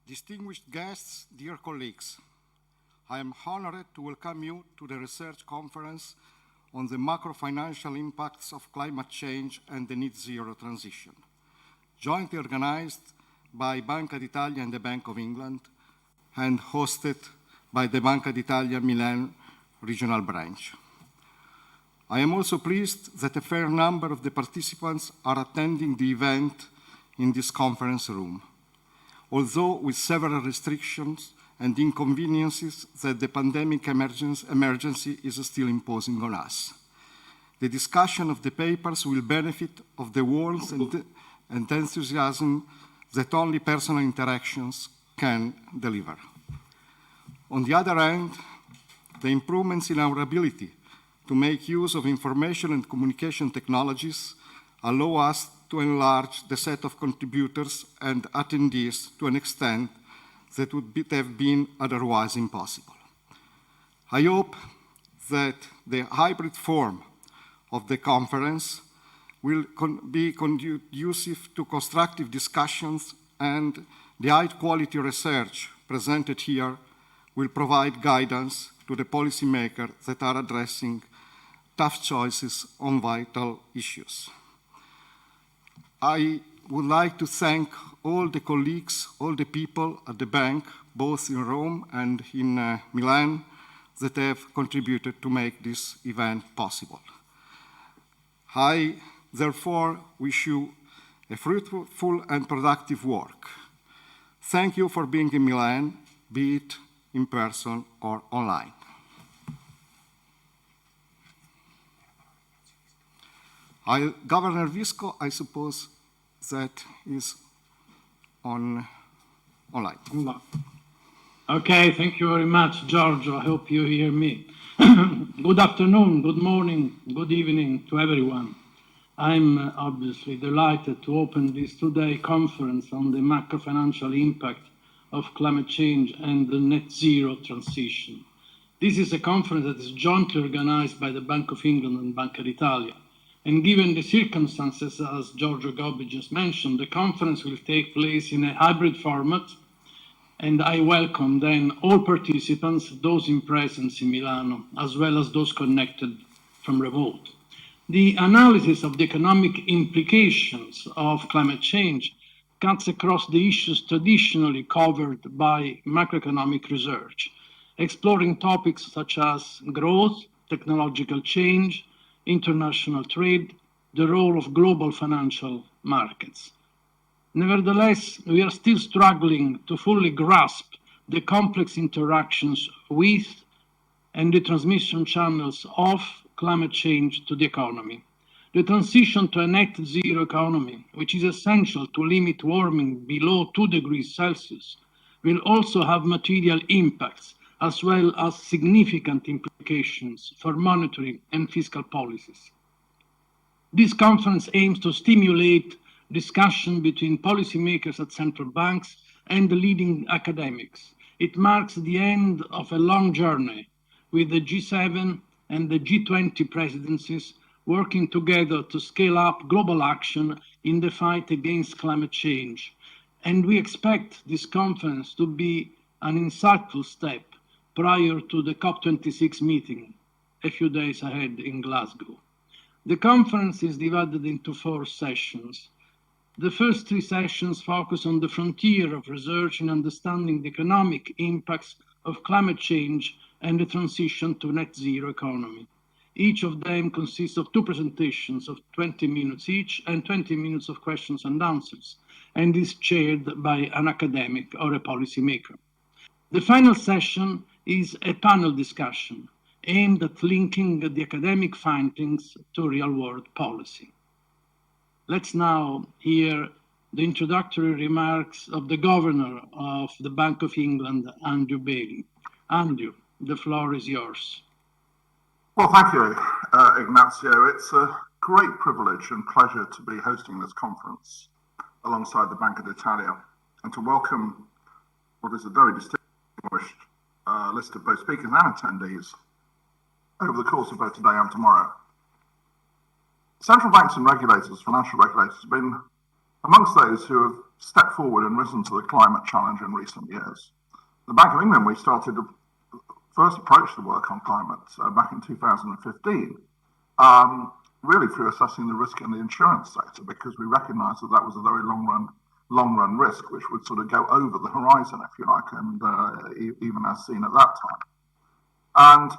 Distinguished guests, dear colleagues, I am honored to welcome you to the research conference on the macro-financial impacts of climate change and the net zero transition, jointly organized by Banca d'Italia and the Bank of England and hosted by the Banca d'Italia Milan regional branch. I am also pleased that a fair number of the participants are attending the event in this conference room, although with several restrictions and inconveniences that the pandemic emergency is still imposing on us. The discussion of the papers will benefit of the warmth and enthusiasm that only personal interactions can deliver. On the other hand, the improvements in our ability to make use of information and communication technologies allow us to enlarge the set of contributors and attendees to an extent that would have been otherwise impossible. I hope that the hybrid form of the conference will be conducive to constructive discussions, and the high-quality research presented here will provide guidance to the policymakers that are addressing tough choices on vital issues. I would like to thank all the colleagues, all the people at the bank, both in Rome and in Milan, that have contributed to make this event possible. I, therefore, wish you a fruitful and productive work. Thank you for being in Milan, be it in person or online. Governor Visco, I suppose that is online. Okay, thank you very much, Giorgio. I hope you hear me. Good afternoon, good morning, good evening to everyone. I'm obviously delighted to open this two-day conference on the macro-financial impact of climate change and the net zero transition. This is a conference that is jointly organized by the Bank of England and Banca d'Italia. And given the circumstances, as Giorgio Gobbi just mentioned, the conference will take place in a hybrid format, and I welcome then all participants, those in presence in Milano, as well as those connected from remote. The analysis of the economic implications of climate change cuts across the issues traditionally covered by macroeconomic research, exploring topics such as growth, technological change, international trade, the role of global financial markets. Nevertheless, we are still struggling to fully grasp the complex interactions with and the transmission channels of climate change to the economy. The transition to a net zero economy, which is essential to limit warming below 2 degrees Celsius, will also have material impacts as well as significant implications for monetary and fiscal policies. This conference aims to stimulate discussion between policymakers at central banks and the leading academics. It marks the end of a long journey with the G7 and the G20 presidencies working together to scale up global action in the fight against climate change. And we expect this conference to be an insightful step prior to the COP26 meeting a few days ahead in Glasgow. The conference is divided into 4 sessions. The first 3 sessions focus on the frontier of research in understanding the economic impacts of climate change and the transition to net zero economy. Each of them consists of 2 presentations of 20 minutes each and 20 minutes of questions and answers, and is chaired by an academic or a policymaker. The final session is a panel discussion aimed at linking the academic findings to real-world policy. Let's now hear the introductory remarks of the Governor of the Bank of England, Andrew Bailey. Andrew, the floor is yours. Well, thank you, Ignazio. It's a great privilege and pleasure to be hosting this conference alongside the Banca d'Italia and to welcome what is a very distinguished list of both speakers and attendees over the course of both today and tomorrow. Central banks and regulators, financial regulators, have been amongst those who have stepped forward and risen to the climate challenge in recent years. The Bank of England, we started to first approach the work on climate back in 2015, really through assessing the risk in the insurance sector, because we recognised that that was a very long run risk, which would sort of go over the horizon, if you like, and even as seen at that time. And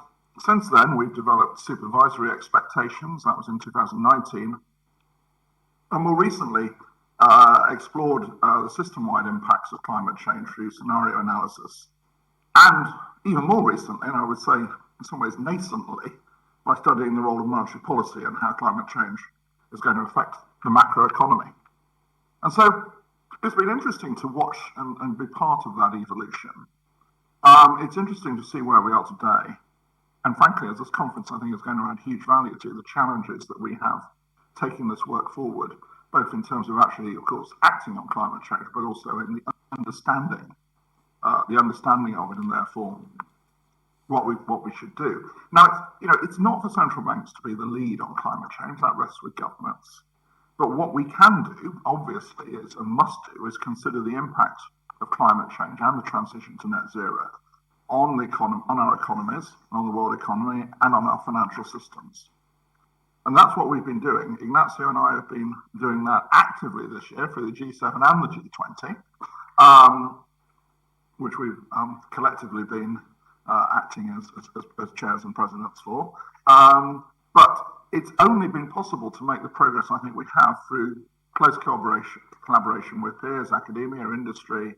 since then, we've developed supervisory expectations. That was in 2019, and more recently explored the system-wide impacts of climate change through scenario analysis. And even more recently, and I would say in some ways nascently, by studying the role of monetary policy and how climate change is going to affect the macroeconomy. And so it's been interesting to watch and be part of that evolution. It's interesting to see where we are today. And frankly, as this conference, I think, is going to add huge value to the challenges that we have taking this work forward, both in terms of actually, of course, acting on climate change, but also in the understanding of it, and therefore what we should do. Now, it's not for central banks to be the lead on climate change. That rests with governments. But what we can do, obviously, is and must do, is consider the impact of climate change and the transition to net zero on our economies, on the world economy, and on our financial systems. And that's what we've been doing. Ignazio and I have been doing that actively this year through the G7 and the G20, which we've collectively been acting as chairs and presidents for. But it's only been possible to make the progress I think we have through close collaboration with peers, academia, industry.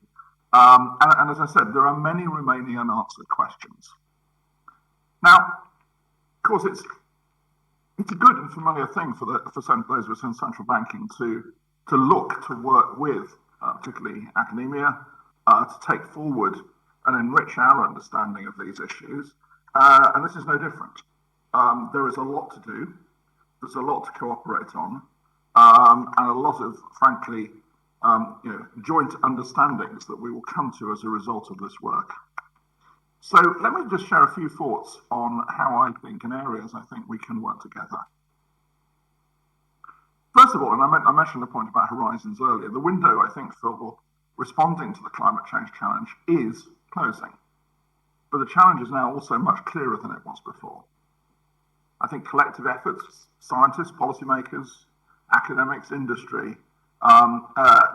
And as I said, there are many remaining unanswered questions. Now, of course, it's a good and familiar thing for those of us in central banking to look to work with, particularly academia, to take forward and enrich our understanding of these issues. And this is no different. There is a lot to do. There's a lot to cooperate on, and a lot of, frankly, joint understandings that we will come to as a result of this work. So let me just share a few thoughts on how I think and areas I think we can work together. First of all, and I mentioned the point about horizons earlier, the window, I think, for responding to the climate change challenge is closing. But the challenge is now also much clearer than it was before. I think collective efforts, scientists, policymakers, academics, industry,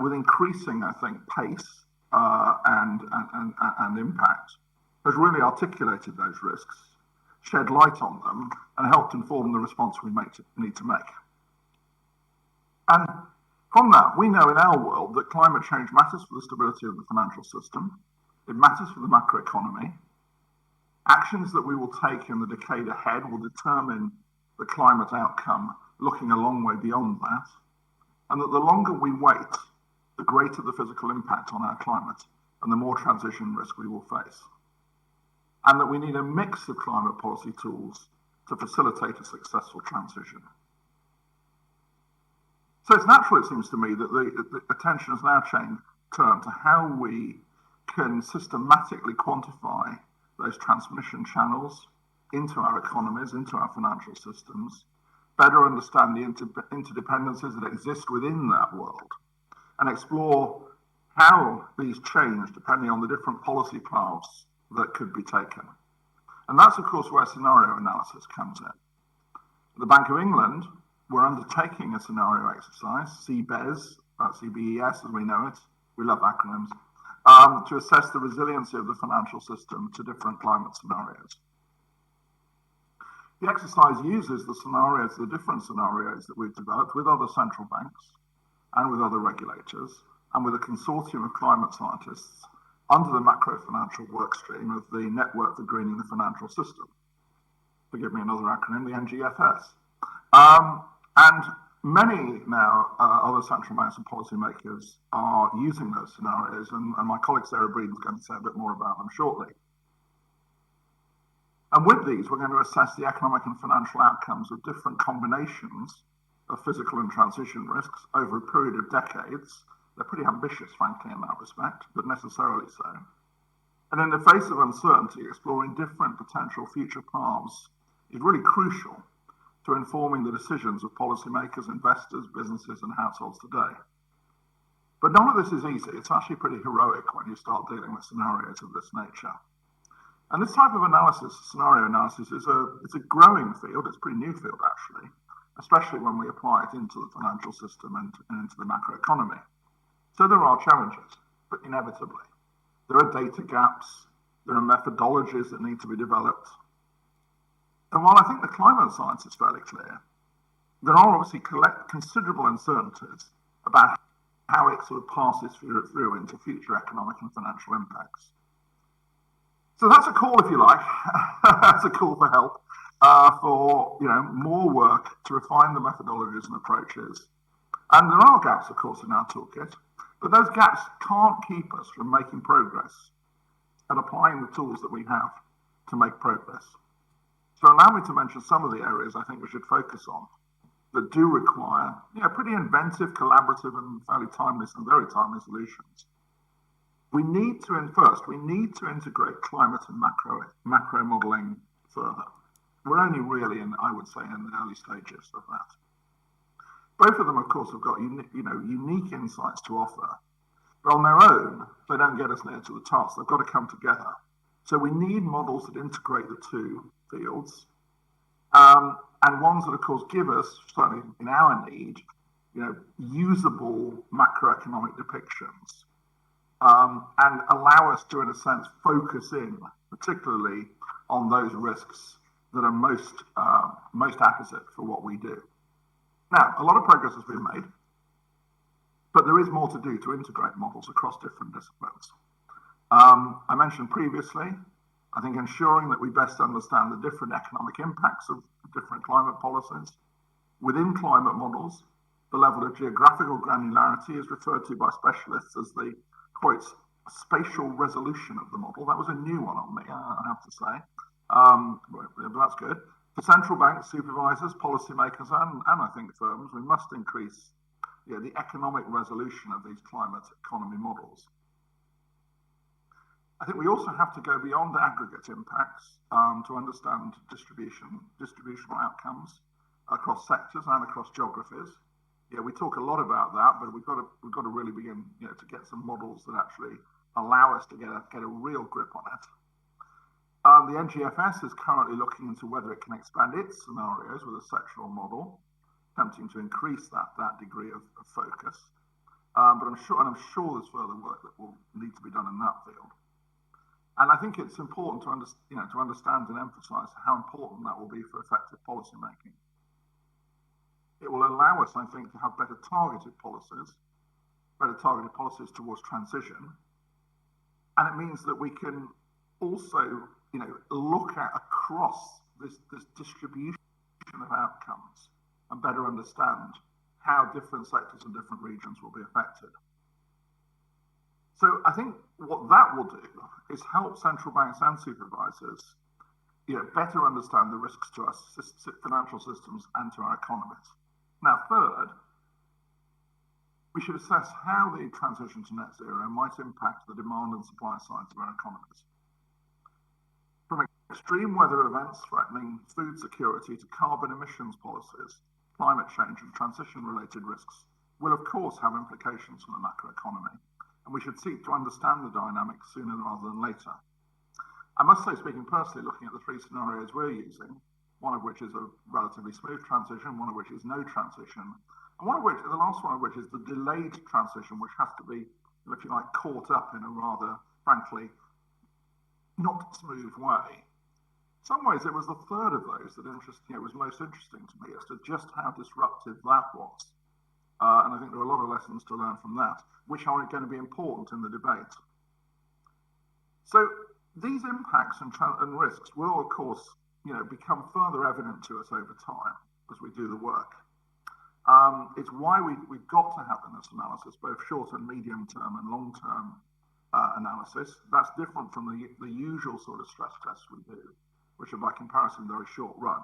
with increasing, I think, pace and impact, has really articulated those risks, shed light on them, and helped inform the response we need to make. And from that, we know in our world that climate change matters for the stability of the financial system. It matters for the macroeconomy. Actions that we will take in the decade ahead will determine the climate outcome, looking a long way beyond that. And that the longer we wait, the greater the physical impact on our climate and the more transition risk we will face. And that we need a mix of climate policy tools to facilitate a successful transition. So it's natural, it seems to me, that the attention has now turned to how we can systematically quantify those transmission channels into our economies, into our financial systems, better understand the interdependencies that exist within that world, and explore how these change depending on the different policy paths that could be taken. And that's, of course, where scenario analysis comes in. The Bank of England, we're undertaking a scenario exercise, CBES, CBES as we know it, we love acronyms, to assess the resiliency of the financial system to different climate scenarios. The exercise uses the different scenarios that we've developed with other central banks and with other regulators and with a consortium of climate scientists under the macro financial work stream of the Network for Greening the Financial System. Forgive me, another acronym, the NGFS. And Many now other central banks and policymakers are using those scenarios, and my colleague Sarah Breeden is going to say a bit more about them shortly. And with these, we're going to assess the economic and financial outcomes of different combinations of physical and transition risks over a period of decades. They're pretty ambitious, frankly, in that respect, but necessarily so. And in the face of uncertainty, exploring different potential future paths is really crucial to informing the decisions of policymakers, investors, businesses, and households today. But none of this is easy. It's actually pretty heroic when you start dealing with scenarios of this nature. And this type of analysis, scenario analysis, is a growing field. It's a pretty new field, actually, especially when we apply it into the financial system and into the macroeconomy. So there are challenges, but inevitably. There are data gaps. There are methodologies that need to be developed. And while I think the climate science is fairly clear, there are obviously considerable uncertainties about how it sort of passes through into future economic and financial impacts. So that's a call, if you like. That's a call for help, for more work to refine the methodologies and approaches. And there are gaps, of course, in our toolkit, but those gaps can't keep us from making progress and applying the tools that we have to make progress. So allow me to mention some of the areas I think we should focus on that do require pretty inventive, collaborative, and fairly timely and very timely solutions. We need to integrate climate and macro modelling further. We're only really I would say, in the early stages of that. Both of them, of course, have got unique insights to offer, but on their own, they don't get us near to the task. They've got to come together. So we need models that integrate the two fields, and ones that, of course, give us, certainly in our need, usable macroeconomic depictions. And allow us to, in a sense, focus in particularly on those risks that are most apposite for what we do. Now, a lot of progress has been made, but there is more to do to integrate models across different disciplines. I mentioned previously, I think ensuring that we best understand the different economic impacts of different climate policies. Within climate models, the level of geographical granularity is referred to by specialists as the quote, spatial resolution of the model. That was a new one on me, I have to say, but that's good. For central banks, supervisors, policymakers, and I think firms, we must increase the economic resolution of these climate economy models. I think we also have to go beyond aggregate impacts to understand distributional outcomes across sectors and across geographies. We talk a lot about that, but we've got to really begin to get some models that actually allow us to get a real grip on it. The NGFS is currently looking into whether it can expand its scenarios with a sectoral model, attempting to increase that degree of focus. But I'm sure there's further work that will need to be done in that field. And I think it's important to understand and emphasise how important that will be for effective policy making. It will allow us, I think, to have better targeted policies towards transition. And it means that we can also, look at across this distribution of outcomes and better understand how different sectors and different regions will be affected. So I think what that will do is help central banks and supervisors, better understand the risks to our financial systems and to our economies. Now, third, we should assess how the transition to net zero might impact the demand and supply sides of our economies. From extreme weather events threatening food security to carbon emissions policies, climate change and transition-related risks will, of course, have implications for the macroeconomy, and we should seek to understand the dynamics sooner rather than later. I must say, speaking personally, looking at the three scenarios we're using, one of which is a relatively smooth transition, one of which is no transition, and the last one of which is the delayed transition, which has to be, if you like, caught up in a rather, frankly, not smooth way. In some ways, it was the third of those that was most interesting to me as to just how disruptive that was. And I think there are a lot of lessons to learn from that, which are going to be important in the debate. So these impacts and risks will, of course, become further evident to us over time as we do the work. It's why we've got to have in this analysis both short and medium term and long term analysis. That's different from the usual sort of stress tests we do, which are by comparison very short run.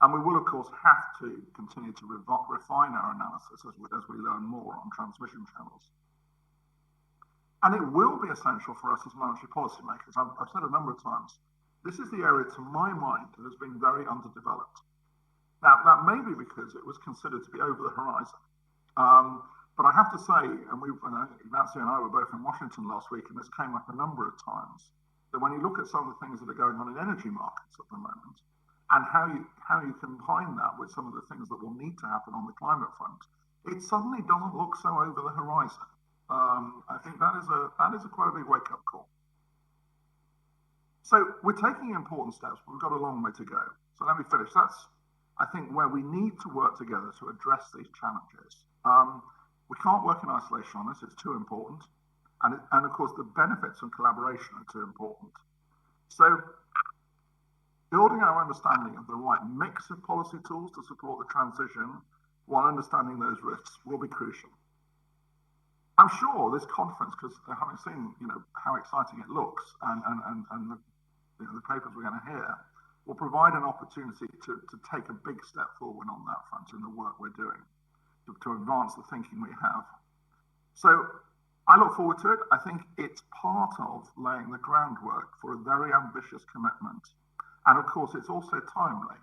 And we will, of course, have to continue to refine our analysis as we learn more on transmission channels. And it will be essential for us as monetary policymakers. I've said a number of times, this is the area, to my mind, that has been very underdeveloped. Now, that may be because it was considered to be over the horizon. But I have to say, and Ignacio and I were both in Washington last week, and this came up a number of times, that when you look at some of the things that are going on in energy markets at the moment, and how you combine that with some of the things that will need to happen on the climate front, it suddenly doesn't look so over the horizon. I think that is a quite a big wake-up call. So we're taking important steps, but we've got a long way to go. So let me finish. That's, I think, where we need to work together to address these challenges. We can't work in isolation on this. It's too important. And of course, the benefits of collaboration are too important. So building our understanding of the right mix of policy tools to support the transition while understanding those risks will be crucial. I'm sure this conference, because having seen how exciting it looks and the papers we're going to hear, will provide an opportunity to take a big step forward on that front in the work we're doing to advance the thinking we have. So I look forward to it. I think it's part of laying the groundwork for a very ambitious commitment. And of course, it's also timely,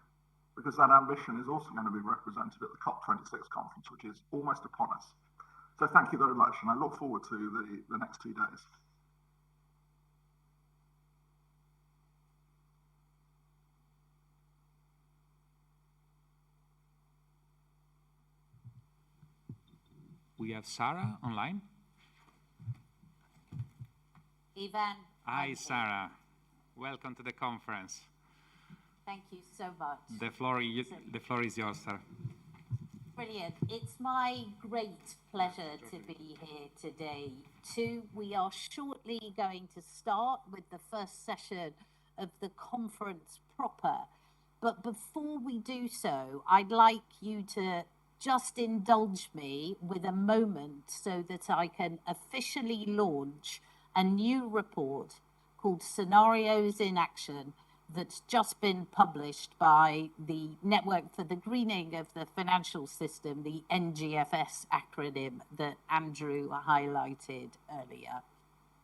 because that ambition is also going to be represented at the COP26 conference, which is almost upon us. So thank you very much, and I look forward to the next 2 days. We have Sarah online. Ivan. Hi, Sarah. Welcome to the conference. Thank you so much. The floor is yours, Sarah. Brilliant. It's my great pleasure to be here today too. We are shortly going to start with the first session of the conference proper. But before we do so, I'd like you to just indulge me with a moment so that I can officially launch a new report called Scenarios in Action that's just been published by the Network for the Greening of the Financial System, the NGFS acronym that Andrew highlighted earlier.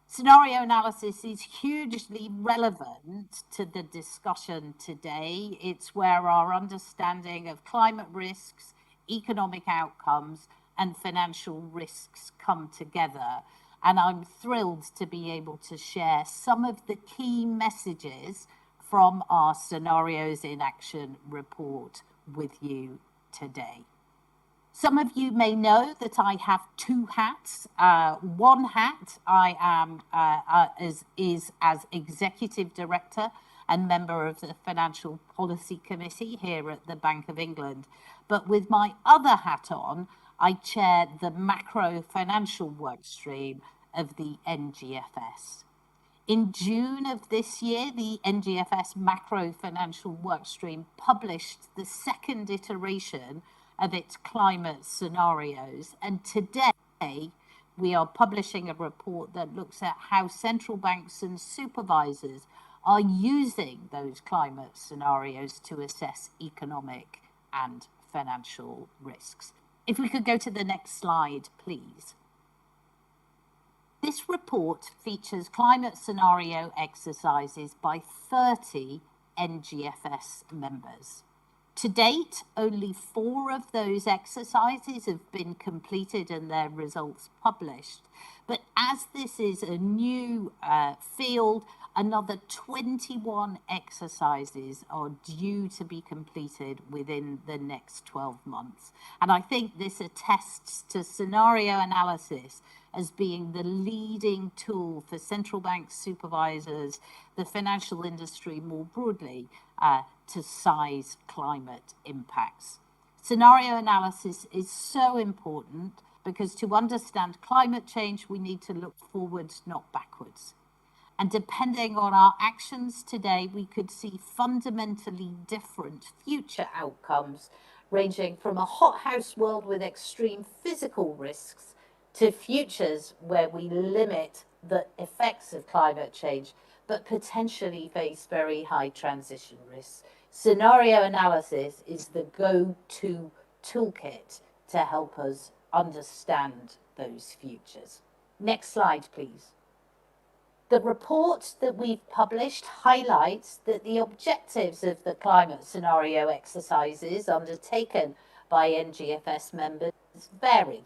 Scenario analysis is hugely relevant to the discussion today. It's where our understanding of climate risks, economic outcomes, and financial risks come together. And I'm thrilled to be able to share some of the key messages from our Scenarios in Action report with you today. Some of you may know that I have two hats. One hat I am is as Executive Director and member of the Financial Policy Committee here at the Bank of England. But with my other hat on, I chair the macro financial work stream of the NGFS. In June of this year, the NGFS Macro Financial Workstream published the second iteration of its climate scenarios. And today, we are publishing a report that looks at how central banks and supervisors are using those climate scenarios to assess economic and financial risks. If we could go to the next slide, please. This report features climate scenario exercises by 30 NGFS members. To date, only 4 of those exercises have been completed and their results published. But as this is a new field, another 21 exercises are due to be completed within the next 12 months. And I think this attests to scenario analysis as being the leading tool for central bank supervisors, the financial industry more broadly, to size climate impacts. Scenario analysis is so important because to understand climate change, we need to look forwards, not backwards. And depending on our actions today, we could see fundamentally different future outcomes ranging from a hothouse world with extreme physical risks to futures where we limit the effects of climate change, but potentially face very high transition risks. Scenario analysis is the go-to toolkit to help us understand those futures. Next slide, please. The report that we've published highlights that the objectives of the climate scenario exercises undertaken by NGFS members vary.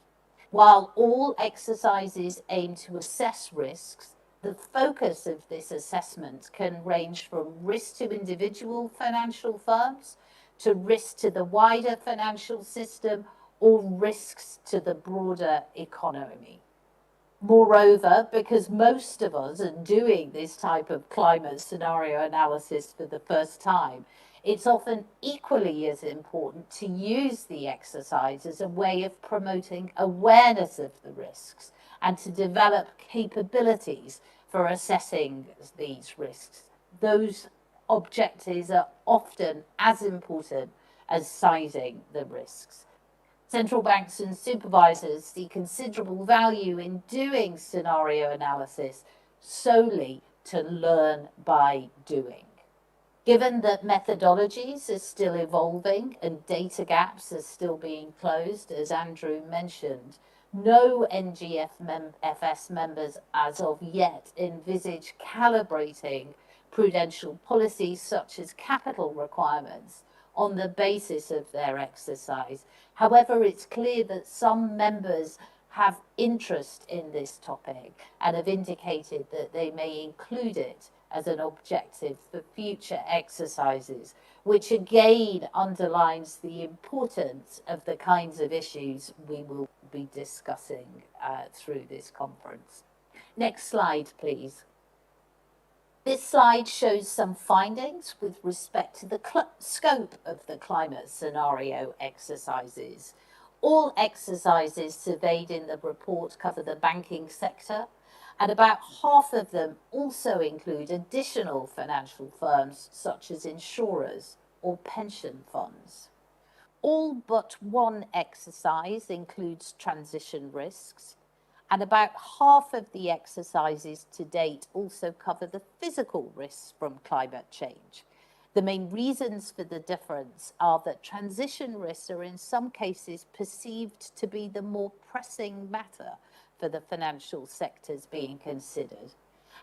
While all exercises aim to assess risks, the focus of this assessment can range from risk to individual financial firms, to risk to the wider financial system, or risks to the broader economy. Moreover, because most of us are doing this type of climate scenario analysis for the first time, it's often equally as important to use the exercise as a way of promoting awareness of the risks and to develop capabilities for assessing these risks. Those objectives are often as important as sizing the risks. Central banks and supervisors see considerable value in doing scenario analysis solely to learn by doing. Given that methodologies are still evolving and data gaps are still being closed, as Andrew mentioned, no NGFS members as of yet envisage calibrating prudential policies such as capital requirements on the basis of their exercise. However, it's clear that some members have interest in this topic and have indicated that they may include it as an objective for future exercises, which again underlines the importance of the kinds of issues we will be discussing through this conference. Next slide, please. This slide shows some findings with respect to the scope of the climate scenario exercises. All exercises surveyed in the report cover the banking sector, and about half of them also include additional financial firms such as insurers or pension funds. All but one exercise includes transition risks, and about half of the exercises to date also cover the physical risks from climate change. The main reasons for the difference are that transition risks are in some cases perceived to be the more pressing matter for the financial sectors being considered,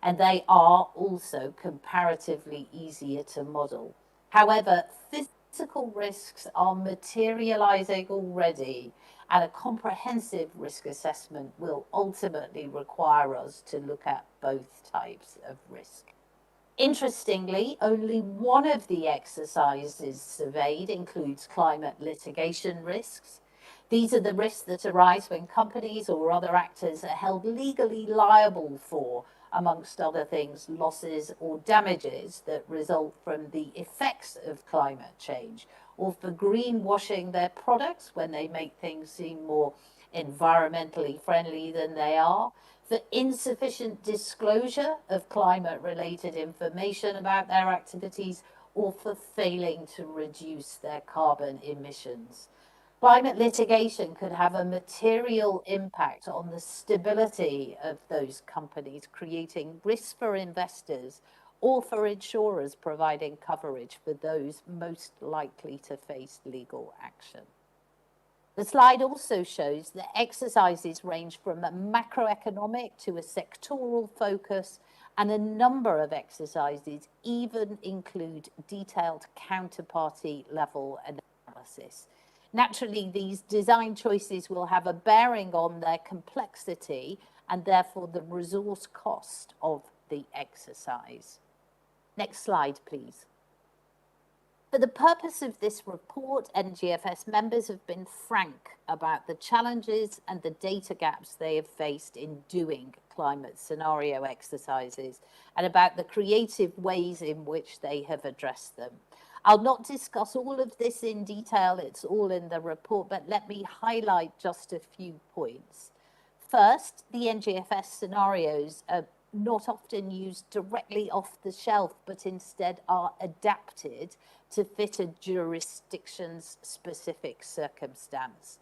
and they are also comparatively easier to model. However, physical risks are materializing already, and a comprehensive risk assessment will ultimately require us to look at both types of risk. Interestingly, only one of the exercises surveyed includes climate litigation risks. These are the risks that arise when companies or other actors are held legally liable for, amongst other things, losses or damages that result from the effects of climate change, or for greenwashing their products when they make things seem more environmentally friendly than they are, for insufficient disclosure of climate-related information about their activities, or for failing to reduce their carbon emissions. Climate litigation could have a material impact on the stability of those companies, creating risk for investors or for insurers providing coverage for those most likely to face legal action. The slide also shows that exercises range from a macroeconomic to a sectoral focus, and a number of exercises even include detailed counterparty level analysis. Naturally, these design choices will have a bearing on their complexity and therefore the resource cost of the exercise. Next slide, please. For the purpose of this report, NGFS members have been frank about the challenges and the data gaps they have faced in doing climate scenario exercises and about the creative ways in which they have addressed them. I'll not discuss all of this in detail, it's all in the report, but let me highlight just a few points. First, the NGFS scenarios are not often used directly off the shelf, but instead are adapted to fit a jurisdiction's specific circumstance.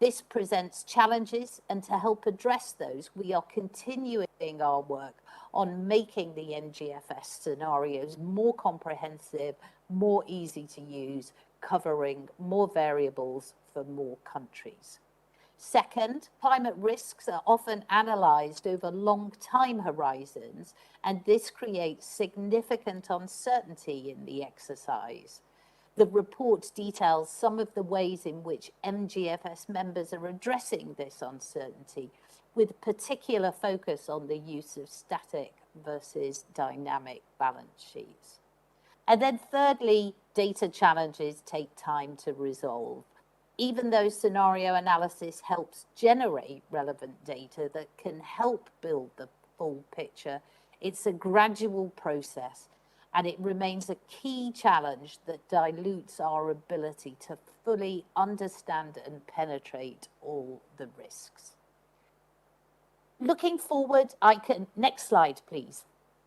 This presents challenges, and to help address those, we are continuing our work on making the NGFS scenarios more comprehensive, more easy to use, covering more variables for more countries. Second, climate risks are often analysed over long time horizons, and this creates significant uncertainty in the exercise. The report details some of the ways in which MGFS members are addressing this uncertainty, with particular focus on the use of static versus dynamic balance sheets. And then thirdly, data challenges take time to resolve. Even though scenario analysis helps generate relevant data that can help build the full picture, it's a gradual process, and it remains a key challenge that dilutes our ability to fully understand and penetrate all the risks. Looking forward, next slide, please.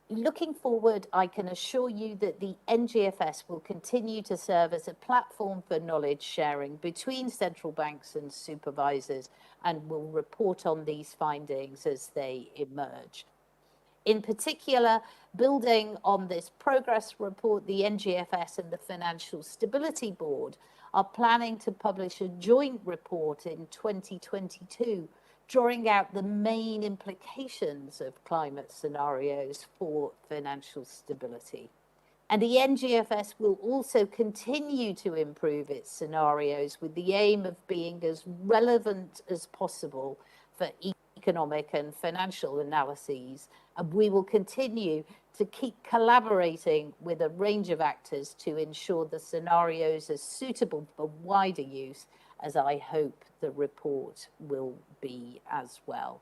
Looking forward, I can assure you that the NGFS will continue to serve as a platform for knowledge sharing between central banks and supervisors, and will report on these findings as they emerge. In particular, building on this progress report, the NGFS and the Financial Stability Board are planning to publish a joint report in 2022, drawing out the main implications of climate scenarios for financial stability. And the NGFS will also continue to improve its scenarios with the aim of being as relevant as possible for economic and financial analyses. And we will continue to keep collaborating with a range of actors to ensure the scenarios are suitable for wider use, as I hope the report will be as well.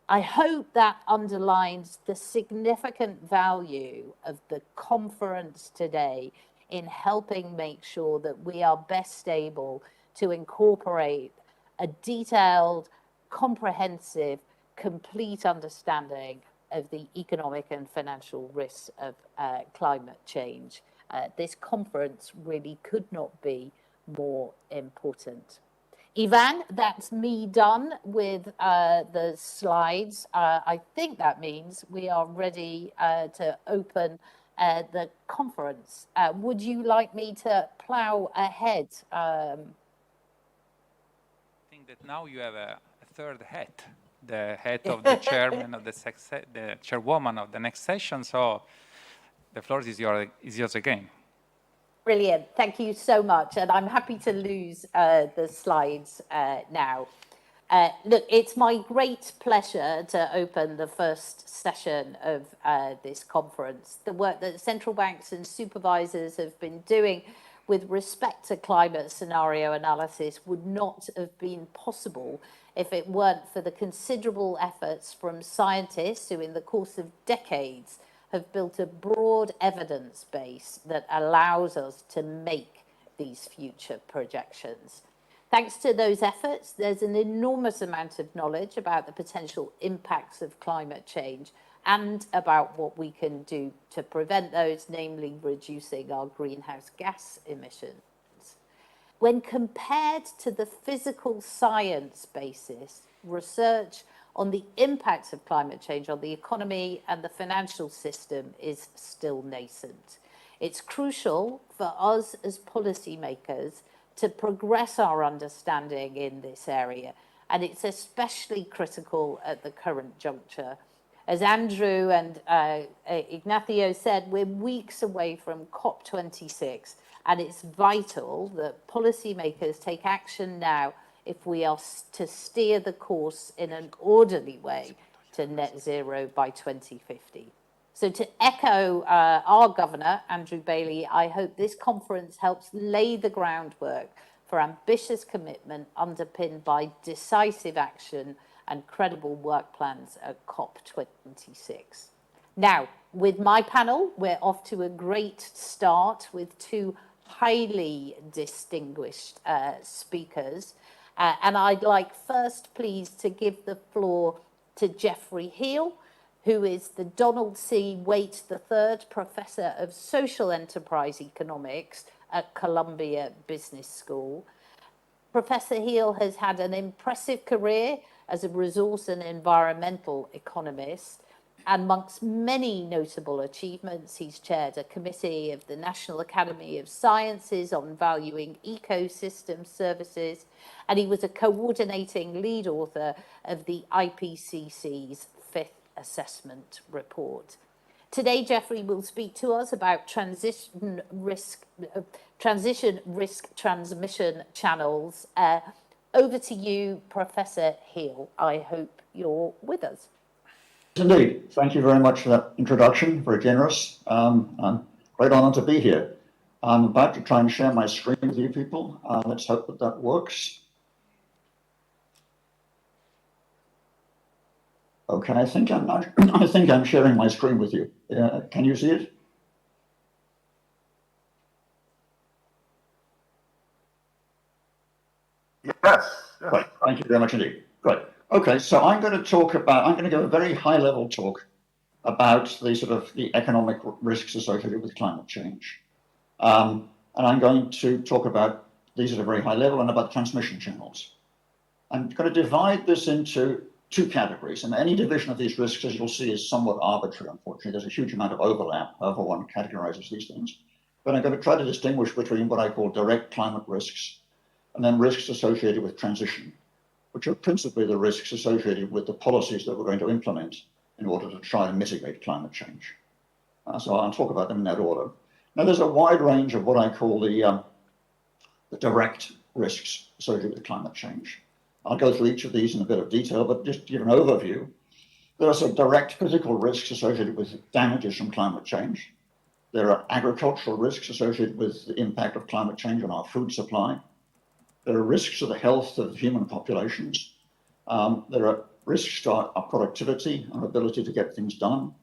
I hope that underlines the significant value of the conference today in helping make sure that we are best able to incorporate a detailed, comprehensive, complete understanding of the economic and financial risks of climate change. This conference really could not be more important. Ivan, that's me done with the slides. I think that means we are ready to open the conference. Would you like me to plow ahead? I think that now you have a third hat, the head of the chairman of the chairwoman of the next session. So the floor is yours again. Brilliant. Thank you so much. And I'm happy to lose the slides now. Look, it's my great pleasure to open the first session of this conference. The work that central banks and supervisors have been doing with respect to climate scenario analysis would not have been possible if it weren't for the considerable efforts from scientists who, in the course of decades, have built a broad evidence base that allows us to make these future projections. Thanks to those efforts, there's an enormous amount of knowledge about the potential impacts of climate change and about what we can do to prevent those, namely reducing our greenhouse gas emissions. When compared to the physical science basis, research on the impacts of climate change on the economy and the financial system is still nascent. It's crucial for us as policymakers to progress our understanding in this area, and it's especially critical at the current juncture. As Andrew and Ignacio said, we're weeks away from COP26, and it's vital that policymakers take action now if we are to steer the course in an orderly way to net zero by 2050. So to echo our governor, Andrew Bailey, I hope this conference helps lay the groundwork for ambitious commitment underpinned by decisive action and credible work plans at COP26. Now, with my panel, we're off to a great start with two highly distinguished speakers. And I'd like first, please, to give the floor to Jeffrey Heal, who is the Donald C. Waite III Professor of Social Enterprise Economics at Columbia Business School. Professor Heal has had an impressive career as a resource and environmental economist. And amongst many notable achievements, he's chaired a committee of the National Academy of Sciences on valuing ecosystem services, and he was a coordinating lead author of the IPCC's fifth assessment report. Today, Jeffrey will speak to us about transition risk transmission channels. Over to you, Professor Heal. I hope you're with us. Indeed. Thank you very much for that introduction, very generous. Great honor to be here. I'm about to try and share my screen with you people. Let's hope that that works. Okay, I think I'm sharing my screen with you. Can you see it? Yes. Right. Thank you very much indeed. Great. Okay, so I'm going to give a very high-level talk about the economic risks associated with climate change. And I'm going to talk about these at a very high level and about transmission channels. I'm going to divide this into two categories, and any division of these risks, as you'll see, is somewhat arbitrary, unfortunately. There's a huge amount of overlap, however one categorizes these things. But I'm going to try to distinguish between what I call direct climate risks and then risks associated with transition, which are principally the risks associated with the policies that we're going to implement in order to try and mitigate climate change. So I'll talk about them in that order. Now, there's a wide range of what I call the direct risks associated with climate change. I'll go through each of these in a bit of detail, but just to give an overview, there are some direct physical risks associated with damages from climate change. There are agricultural risks associated with the impact of climate change on our food supply. There are risks to the health of human populations. There are risks to our productivity, our ability to get things done.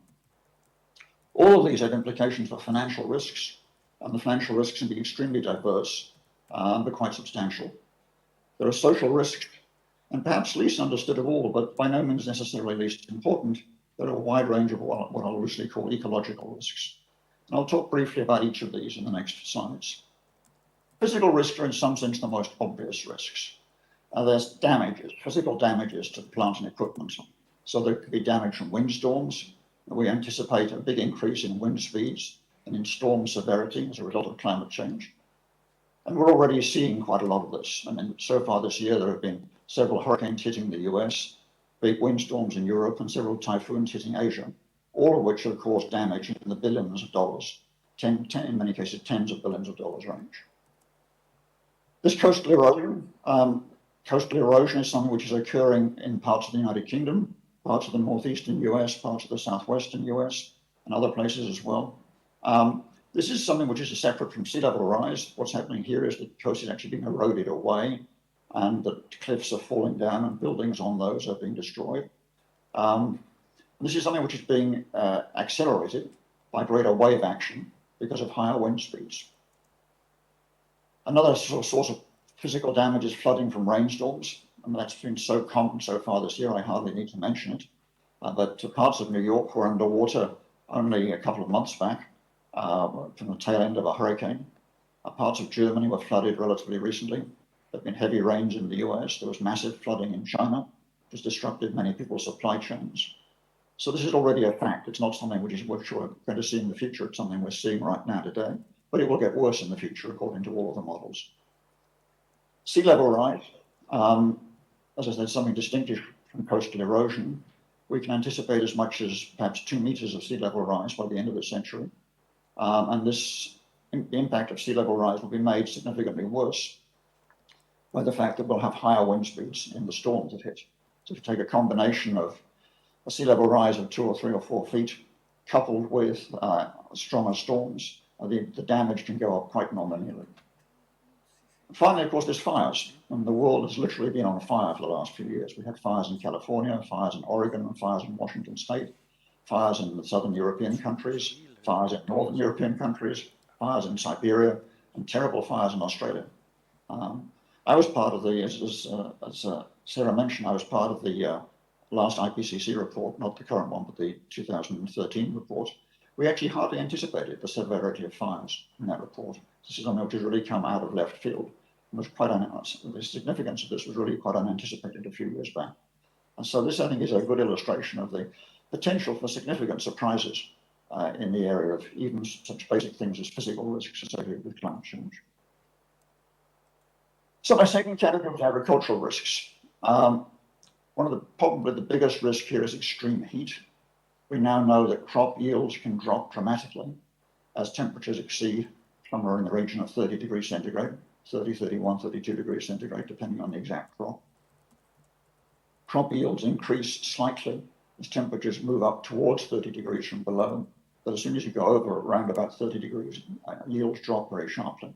All of these have implications for financial risks, and the financial risks can be extremely diverse, but quite substantial. There are social risks, and perhaps least understood of all, but by no means necessarily least important, there are a wide range of what I'll loosely call ecological risks. And I'll talk briefly about each of these in the next slides. Physical risks are in some sense the most obvious risks. There's damages, physical damages to plant and equipment. So there could be damage from windstorms. We anticipate a big increase in wind speeds and in storm severity as a result of climate change. And we're already seeing quite a lot of this. I mean, so far this year, there have been several hurricanes hitting the US, big windstorms in Europe, and several typhoons hitting Asia, all of which have caused damage in the billions of dollars, in many cases, tens of billions of dollars range. This coastal erosion is something which is occurring in parts of the United Kingdom, parts of the northeastern US, parts of the southwestern US, and other places as well. This is something which is separate from sea level rise. What's happening here is the coast is actually being eroded away, and the cliffs are falling down, and buildings on those are being destroyed. This is something which is being accelerated by greater wave action because of higher wind speeds. Another source of physical damage is flooding from rainstorms, and that's been so common so far this year, I hardly need to mention it. But parts of New York were underwater only a couple of months back from the tail end of a hurricane. Parts of Germany were flooded relatively recently. There have been heavy rains in the US. There was massive flooding in China, which has disrupted many people's supply chains. So this is already a fact. It's not something which we're going to see in the future. It's something we're seeing right now today, but it will get worse in the future according to all of the models. Sea level rise, as I said, something distinctive from coastal erosion. We can anticipate as much as perhaps 2 meters of sea level rise by the end of the century. And the impact of sea level rise will be made significantly worse by the fact that we'll have higher wind speeds in the storms that hit. So if you take a combination of a sea level rise of 2 or 3 or 4 feet coupled with stronger storms, the damage can go up quite nominally. Finally, of course, there's fires. And the world has literally been on fire for the last few years. We had fires in California, fires in Oregon, and fires in Washington State, fires in the southern European countries, fires in northern European countries, fires in Siberia, and terrible fires in Australia. I was part of the, as Sarah mentioned, I was part of the last IPCC report, not the current one, but the 2013 report, we actually hardly anticipated the severity of fires in that report. This is something which has really come out of left field. Was quite the significance of this was really quite unanticipated a few years back. And so this, I think, is a good illustration of the potential for significant surprises in the area of even such basic things as physical risks associated with climate change. So my second category was agricultural risks. One of the probably the biggest risk here is extreme heat. We now know that crop yields can drop dramatically as temperatures exceed somewhere in the region of 30 degrees centigrade, 30, 31, 32 degrees centigrade, depending on the exact crop. Crop yields increase slightly as temperatures move up towards 30 degrees from below, but as soon as you go over around about 30 degrees, yields drop very sharply.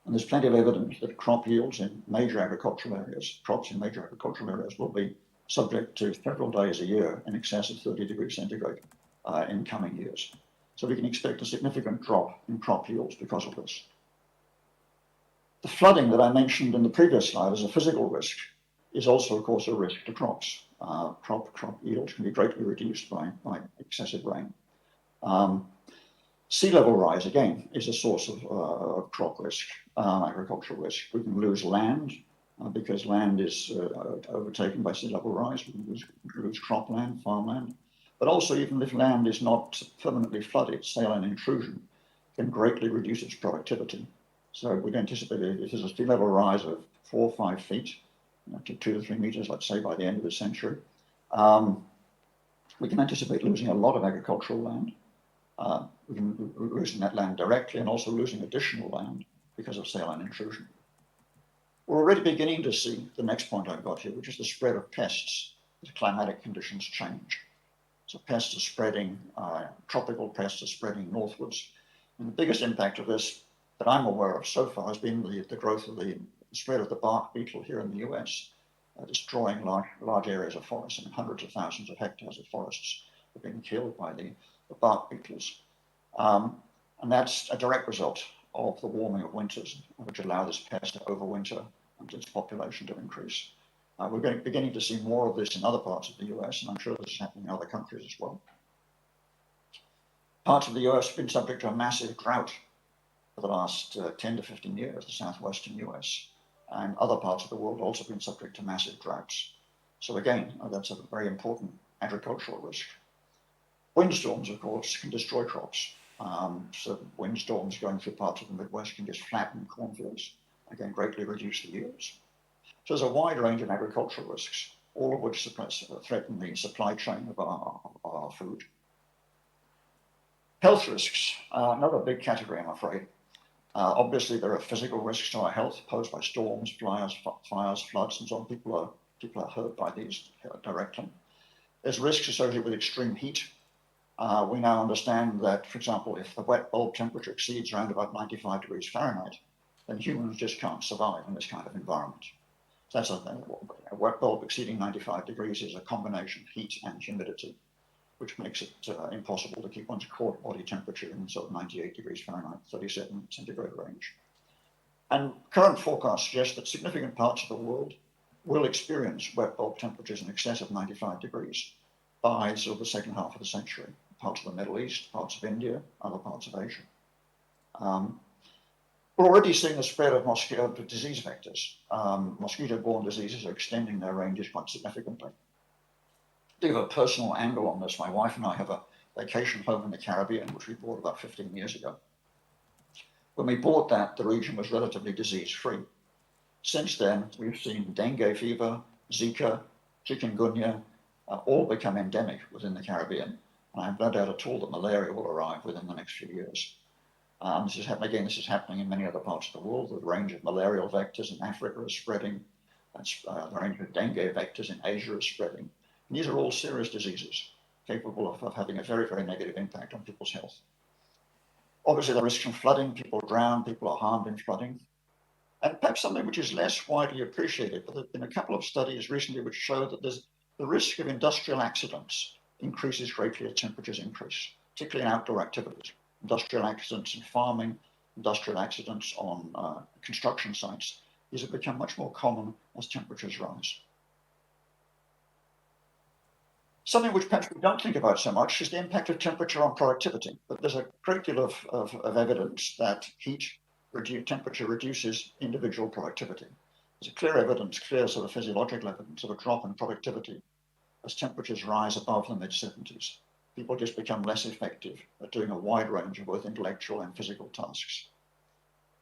And there's plenty of evidence that crop yields in major agricultural areas, crops in major agricultural areas will be subject to several days a year in excess of 30 degrees centigrade in coming years. So we can expect a significant drop in crop yields because of this. The flooding that I mentioned in the previous slide as a physical risk is also, of course, a risk to crops. Crop yields can be greatly reduced by excessive rain. Sea level rise, again, is a source of crop risk, agricultural risk. We can lose land because land is overtaken by sea level rise. We can lose cropland, farmland. But also, even if land is not permanently flooded, saline intrusion can greatly reduce its productivity. So we'd anticipate if there's a sea level rise of 4 or 5 feet, to 2 to 3 meters, let's say, by the end of the century, we can anticipate losing a lot of agricultural land. We can losing that land directly and also losing additional land because of saline intrusion. We're already beginning to see the next point I've got here, which is the spread of pests as climatic conditions change. So pests are spreading, tropical pests are spreading northwards. And the biggest impact of this that I'm aware of so far has been the growth of the spread of the bark beetle here in the US, destroying large areas of forests. I mean, hundreds of thousands of hectares of forests have been killed by the bark beetles. And that's a direct result of the warming of winters, which allow this pest to overwinter and its population to increase. We're beginning to see more of this in other parts of the US, and I'm sure this is happening in other countries as well. Parts of the US have been subject to a massive drought for the last 10 to 15 years, the southwestern US, and other parts of the world also been subject to massive droughts. So again, that's a very important agricultural risk. Windstorms, of course, can destroy crops. So windstorms going through parts of the Midwest can just flatten cornfields, again, greatly reduce the yields. So there's a wide range of agricultural risks, all of which threaten the supply chain of our food. Health risks, another big category, I'm afraid. Obviously, there are physical risks to our health posed by storms, fires, floods, and so on. People are hurt by these directly. There's risks associated with extreme heat. We now understand that, for example, if the wet bulb temperature exceeds around about 95 degrees Fahrenheit, then humans just can't survive in this kind of environment. So that's a wet bulb exceeding 95 degrees is a combination of heat and humidity, which makes it impossible to keep one's core body temperature in sort of 98 degrees Fahrenheit, 37 centigrade range. And current forecasts suggest that significant parts of the world will experience wet bulb temperatures in excess of 95 degrees by sort of the second half of the century. Parts of the Middle East, parts of India, other parts of Asia. We're already seeing the spread of mosquito disease vectors. Mosquito-borne diseases are extending their ranges quite significantly. To give a personal angle on this, my wife and I have a vacation home in the Caribbean, which we bought about 15 years ago. When we bought that, the region was relatively disease-free. Since then, we've seen dengue fever, Zika, chikungunya, all become endemic within the Caribbean. And I have no doubt at all that malaria will arrive within the next few years. This is happening in many other parts of the world. The range of malarial vectors in Africa is spreading. The range of dengue vectors in Asia is spreading. And these are all serious diseases capable of having a very, very negative impact on people's health. Obviously, the risk from flooding, people drown, people are harmed in flooding. And perhaps something which is less widely appreciated, but there have been a couple of studies recently which show that the risk of industrial accidents increases greatly as temperatures increase, particularly in outdoor activities. Industrial accidents in farming, industrial accidents on construction sites. These have become much more common as temperatures rise. Something which perhaps we don't think about so much is the impact of temperature on productivity. But there's a great deal of evidence that temperature reduces individual productivity. There's a clear sort of physiological evidence of a drop in productivity as temperatures rise above the mid-70s. People just become less effective at doing a wide range of both intellectual and physical tasks.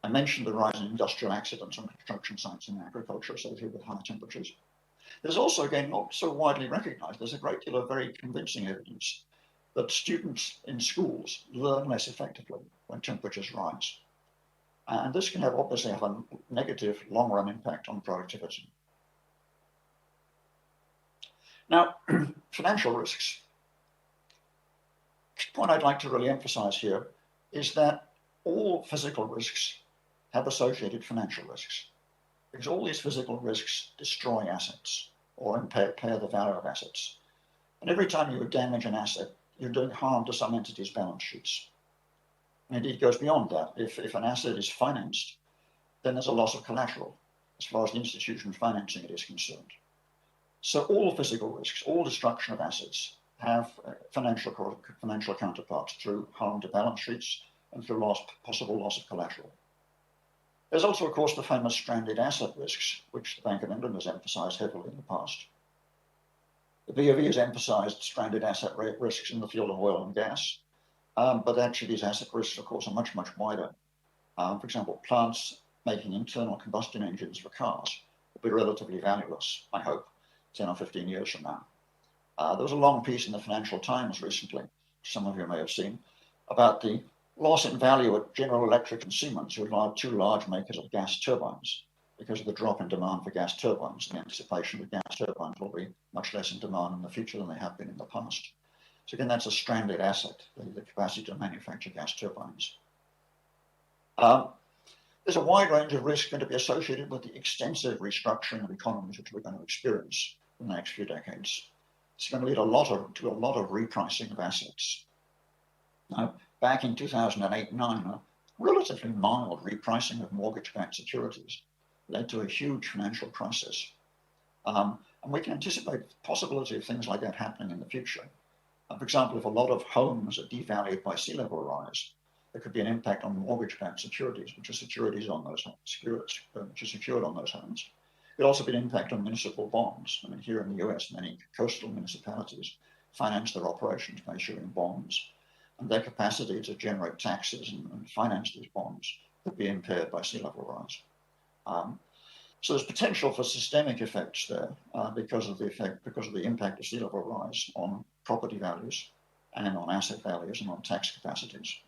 I mentioned the rise in industrial accidents on construction sites and agriculture associated with high temperatures. There's also, again, not so widely recognized, there's a great deal of very convincing evidence that students in schools learn less effectively when temperatures rise. And this can obviously have a negative long-run impact on productivity. Now, financial risks. The point I'd like to really emphasize here is that all physical risks have associated financial risks, because all these physical risks destroy assets or impair the value of assets. And every time you damage an asset, you're doing harm to some entity's balance sheets. And indeed, it goes beyond that. If an asset is financed, then there's a loss of collateral as far as the institution financing it is concerned. So all physical risks, all destruction of assets have financial counterparts through harm to balance sheets and through possible loss of collateral. There's also, of course, the famous stranded asset risks, which the Bank of England has emphasized heavily in the past. The BOE has emphasized stranded asset risks in the field of oil and gas, but actually these asset risks, of course, are much, much wider. For example, plants making internal combustion engines for cars will be relatively valueless, I hope, 10 or 15 years from now. There was a long piece in the Financial Times recently, which some of you may have seen, about the loss in value at General Electric and Siemens, who are two large makers of gas turbines, because of the drop in demand for gas turbines and the anticipation that gas turbines will be much less in demand in the future than they have been in the past. So again, that's a stranded asset, the capacity to manufacture gas turbines. There's a wide range of risks going to be associated with the extensive restructuring of economies which we're going to experience in the next few decades. It's going to lead to a lot of repricing of assets. Now, back in 2008-9, a relatively mild repricing of mortgage-backed securities led to a huge financial crisis. And we can anticipate the possibility of things like that happening in the future. For example, if a lot of homes are devalued by sea level rise, there could be an impact on mortgage-backed securities, which are secured on those homes. It could also be an impact on municipal bonds. I mean, here in the US, many coastal municipalities finance their operations by issuing bonds, and their capacity to generate taxes and finance these bonds could be impaired by sea level rise. So there's potential for systemic effects there because of the impact of sea level rise on property values and on asset values and on tax capacities.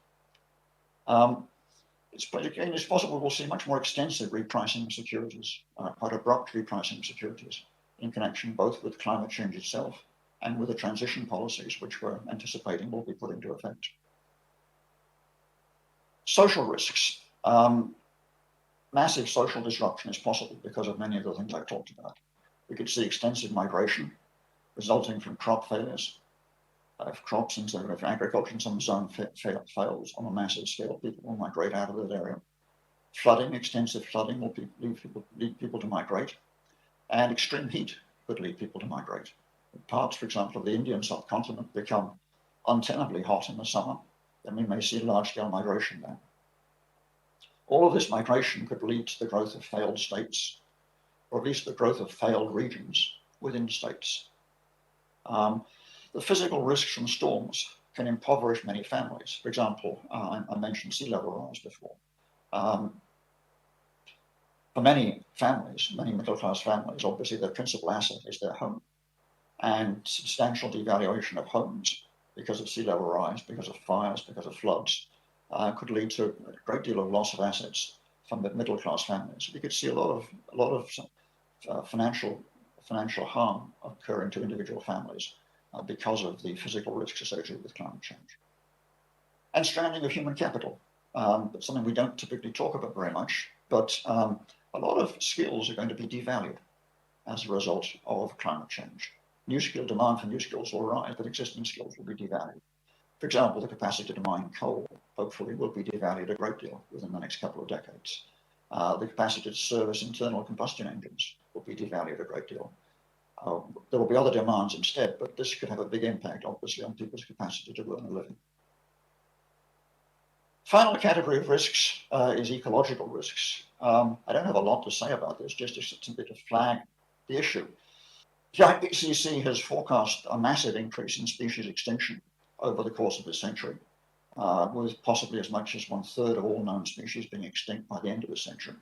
It's possible we'll see much more extensive repricing of securities, quite abrupt repricing of securities in connection both with climate change itself and with the transition policies which we're anticipating will be put into effect. Social risks. Massive social disruption is possible because of many of the things I've talked about. We could see extensive migration resulting from crop failures. If crops and if agriculture in some zone fails on a massive scale, people will migrate out of that area. Flooding, extensive flooding will lead people to migrate. And extreme heat could lead people to migrate. Parts, for example, of the Indian subcontinent become untenably hot in the summer, then we may see large-scale migration there. All of this migration could lead to the growth of failed states, or at least the growth of failed regions within states. The physical risks from storms can impoverish many families. For example, I mentioned sea level rise before. For many families, many middle-class families, obviously their principal asset is their home. And substantial devaluation of homes because of sea level rise, because of fires, because of floods, could lead to a great deal of loss of assets from the middle-class families. We could see a lot of financial harm occurring to individual families because of the physical risks associated with climate change. And stranding of human capital. That's something we don't typically talk about very much, but a lot of skills are going to be devalued as a result of climate change. Demand for new skills will rise, but existing skills will be devalued. For example, the capacity to mine coal, hopefully, will be devalued a great deal within the next couple of decades. The capacity to service internal combustion engines will be devalued a great deal. There will be other demands instead, but this could have a big impact, obviously, on people's capacity to earn a living. Final category of risks is ecological risks. I don't have a lot to say about this, just simply to flag the issue. The IPCC has forecast a massive increase in species extinction over the course of this century, with possibly as much as 1/3 of all known species being extinct by the end of the century.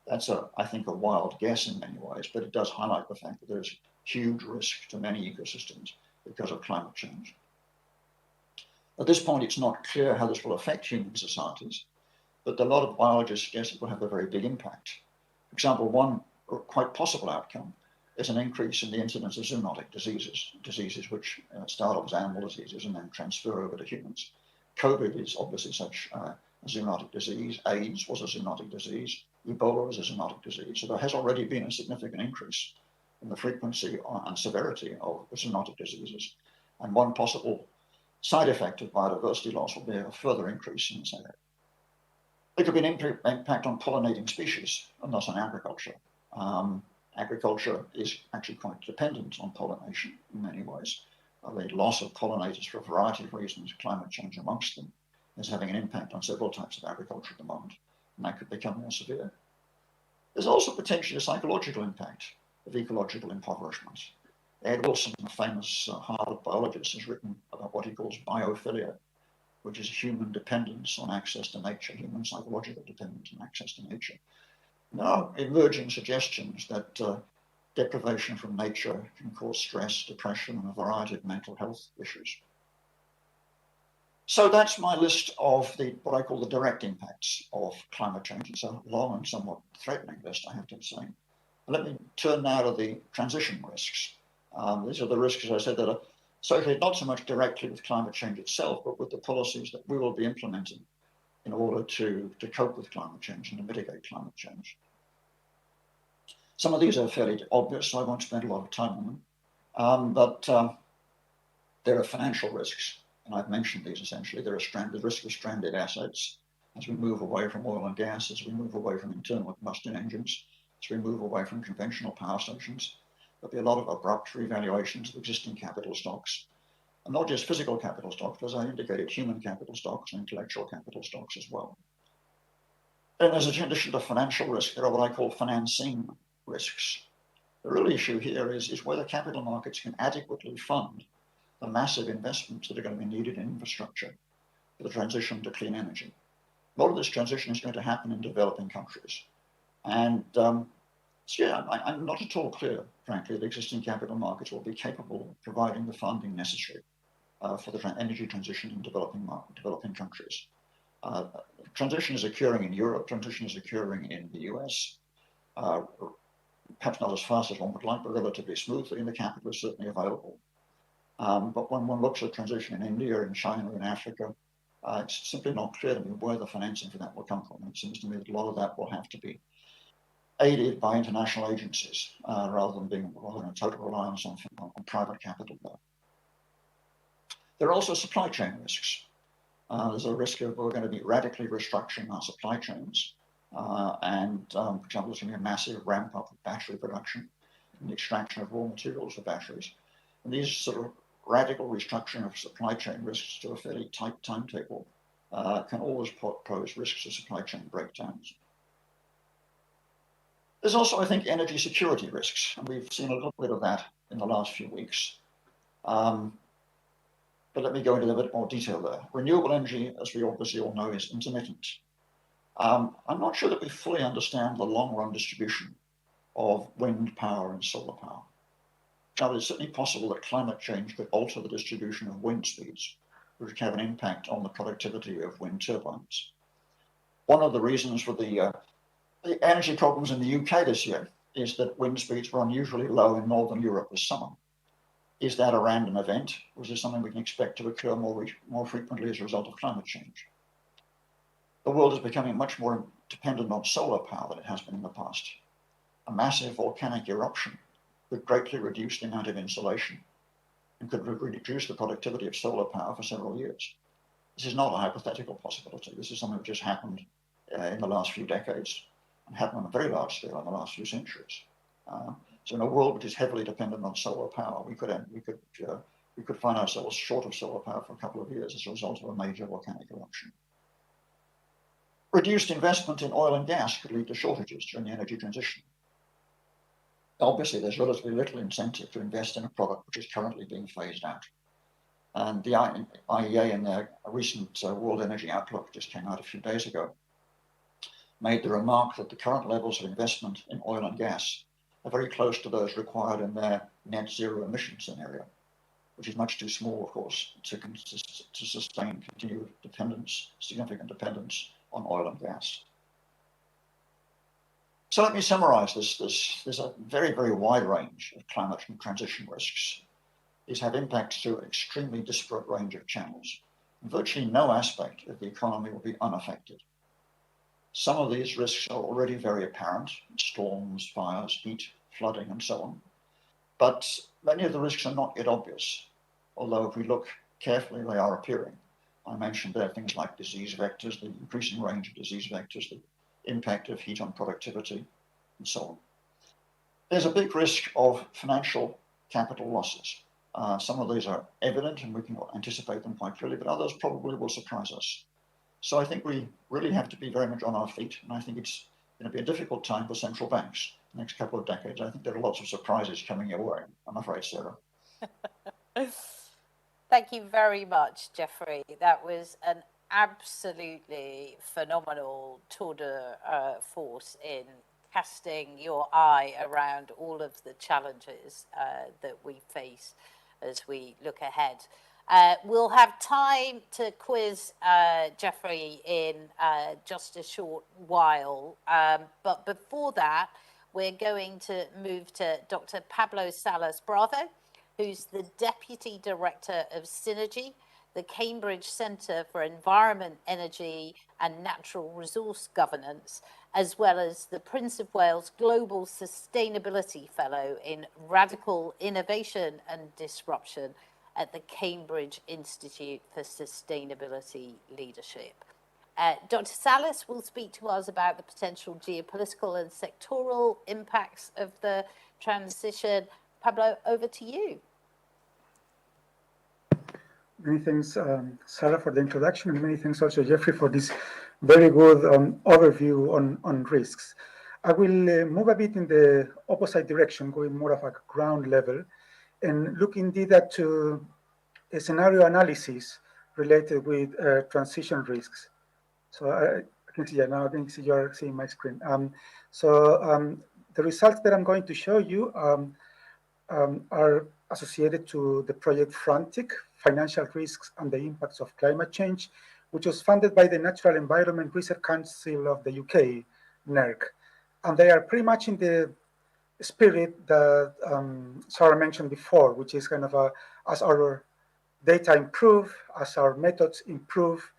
That's, I think, a wild guess in many ways, but it does highlight the fact that there's huge risk to many ecosystems because of climate change. At this point, it's not clear how this will affect human societies, but a lot of biologists suggest it will have a very big impact. For example, one quite possible outcome is an increase in the incidence of zoonotic diseases which start off as animal diseases and then transfer over to humans. COVID is obviously such a zoonotic disease. AIDS was a zoonotic disease. Ebola was a zoonotic disease. So there has already been a significant increase in the frequency and severity of zoonotic diseases. And one possible side effect of biodiversity loss will be a further increase in this area. There could be an impact on pollinating species and thus on agriculture. Agriculture is actually quite dependent on pollination in many ways. The loss of pollinators for a variety of reasons, climate change amongst them, is having an impact on several types of agriculture at the moment, and that could become more severe. There's also potentially a psychological impact of ecological impoverishment. Ed Wilson, a famous Harvard biologist, has written about what he calls biophilia, which is human dependence on access to nature, human psychological dependence on access to nature. There are emerging suggestions that deprivation from nature can cause stress, depression, and a variety of mental health issues. So that's my list of what I call the direct impacts of climate change. It's a long and somewhat threatening list, I have to say. Let me turn now to the transition risks. These are the risks, as I said, that are associated not so much directly with climate change itself, but with the policies that we will be implementing in order to cope with climate change and to mitigate climate change. Some of these are fairly obvious, so I won't spend a lot of time on them. But there are financial risks, and I've mentioned these essentially. There are the risk of stranded assets as we move away from oil and gas, as we move away from internal combustion engines, as we move away from conventional power stations. There'll be a lot of abrupt revaluations of existing capital stocks, and not just physical capital stocks, but as I indicated, human capital stocks and intellectual capital stocks as well. And as in addition to financial risk, there are what I call financing risks. The real issue here is whether capital markets can adequately fund the massive investments that are going to be needed in infrastructure for the transition to clean energy. A lot of this transition is going to happen in developing countries. And so yeah, I'm not at all clear, frankly, that existing capital markets will be capable of providing the funding necessary for the energy transition in developing countries. Transition is occurring in Europe, transition is occurring in the US, perhaps not as fast as one would like, but relatively smoothly, and the capital is certainly available. But when one looks at transition in India, in China, in Africa, it's simply not clear to me where the financing for that will come from. It seems to me that a lot of that will have to be aided by international agencies rather than being a total reliance on private capital there. There are also supply chain risks. There's a risk of we're going to be radically restructuring our supply chains. For example, there's going to be a massive ramp up of battery production and the extraction of raw materials for batteries. And these sort of radical restructuring of supply chain risks to a fairly tight timetable can always pose risks of supply chain breakdowns. There's also, I think, energy security risks, and we've seen a little bit of that in the last few weeks. But let me go into a bit more detail there. Renewable energy, as we obviously all know, is intermittent. I'm not sure that we fully understand the long-run distribution of wind power and solar power. Now, it's certainly possible that climate change could alter the distribution of wind speeds, which can have an impact on the productivity of wind turbines. One of the reasons for the energy problems in the UK this year is that wind speeds were unusually low in Northern Europe this summer. Is that a random event, or is this something we can expect to occur more frequently as a result of climate change? The world is becoming much more dependent on solar power than it has been in the past. A massive volcanic eruption could greatly reduce the amount of insolation and could reduce the productivity of solar power for several years. This is not a hypothetical possibility. This is something that just happened in the last few decades and happened on a very large scale in the last few centuries. So in a world which is heavily dependent on solar power, we could find ourselves short of solar power for a couple of years as a result of a major volcanic eruption. Reduced investment in oil and gas could lead to shortages during the energy transition. Obviously, there's relatively little incentive to invest in a product which is currently being phased out. And the IEA in their recent World Energy Outlook, just came out a few days ago, made the remark that the current levels of investment in oil and gas are very close to those required in their net zero emission scenario, which is much too small, of course, to sustain continued dependence, significant dependence on oil and gas. So let me summarize this. There's a very, very wide range of climate transition risks. These have impacts through an extremely disparate range of channels. Virtually no aspect of the economy will be unaffected. Some of these risks are already very apparent: storms, fires, heat, flooding, and so on. But many of the risks are not yet obvious, although if we look carefully, they are appearing. I mentioned there things like disease vectors, the increasing range of disease vectors, the impact of heat on productivity, and so on. There's a big risk of financial capital losses. Some of these are evident and we can anticipate them quite clearly, but others probably will surprise us. So I think we really have to be very much on our feet, and I think it's going to be a difficult time for central banks the next couple of decades. I think there are lots of surprises coming your way, I'm afraid, Sarah. Thank you very much, Jeffrey. That was an absolutely phenomenal tour de force in casting your eye around all of the challenges that we face as we look ahead. We'll have time to quiz Jeffrey in just a short while, but before that, we're going to move to Dr. Pablo Salas Bravo, who's the Deputy Director of Synergy, the Cambridge Centre for Environment, Energy and Natural Resource Governance, as well as the Prince of Wales Global Sustainability Fellow in Radical Innovation and Disruption at the Cambridge Institute for Sustainability Leadership. Dr. Salas will speak to us about the potential geopolitical and sectoral impacts of the transition. Pablo, over to you. Many thanks, Sarah, for the introduction, and many thanks also, Jeffrey, for this very good overview on risks. I will move a bit in the opposite direction, going more of a ground level, and look indeed at a scenario analysis related with transition risks. So I can see now, I can see you're seeing my screen. The results that I'm going to show you are associated to the project Frantic, Financial Risks and the Impacts of Climate Change, which was funded by the Natural Environment Research Council of the UK, NERC. And they are pretty much in the spirit that Sarah mentioned before, which is kind of as our data improve, as our methods improve,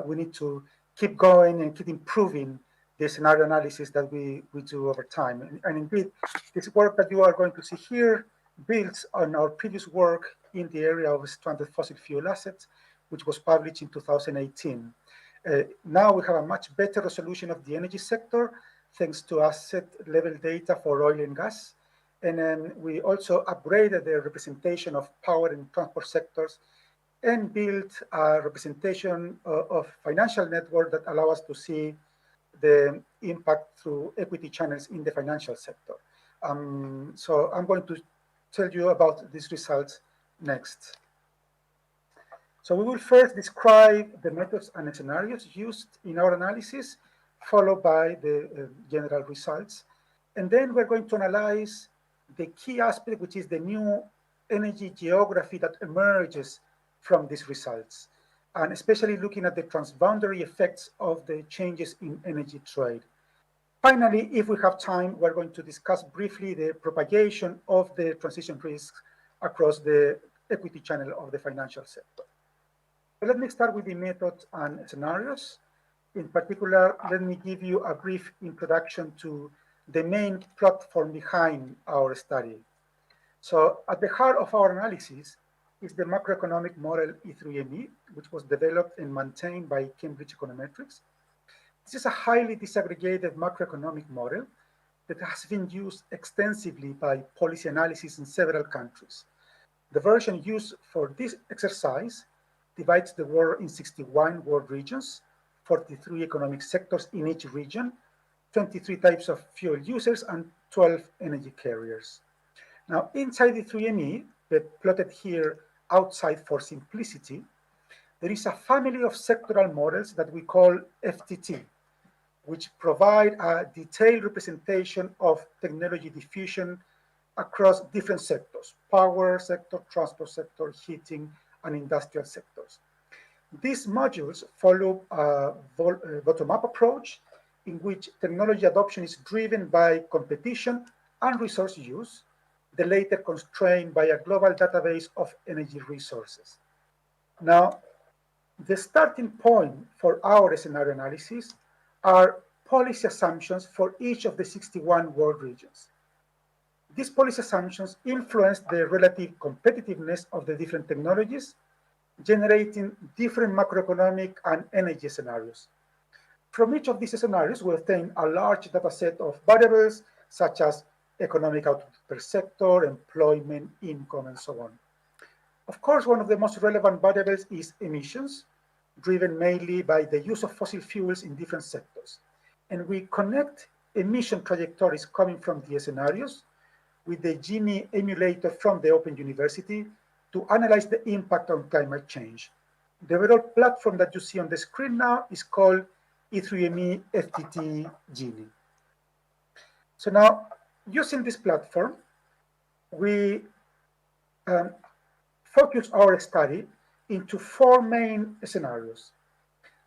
we need to keep going and keep improving the scenario analysis that we do over time. And indeed, this work that you are going to see here builds on our previous work in the area of stranded fossil fuel assets, which was published in 2018. Now we have a much better resolution of the energy sector, thanks to asset level data for oil and gas. And then we also upgraded the representation of power and transport sectors and built a representation of financial network that allow us to see the impact through equity channels in the financial sector. So I'm going to tell you about these results next. So we will first describe the methods and scenarios used in our analysis, followed by the general results. And then we're going to analyze the key aspect, which is the new energy geography that emerges from these results, and especially looking at the transboundary effects of the changes in energy trade. Finally, if we have time, we're going to discuss briefly the propagation of the transition risks across the equity channel of the financial sector. So let me start with the methods and scenarios. In particular, let me give you a brief introduction to the main platform behind our study. So at the heart of our analysis is the macroeconomic model E3ME, which was developed and maintained by Cambridge Econometrics. This is a highly disaggregated macroeconomic model that has been used extensively by policy analysis in several countries. The version used for this exercise divides the world in 61 world regions, 43 economic sectors in each region, 23 types of fuel users, and 12 energy carriers. Now, inside the 3ME, but plotted here outside for simplicity, there is a family of sectoral models that we call FTT, which provide a detailed representation of technology diffusion across different sectors: power sector, transport sector, heating, and industrial sectors. These modules follow a bottom-up approach in which technology adoption is driven by competition and resource use, the latter constrained by a global database of energy resources. Now, the starting point for our scenario analysis are policy assumptions for each of the 61 world regions. These policy assumptions influence the relative competitiveness of the different technologies, generating different macroeconomic and energy scenarios. From each of these scenarios, we obtain a large data set of variables such as economic output per sector, employment, income, and so on. Of course, one of the most relevant variables is emissions, driven mainly by the use of fossil fuels in different sectors. And we connect emission trajectories coming from the scenarios with the Gini emulator from the Open University to analyze the impact on climate change. The overall platform that you see on the screen now is called E3ME FTT Gini. So now, using this platform, we focus our study into four main scenarios.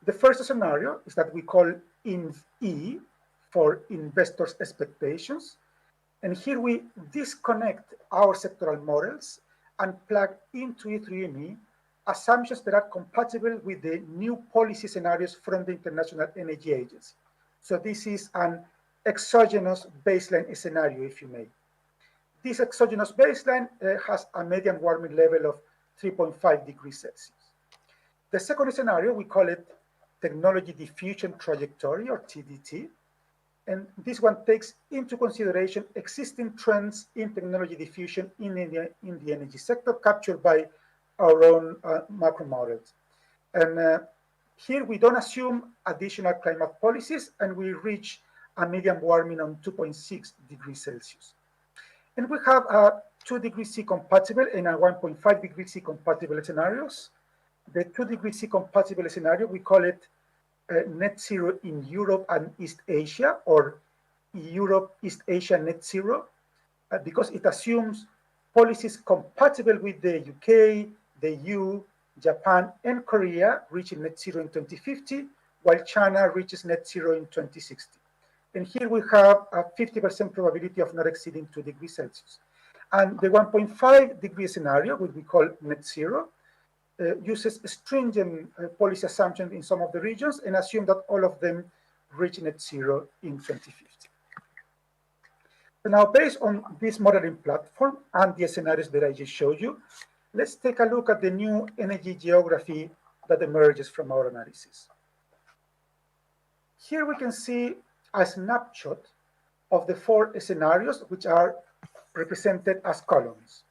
The first scenario is that we call INV-E for investors' expectations. And here we disconnect our sectoral models and plug into E3ME assumptions that are compatible with the new policy scenarios from the International Energy Agency. So this is an exogenous baseline scenario, if you may. This exogenous baseline has a median warming level of 3.5 degrees Celsius. The second scenario, we call it technology diffusion trajectory, or TDT. And this one takes into consideration existing trends in technology diffusion in the energy sector captured by our own macro models. And here we don't assume additional climate policies, and we reach a median warming on 2.6 degrees Celsius. And we have a 2 degrees C compatible and a 1.5 degrees C compatible scenarios. The 2 degrees C compatible scenario, we call it net zero in Europe and East Asia, or Europe, East Asia net zero, because it assumes policies compatible with the UK, the EU, Japan, and Korea reaching net zero in 2050, while China reaches net zero in 2060. And here we have a 50% probability of not exceeding 2 degrees Celsius. And the 1.5 degree scenario, which we call net zero, uses stringent policy assumptions in some of the regions and assume that all of them reach net zero in 2050. So now, based on this modeling platform and the scenarios that I just showed you, let's take a look at the new energy geography that emerges from our analysis. Here we can see a snapshot of the four scenarios, which are represented as columns.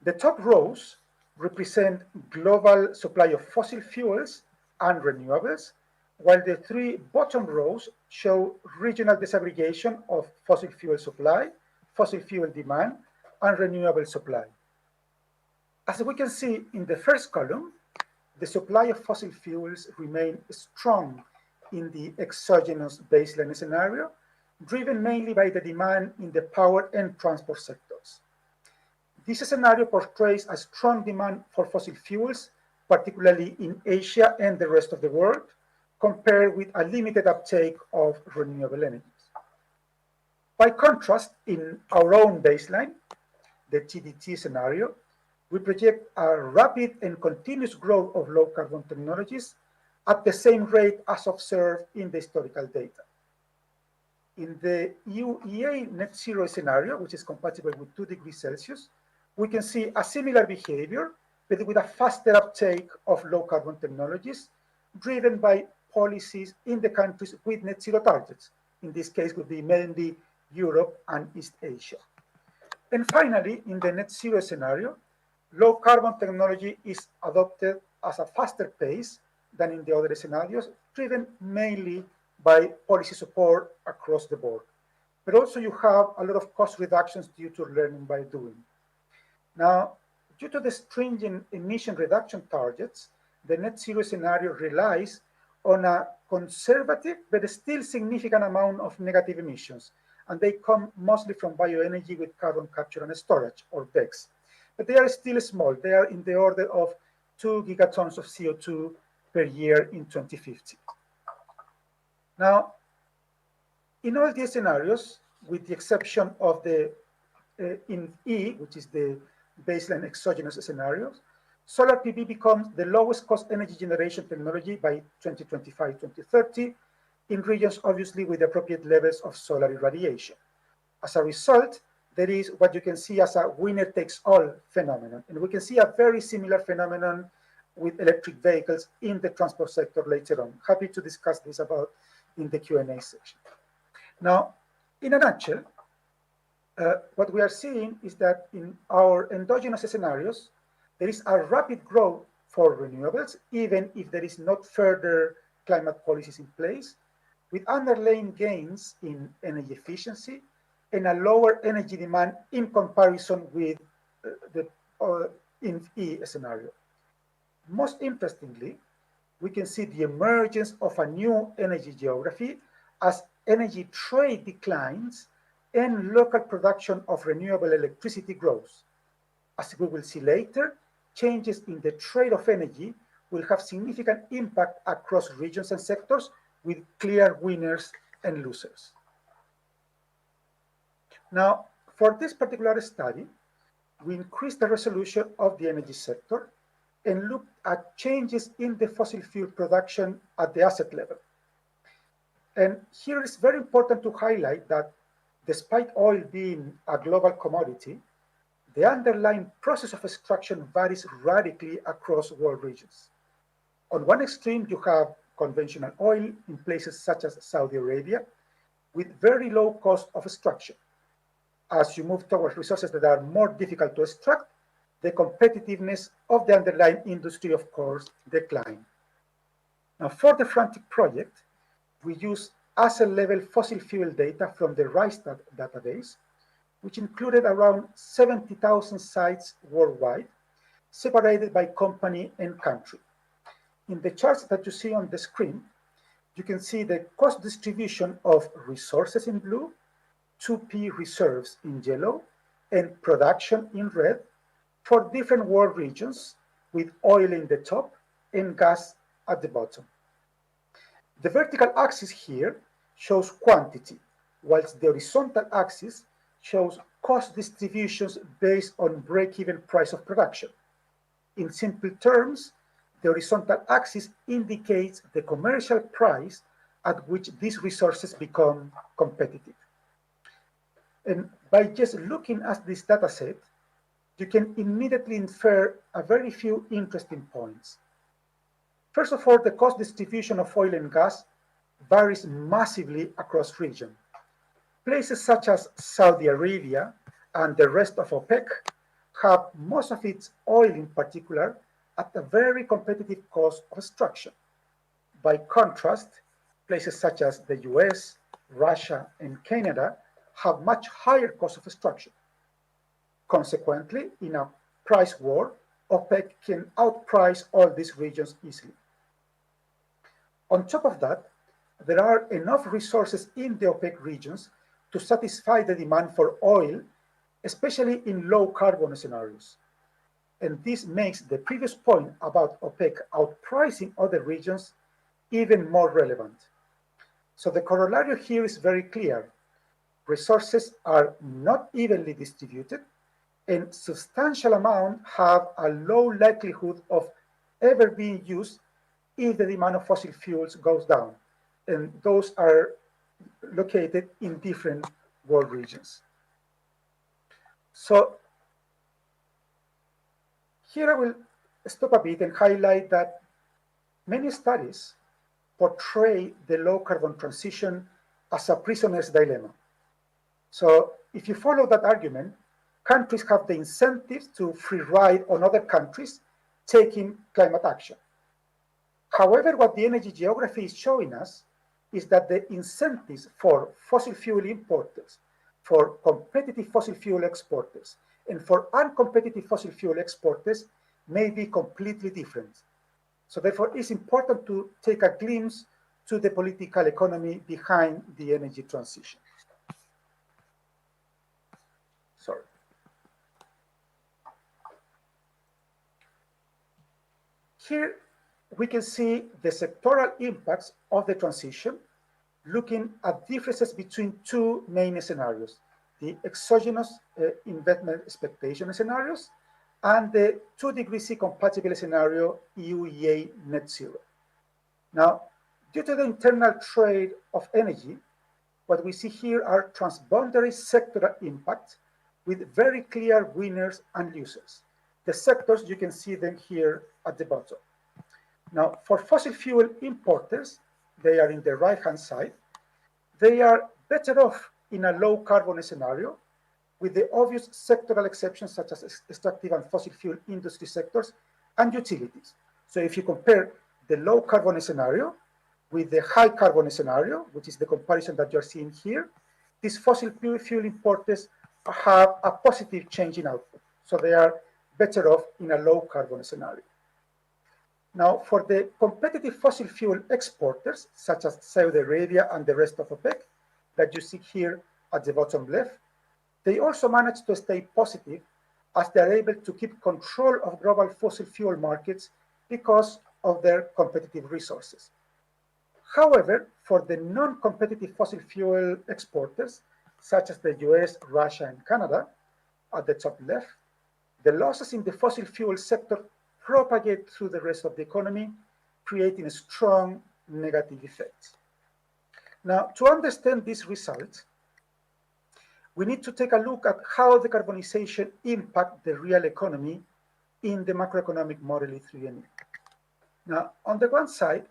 The top rows represent global supply of fossil fuels and renewables, while the three bottom rows show regional disaggregation of fossil fuel supply, fossil fuel demand, and renewable supply. As we can see in the first column, the supply of fossil fuels remain strong in the exogenous baseline scenario, driven mainly by the demand in the power and transport sectors. This scenario portrays a strong demand for fossil fuels, particularly in Asia and the rest of the world, compared with a limited uptake of renewable energies. By contrast, in our own baseline, the TDT scenario, we project a rapid and continuous growth of low carbon technologies at the same rate as observed in the historical data. In the UEA net zero scenario, which is compatible with 2 degrees Celsius, we can see a similar behavior, but with a faster uptake of low carbon technologies, driven by policies in the countries with net zero targets, in this case would be mainly Europe and East Asia. And finally, in the net zero scenario, low carbon technology is adopted at a faster pace than in the other scenarios, driven mainly by policy support across the board. But also you have a lot of cost reductions due to learning by doing. Now, due to the stringent emission reduction targets, the net zero scenario relies on a conservative but still significant amount of negative emissions, and they come mostly from bioenergy with carbon capture and storage, or BECCS. But they are still small. They are in the order of 2 gigatons of CO2 per year in 2050. Now, in all these scenarios, with the exception of the in E, which is the baseline exogenous scenarios, solar PV becomes the lowest cost energy generation technology by 2025-2030 in regions obviously with appropriate levels of solar irradiation. As a result, there is what you can see as a winner takes all phenomenon. And we can see a very similar phenomenon with electric vehicles in the transport sector later on. Happy to discuss this about in the Q&A section. Now, in a nutshell, what we are seeing is that in our endogenous scenarios, there is a rapid growth for renewables, even if there is not further climate policies in place, with underlying gains in energy efficiency and a lower energy demand in comparison with the in E scenario. Most interestingly, we can see the emergence of a new energy geography as energy trade declines and local production of renewable electricity grows. As we will see later, changes in the trade of energy will have significant impact across regions and sectors with clear winners and losers. Now, for this particular study, we increased the resolution of the energy sector and looked at changes in the fossil fuel production at the asset level. And here it's very important to highlight that despite oil being a global commodity, the underlying process of extraction varies radically across world regions. On one extreme, you have conventional oil in places such as Saudi Arabia with very low cost of extraction. As you move towards resources that are more difficult to extract, the competitiveness of the underlying industry, of course, decline. Now, for the Frantic project, we use asset-level fossil fuel data from the Rystad database, which included around 70,000 sites worldwide, separated by company and country. In the charts that you see on the screen, you can see the cost distribution of resources in blue, 2P reserves in yellow, and production in red for different world regions, with oil in the top and gas at the bottom. The vertical axis here shows quantity, whilst the horizontal axis shows cost distributions based on break-even price of production. In simple terms, the horizontal axis indicates the commercial price at which these resources become competitive. And by just looking at this data set, you can immediately infer a very few interesting points. First of all, the cost distribution of oil and gas varies massively across regions. Places such as Saudi Arabia and the rest of OPEC have most of its oil in particular at a very competitive cost of extraction. By contrast, places such as the US, Russia, and Canada have much higher cost of extraction. Consequently, in a price war, OPEC can outprice all these regions easily. On top of that, there are enough resources in the OPEC regions to satisfy the demand for oil, especially in low carbon scenarios. And this makes the previous point about OPEC outpricing other regions even more relevant. So the corollary here is very clear. Resources are not evenly distributed, and substantial amounts have a low likelihood of ever being used if the demand of fossil fuels goes down. And those are located in different world regions. So here I will stop a bit and highlight that many studies portray the low carbon transition as a prisoner's dilemma. So if you follow that argument, countries have the incentives to free ride on other countries taking climate action. However, what the energy geography is showing us is that the incentives for fossil fuel importers, for competitive fossil fuel exporters, and for uncompetitive fossil fuel exporters may be completely different. So therefore, it's important to take a glimpse to the political economy behind the energy transition. Sorry. Here we can see the sectoral impacts of the transition, looking at differences between two main scenarios, the exogenous investment expectation scenarios and the 2 degrees C compatible scenario, EUEA net zero. Now, due to the internal trade of energy, what we see here are transboundary sectoral impacts with very clear winners and losers. The sectors, you can see them here at the bottom. Now, for fossil fuel importers, they are in the right-hand side. They are better off in a low carbon scenario with the obvious sectoral exceptions such as extractive and fossil fuel industry sectors and utilities. So if you compare the low carbon scenario with the high carbon scenario, which is the comparison that you're seeing here, these fossil fuel importers have a positive change in output. So they are better off in a low carbon scenario. Now, for the competitive fossil fuel exporters, such as Saudi Arabia and the rest of OPEC, that you see here at the bottom left, they also manage to stay positive as they're able to keep control of global fossil fuel markets because of their competitive resources. However, for the non-competitive fossil fuel exporters, such as the US, Russia, and Canada, at the top left, the losses in the fossil fuel sector propagate through the rest of the economy, creating strong negative effects. Now, to understand these results, we need to take a look at how decarbonization impacts the real economy in the macroeconomic model E3NE. Now, on the one side,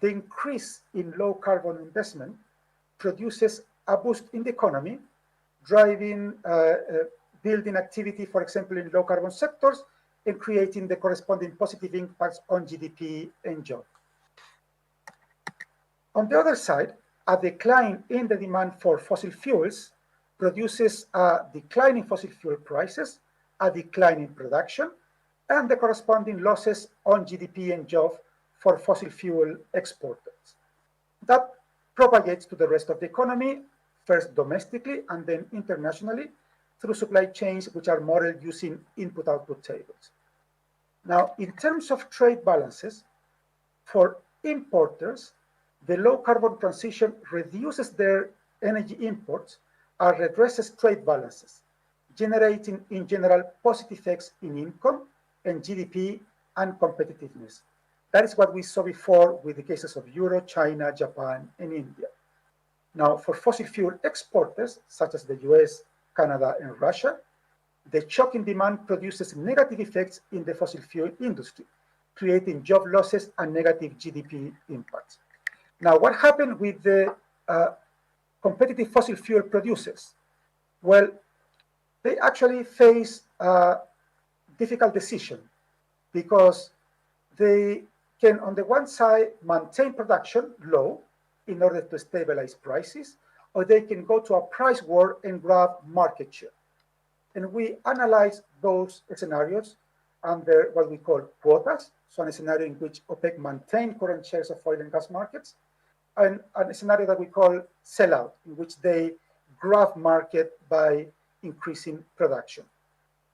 the increase in low carbon investment produces a boost in the economy, driving building activity, for example, in low carbon sectors, and creating the corresponding positive impacts on GDP and jobs. On the other side, a decline in the demand for fossil fuels produces a decline in fossil fuel prices, a decline in production, and the corresponding losses on GDP and jobs for fossil fuel exporters. That propagates to the rest of the economy, first domestically and then internationally, through supply chains which are modeled using input-output tables. Now, in terms of trade balances, for importers, the low carbon transition reduces their energy imports and redresses trade balances, generating in general positive effects in income and GDP and competitiveness. That is what we saw before with the cases of Europe, China, Japan, and India. Now, for fossil fuel exporters, such as the US, Canada, and Russia, the shock in demand produces negative effects in the fossil fuel industry, creating job losses and negative GDP impacts. Now, what happened with the competitive fossil fuel producers? Well, they actually face a difficult decision because they can, on the one side, maintain production low in order to stabilize prices, or they can go to a price war and grab market share. And we analyze those scenarios under what we call quotas, so a scenario in which OPEC maintain current shares of oil and gas markets, and a scenario that we call sellout, in which they grab market by increasing production.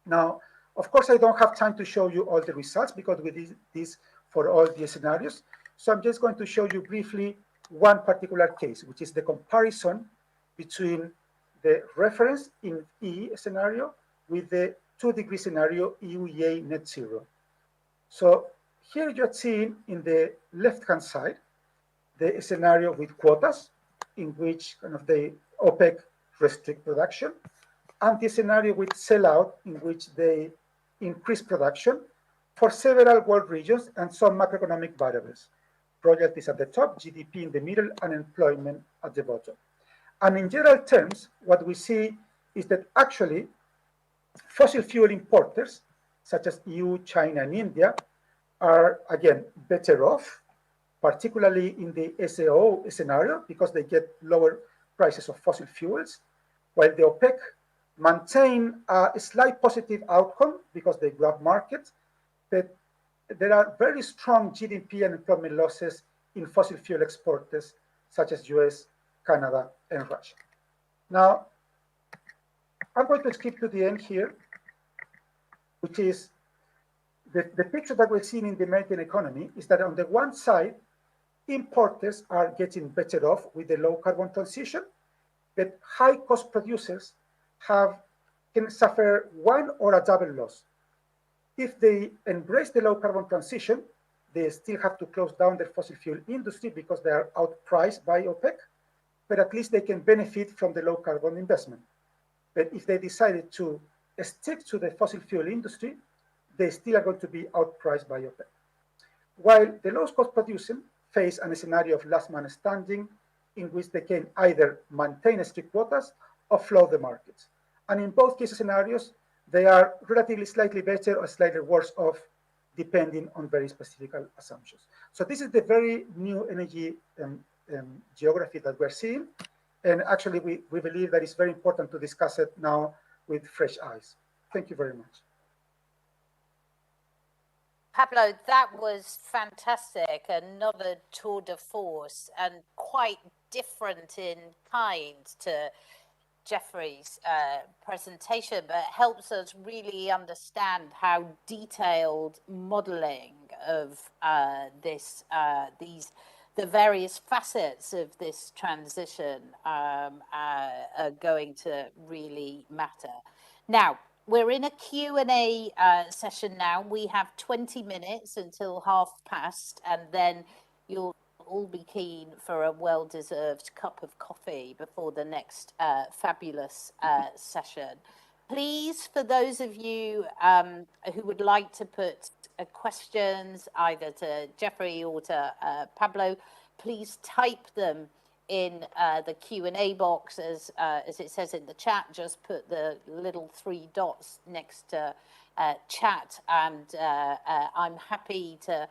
Now, of course, I don't have time to show you all the results because we did this for all the scenarios. So I'm just going to show you briefly one particular case, which is the comparison between the reference in E scenario with the 2 degree scenario, EUEA net zero. So here you're seeing in the left-hand side, the scenario with quotas in which kind of the OPEC restrict production, and the scenario with sellout in which they increase production for several world regions and some macroeconomic variables. royalties at the top, GDP in the middle, unemployment at the bottom. And in general terms, what we see is that actually fossil fuel importers, such as EU, China, and India, are again better off, particularly in the SAO scenario, because they get lower prices of fossil fuels, while the OPEC maintain a slight positive outcome because they grab markets, but there are very strong GDP and employment losses in fossil fuel exporters such as US, Canada, and Russia. Now, I'm going to skip to the end here, which is the picture that we're seeing in the American economy is that on the one side, importers are getting better off with the low carbon transition, but high cost producers can suffer one or a double loss. If they embrace the low carbon transition, they still have to close down their fossil fuel industry because they are outpriced by OPEC, but at least they can benefit from the low carbon investment. But if they decided to stick to the fossil fuel industry, they still are going to be outpriced by OPEC. While the lowest cost producers face a scenario of last man standing in which they can either maintain strict quotas or flood the markets. And in both case scenarios, they are relatively slightly better or slightly worse off, depending on very specific assumptions. So this is the very new energy geography that we're seeing. And actually, we believe that it's very important to discuss it now with fresh eyes. Thank you very much. Pablo, that was fantastic. Another tour de force and quite different in kind to Jeffrey's presentation, but it helps us really understand how detailed modeling of the various facets of this transition are going to really matter. Now, we're in a Q&A session now. We have 20 minutes until past, and then you'll all be keen for a well-deserved cup of coffee before the next fabulous session. Please, for those of you who would like to put questions either to Jeffrey or to Pablo, please type them in the Q&A box as it says in the chat. Just put the little 3 dots next to chat, and I'm happy to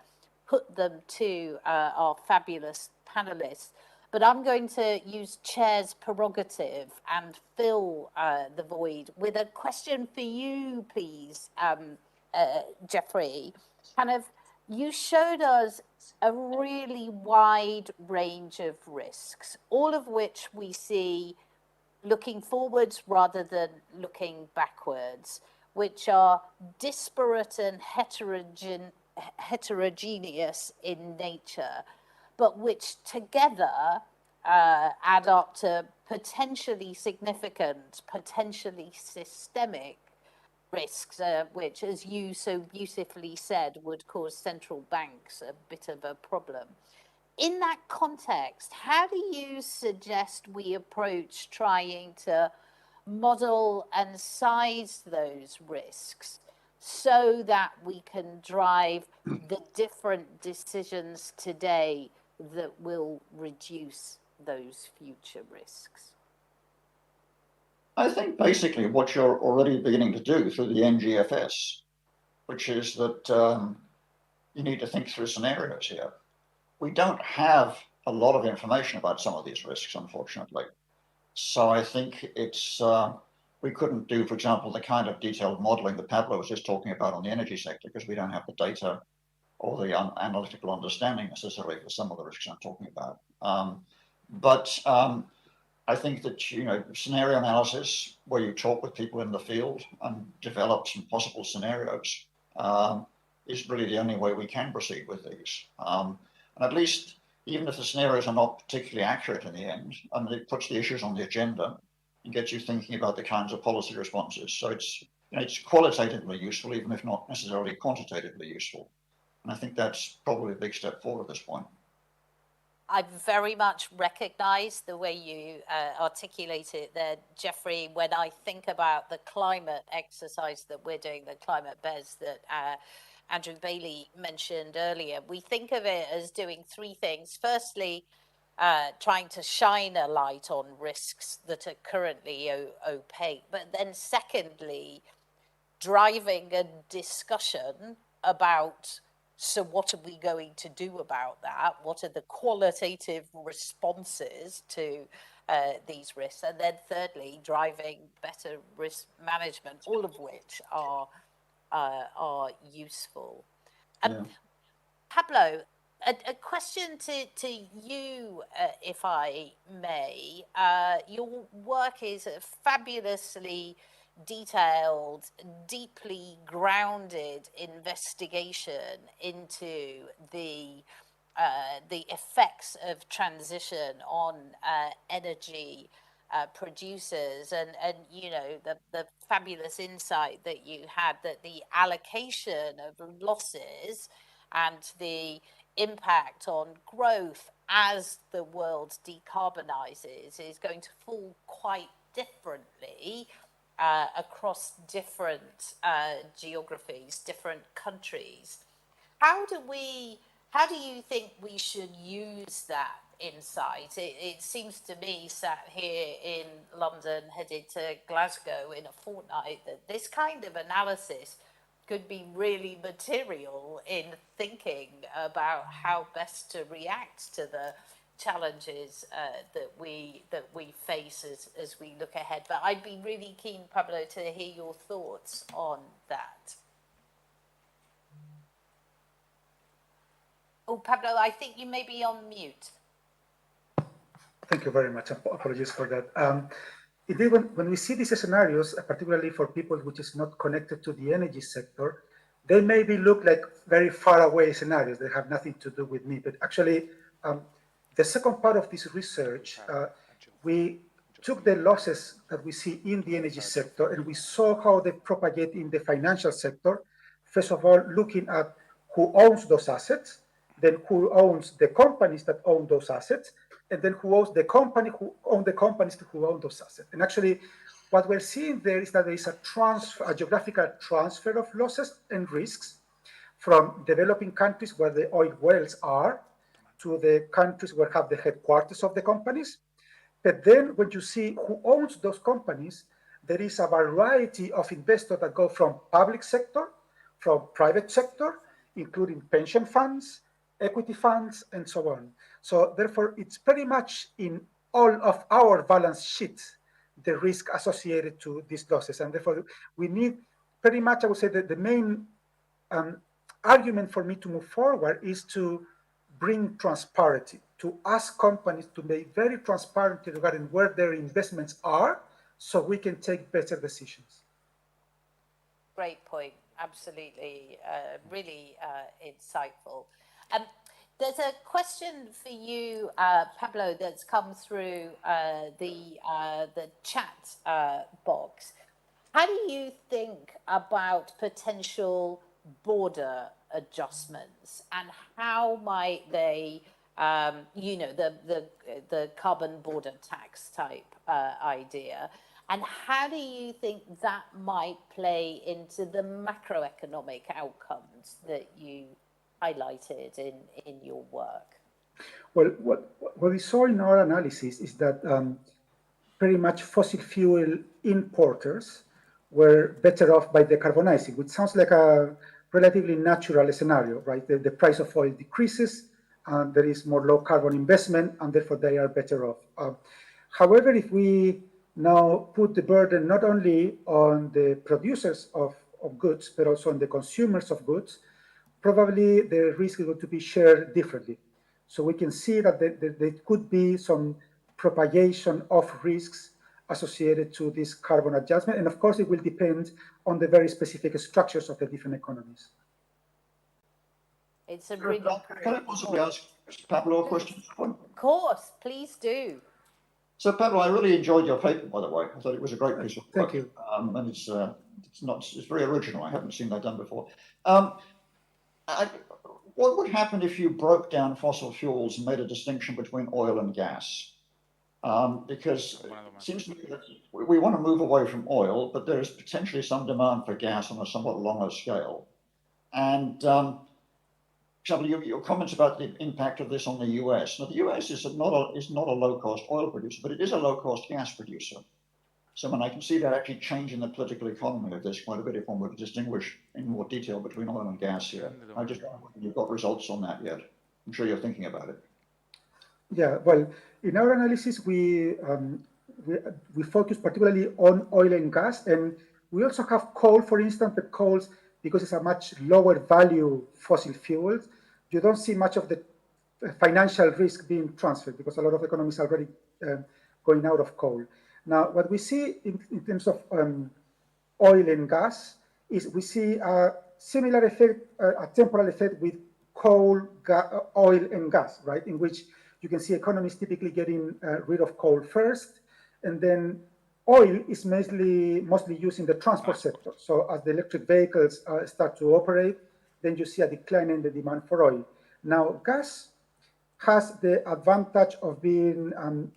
put them to our fabulous panelists. But I'm going to use chair's prerogative and fill the void with a question for you, please, Jeffrey. You showed us a really wide range of risks, all of which we see looking forwards rather than looking backwards, which are disparate and heterogeneous in nature, but which together add up to potentially significant, potentially systemic risks, which, as you so beautifully said, would cause central banks a bit of a problem. In that context, how do you suggest we approach trying to model and size those risks so that we can drive the different decisions today that will reduce those future risks? I think basically what you're already beginning to do through the NGFS, which is that you need to think through scenarios here. We don't have a lot of information about some of these risks, unfortunately. So I think it's, we couldn't do, for example, the kind of detailed modeling that Pablo was just talking about on the energy sector, because we don't have the data or the analytical understanding necessarily for some of the risks I'm talking about. I think that, scenario analysis, where you talk with people in the field and develop some possible scenarios, is really the only way we can proceed with these. And at least, even if the scenarios are not particularly accurate in the end, it puts the issues on the agenda and gets you thinking about the kinds of policy responses. So it's qualitatively useful, even if not necessarily quantitatively useful. And I think that's probably a big step forward at this point. I very much recognize the way you articulate it there, Jeffrey. When I think about the climate exercise that we're doing, the climate BES that Andrew Bailey mentioned earlier, we think of it as doing three things. Firstly, trying to shine a light on risks that are currently opaque. But then secondly, driving a discussion about, so what are we going to do about that? What are the qualitative responses to these risks? And then thirdly, driving better risk management, all of which are useful. Yeah. Pablo, a question to you, if I may. Your work is a fabulously detailed, deeply grounded investigation into the effects of transition on energy producers, and you know, the fabulous insight that you had that the allocation of losses and the impact on growth as the world decarbonizes is going to fall quite differently across different geographies, different countries. How do you think we should use that insight? It seems to me, sat here in London, headed to Glasgow in a fortnight, that this kind of analysis could be really material in thinking about how best to react to the challenges that we face as we look ahead. But I'd be really keen, Pablo, to hear your thoughts on that. Oh, Pablo, I think you may be on mute. Thank you very much. Apologies for that. Indeed, when we see these scenarios, particularly for people which is not connected to the energy sector, they maybe look like very far away scenarios. They have nothing to do with me. But actually, the second part of this research, we took the losses that we see in the energy sector and we saw how they propagate in the financial sector. First of all, looking at who owns those assets, then who owns the companies that own those assets, and then who owns the company who own the companies who own those assets. And actually, what we're seeing there is that there is a geographical transfer of losses and risks from developing countries where the oil wells are to the countries where have the headquarters of the companies. But then when you see who owns those companies, there is a variety of investors that go from public sector, from private sector, including pension funds, equity funds, and so on. So therefore, it's pretty much in all of our balance sheets, the risk associated to these losses. And therefore, we need pretty much, I would say that the main argument for me to move forward is to bring transparency, to ask companies to be very transparent regarding where their investments are so we can take better decisions. Great point. Absolutely. Really insightful. There's a question for you, Pablo, that's come through the chat box. How do you think about potential border adjustments, and how might they, you know, the carbon border tax type idea, and how do you think that might play into the macroeconomic outcomes that you highlighted in your work? Well, what we saw in our analysis is that pretty much fossil fuel importers were better off by decarbonizing, which sounds like a relatively natural scenario, right? The price of oil decreases, and there is more low carbon investment, and therefore they are better off. However, if we now put the burden not only on the producers of goods, but also on the consumers of goods, probably the risk is going to be shared differently. So we can see that there could be some propagation of risks associated to this carbon adjustment. And of course, it will depend on the very specific structures of the different economies. It's a really Can I possibly ask Pablo a question? Of course, please do. So Pablo, I really enjoyed your paper, by the way. I thought it was a great piece of work. Thank you. And it's very original. I haven't seen that done before. What would happen if you broke down fossil fuels and made a distinction between oil and gas? Because it seems to me that we want to move away from oil, but there is potentially some demand for gas on a somewhat longer scale. And for example, your comments about the impact of this on the US. Now, the US is not a low-cost oil producer, but it is a low-cost gas producer. So I can see that actually changing the political economy of this quite a bit if one were to distinguish in more detail between oil and gas here. I just don't know whether you've got results on that yet. I'm sure you're thinking about it. Yeah, well, in our analysis, we focus particularly on oil and gas, and we also have coal, for instance, but coal, because it's a much lower value fossil fuels, you don't see much of the financial risk being transferred because a lot of economies are already going out of coal. Now, what we see in terms of oil and gas is we see a similar effect, a temporal effect with coal, oil and gas, right? In which you can see economies typically getting rid of coal first, and then oil is mostly used in the transport sector. So as the electric vehicles start to operate, then you see a decline in the demand for oil. Now, gas has the advantage of being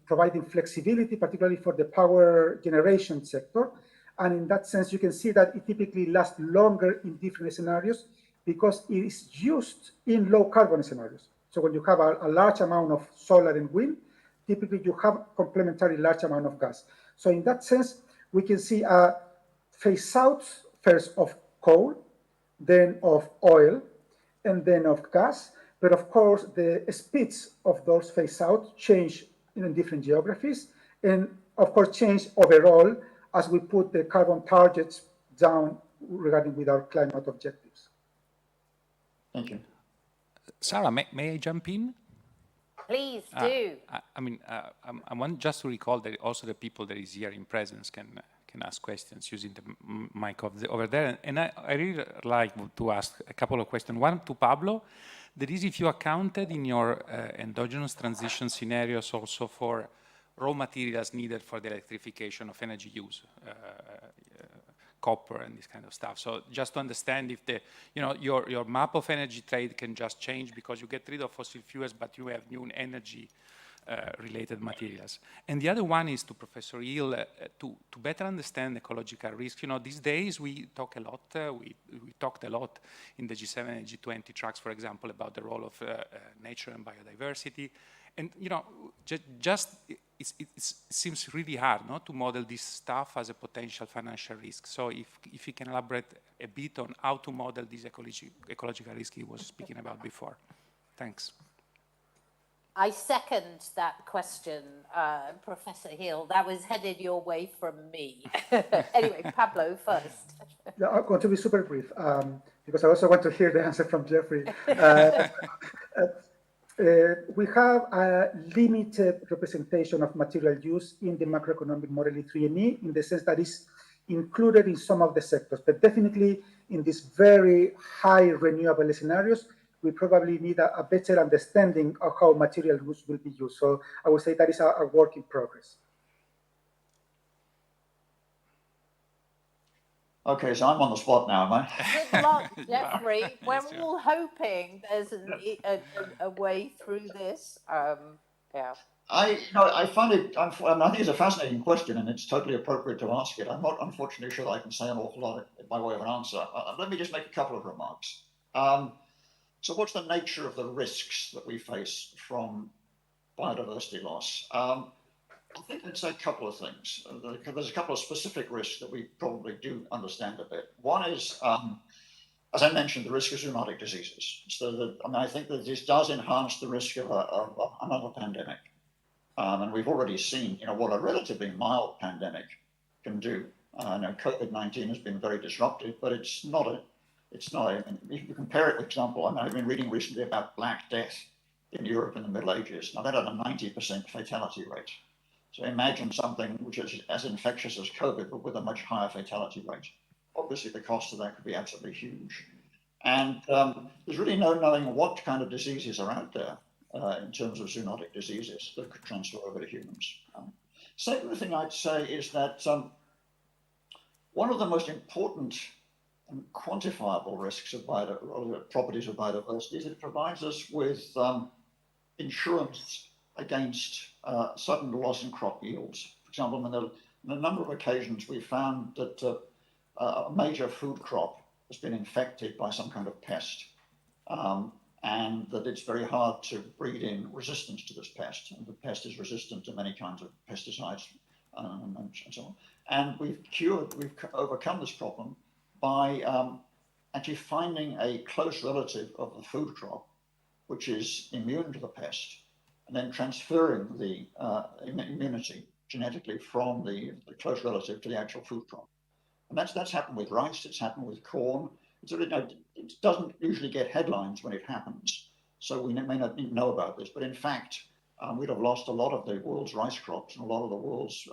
providing flexibility, particularly for the power generation sector. And in that sense, you can see that it typically lasts longer in different scenarios because it is used in low carbon scenarios. So when you have a large amount of solar and wind, typically you have complementary large amount of gas. So in that sense, we can see a phase out first of coal, then of oil, and then of gas. But of course, the speeds of those phase out change in different geographies, and of course change overall as we put the carbon targets down regarding with our climate objectives. Thank you. Sarah, may I jump in? Please do. I want just to recall that also the people that is here in presence can ask questions using the mic over there. And I really like to ask a couple of questions. One to Pablo. That is, if you accounted in your endogenous transition scenarios also for raw materials needed for the electrification of energy use, copper and this kind of stuff. So just to understand if your map of energy trade can just change because you get rid of fossil fuels, but you have new energy related materials. And the other one is to Professor Hill, to better understand ecological risk. These days we talk a lot, we talked a lot in the G7 and G20 tracks, for example, about the role of nature and biodiversity. And, it seems really hard to model this stuff as a potential financial risk. So if you can elaborate a bit on how to model this ecological risk he was speaking about before. Thanks. I second that question, Professor Hill. That was headed your way from me. Anyway, Pablo first. Yeah, I'm going to be super brief because I also want to hear the answer from Jeffrey. We have a limited representation of material use in the macroeconomic model E3ME in the sense that it's included in some of the sectors, but definitely in these very high renewable scenarios, we probably need a better understanding of how material use will be used. So I would say that is a work in progress. Okay, so I'm on the spot now, am I? Good luck, Jeffrey. We're all hoping there's a way through this. Yeah. I find it, I think it's a fascinating question and it's totally appropriate to ask it. I'm not unfortunately sure I can say an awful lot by way of an answer. Let me just make a couple of remarks. So what's the nature of the risks that we face from biodiversity loss? I think I'd say a couple of things. There's a couple of specific risks that we probably do understand a bit. One is, as I mentioned, the risk of zoonotic diseases. So I think that this does enhance the risk of another pandemic. And we've already seen, what a relatively mild pandemic can do. COVID-19 has been very disruptive, but it's not if you compare it, for example, I've been reading recently about Black Death in Europe in the Middle Ages. Now that had a 90% fatality rate. So imagine something which is as infectious as COVID, but with a much higher fatality rate. Obviously, the cost of that could be absolutely huge. And there's really no knowing what kind of diseases are out there in terms of zoonotic diseases that could transfer over to humans. Second thing I'd say is that one of the most important and quantifiable risks of properties of biodiversity is it provides us with insurance against sudden loss in crop yields. For example, on a number of occasions we found that a major food crop has been infected by some kind of pest. And that it's very hard to breed in resistance to this pest. And the pest is resistant to many kinds of pesticides and so on. And we've overcome this problem by actually finding a close relative of the food crop, which is immune to the pest, and then transferring the immunity genetically from the close relative to the actual food crop. And that's happened with rice, it's happened with corn. It doesn't usually get headlines when it happens, so we may not even know about this, but in fact, we'd have lost a lot of the world's rice crops and a lot of the world's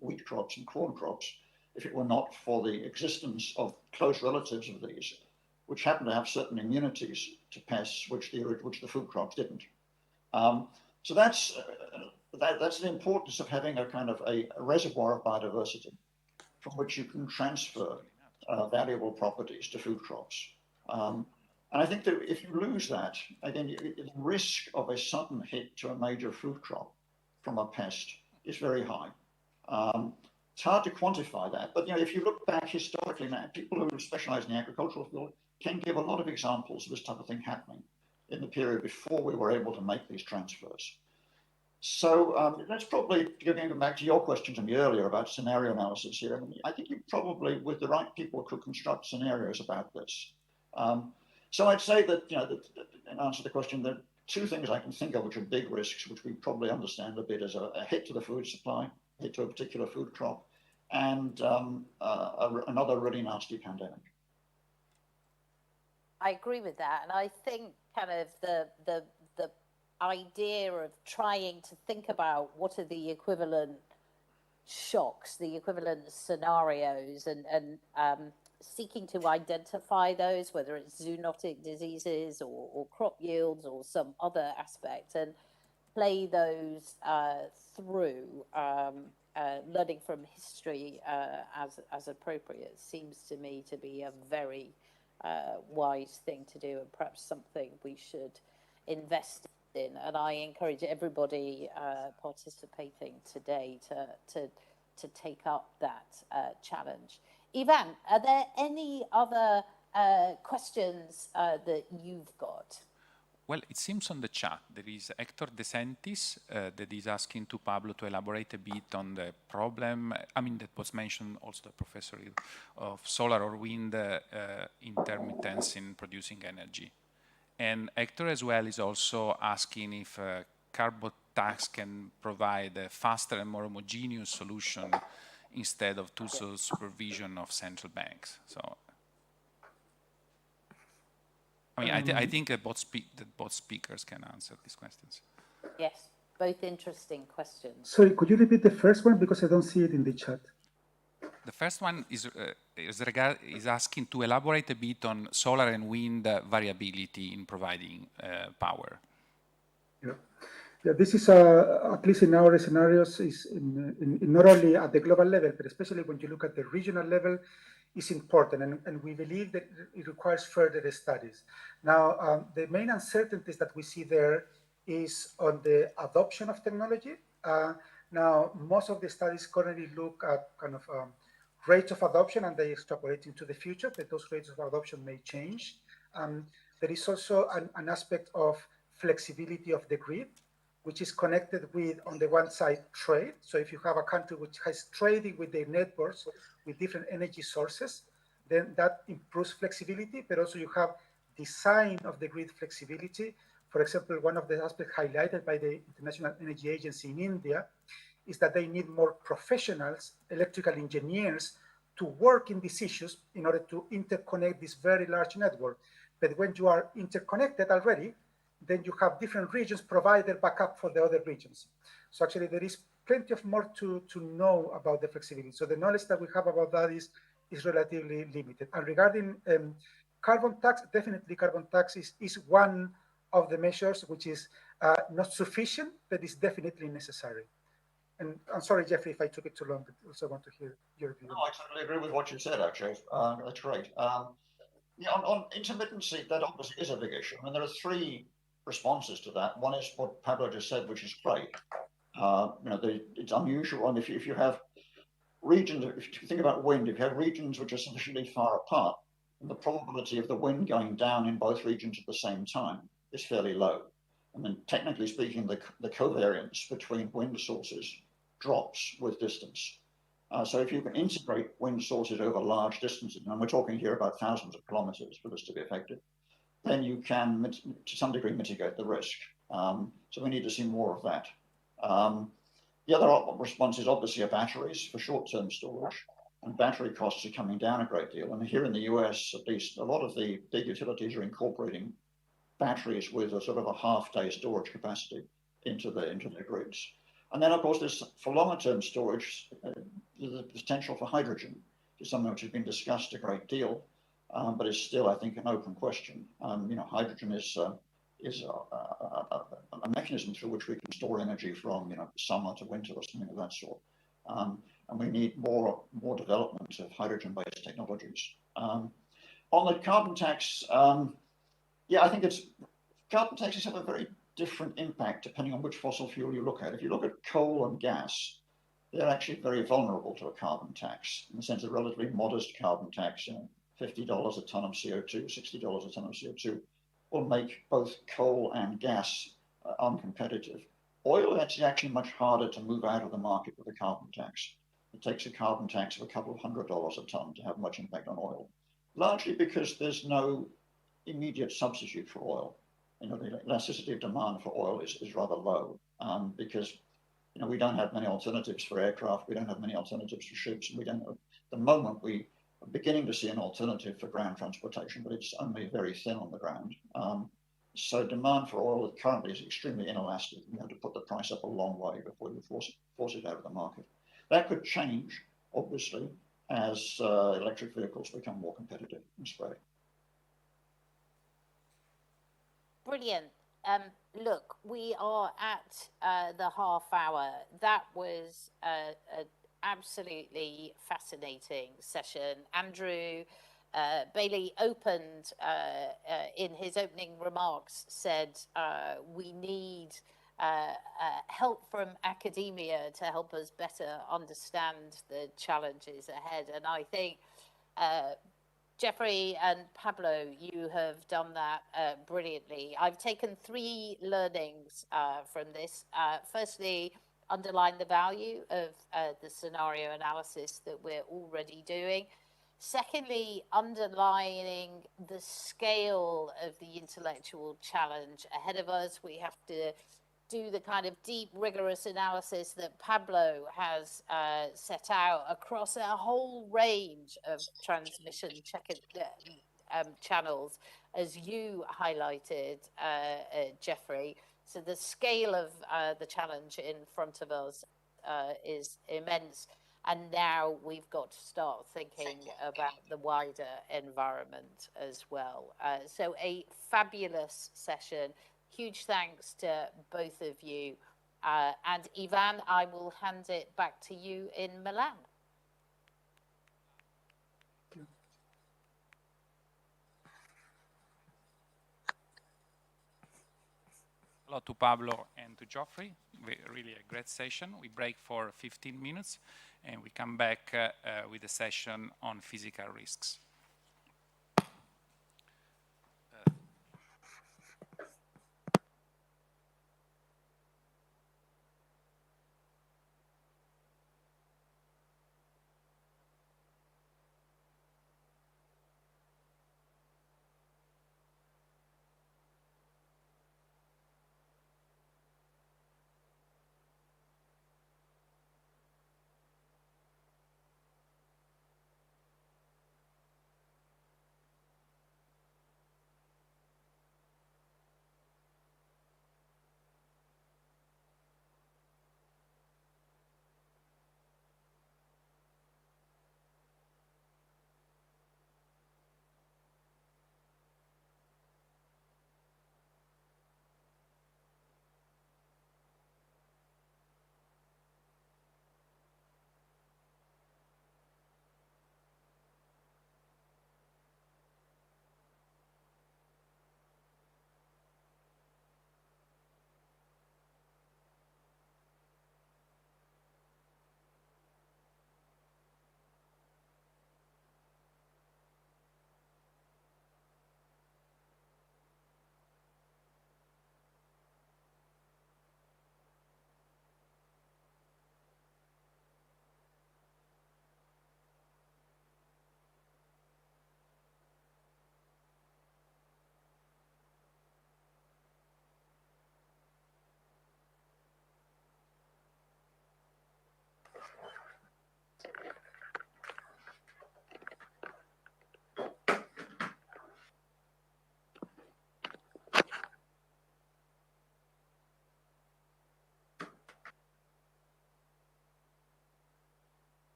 wheat crops and corn crops if it were not for the existence of close relatives of these, which happen to have certain immunities to pests which the food crops didn't. So that's the importance of having a kind of a reservoir of biodiversity from which you can transfer valuable properties to food crops. And I think that if you lose that, again, the risk of a sudden hit to a major food crop from a pest is very high. It's hard to quantify that, but if you look back historically now, people who specialize in the agricultural field can give a lot of examples of this type of thing happening in the period before we were able to make these transfers. So that's probably going back to your question to me earlier about scenario analysis here. I mean, I think you probably, with the right people, could construct scenarios about this. So I'd say that, in answer to the question, there are two things I can think of which are big risks, which we probably understand a bit as a hit to the food supply, a hit to a particular food crop, and another really nasty pandemic. I agree with that, and I think kind of the idea of trying to think about what are the equivalent shocks, the equivalent scenarios, and seeking to identify those, whether it's zoonotic diseases or crop yields or some other aspect, and play those through, learning from history as appropriate, seems to me to be a very wise thing to do, and perhaps something we should invest in. And I encourage everybody participating today to take up that challenge. Ivan, are there any other questions that you've got? Well, it seems on the chat there is Hector De Santis that is asking to Pablo to elaborate a bit on the problem, that was mentioned also the professor, of solar or wind intermittence in producing energy. And Hector as well is also asking if carbon tax can provide a faster and more homogeneous solution instead of two-sole supervision of central banks. So, I think that both speakers can answer these questions. Yes, both interesting questions. Sorry, could you repeat the first one, because I don't see it in the chat? The first one is asking to elaborate a bit on solar and wind variability in providing power. Yeah, this is, at least in our scenarios, is not only at the global level, but especially when you look at the regional level, is important, and we believe that it requires further studies. Now, the main uncertainties that we see there is on the adoption of technology. Now, most of the studies currently look at kind of rates of adoption, and they extrapolate into the future, but those rates of adoption may change. There is also an aspect of flexibility of the grid, which is connected with, on the one side, trade. So if you have a country which has trading with their networks with different energy sources, then that improves flexibility, but also you have design of the grid flexibility. For example, one of the aspects highlighted by the International Energy Agency in India is that they need more professionals, electrical engineers, to work in these issues in order to interconnect this very large network. But when you are interconnected already, then you have different regions provide their backup for the other regions. So actually there is plenty of more to know about the flexibility. So the knowledge that we have about that is relatively limited. And regarding carbon tax, definitely carbon tax is one of the measures which is not sufficient, but is definitely necessary. And I'm sorry, Jeffrey, if I took it too long, but also want to hear your view. No, I totally agree with what you said, actually. That's great. Yeah, on intermittency, that obviously is a big issue. I mean, there are three responses to that. One is what Pablo just said, which is great. It's unusual. And if you have regions, if you think about wind, if you have regions which are sufficiently far apart, And the probability of the wind going down in both regions at the same time is fairly low. I mean, technically speaking, the covariance between wind sources drops with distance. So if you can integrate wind sources over large distances, and we're talking here about thousands of kilometers for this to be effective, then you can, to some degree, mitigate the risk. So we need to see more of that. The other response is obviously batteries for short-term storage, and battery costs are coming down a great deal. And here in the US, at least, a lot of the big utilities are incorporating batteries with a sort of a half-day storage capacity into their grids. And then, of course, there's for longer-term storage, the potential for hydrogen is something which has been discussed a great deal, but is still, I think, an open question. Hydrogen is a mechanism through which we can store energy from, summer to winter or something of that sort. And we need more development of hydrogen-based technologies. On the carbon tax, I think carbon taxes have a very different impact depending on which fossil fuel you look at. If you look at coal and gas, they're actually very vulnerable to a carbon tax in the sense of relatively modest carbon tax. $50 a ton of CO2, $60 a ton of CO2 will make both coal and gas uncompetitive. Oil, that's actually much harder to move out of the market with a carbon tax. It takes a carbon tax of a couple of $100 a ton to have much impact on oil, largely because there's no immediate substitute for oil. The elasticity of demand for oil is rather low because we don't have many alternatives for aircraft, we don't have many alternatives for ships, and we don't. At the moment, we are beginning to see an alternative for ground transportation, but it's only very thin on the ground. So demand for oil currently is extremely inelastic. We have to put the price up a long way before we force it out of the market. That could change, obviously, as electric vehicles become more competitive and spread. Brilliant. Look, we are at the half hour. That was an absolutely fascinating session. Andrew Bailey opened in his opening remarks, said we need help from academia to help us better understand the challenges ahead. And I think Jeffrey and Pablo, you have done that brilliantly. I've taken 3 learnings from this. Firstly, underline the value of the scenario analysis that we're already doing. Secondly, underlining the scale of the intellectual challenge ahead of us. We have to do the kind of deep, rigorous analysis that Pablo has set out across a whole range of transmission channels, as you highlighted, Jeffrey. So the scale of the challenge in front of us is immense. And now we've got to start thinking about the wider environment as well. So a fabulous session. Huge thanks to both of you. And Ivan, I will hand it back to you in Milan. Hello to Pablo and to Geoffrey. Really a great session. We break for 15 minutes and we come back with a session on physical risks.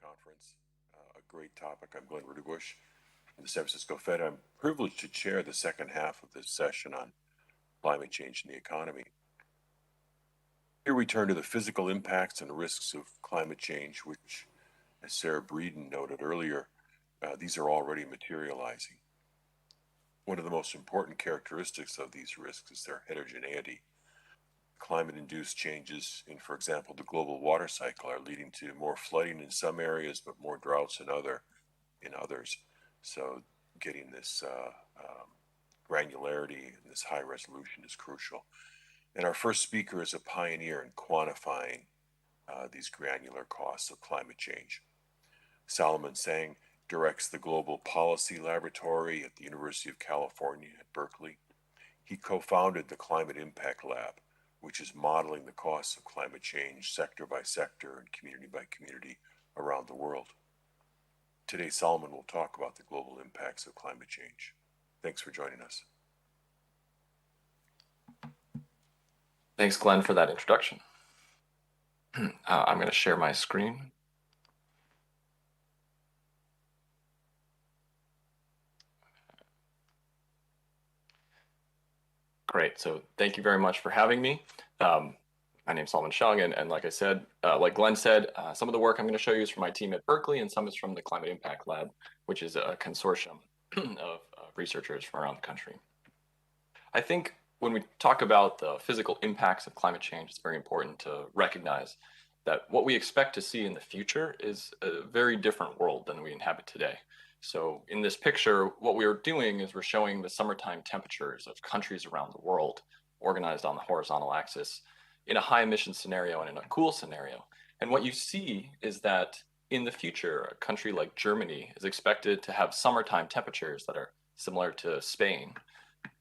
conference. A great topic. I'm Glenn Rudebush from the San Francisco Fed. I'm privileged to chair the second half of this session on climate change and the economy. Here we turn to the physical impacts and risks of climate change, which, as Sarah Breeden noted earlier, these are already materializing. One of the most important characteristics of these risks is their heterogeneity. Climate-induced changes in, for example, the global water cycle are leading to more flooding in some areas, but more droughts in others. So getting this granularity and this high resolution is crucial. And our first speaker is a pioneer in quantifying these granular costs of climate change. Solomon Sang directs the Global Policy Laboratory at the University of California at Berkeley. He co-founded the Climate Impact Lab, which is modeling the costs of climate change sector by sector and community by community around the world. Today, Solomon will talk about the global impacts of climate change. Thanks for joining us. Thanks, Glenn, for that introduction. I'm going to share my screen. Great. So thank you very much for having me. My name's Solomon Shung, and like I said, like Glenn said, some of the work I'm going to show you is from my team at Berkeley, and some is from the Climate Impact Lab, which is a consortium of researchers from around the country. I think when we talk about the physical impacts of climate change, it's very important to recognize that what we expect to see in the future is a very different world than we inhabit today. So in this picture, what we are doing is we're showing the summertime temperatures of countries around the world organized on the horizontal axis in a high emission scenario and in a cool scenario. And what you see is that in the future, a country like Germany is expected to have summertime temperatures that are similar to Spain.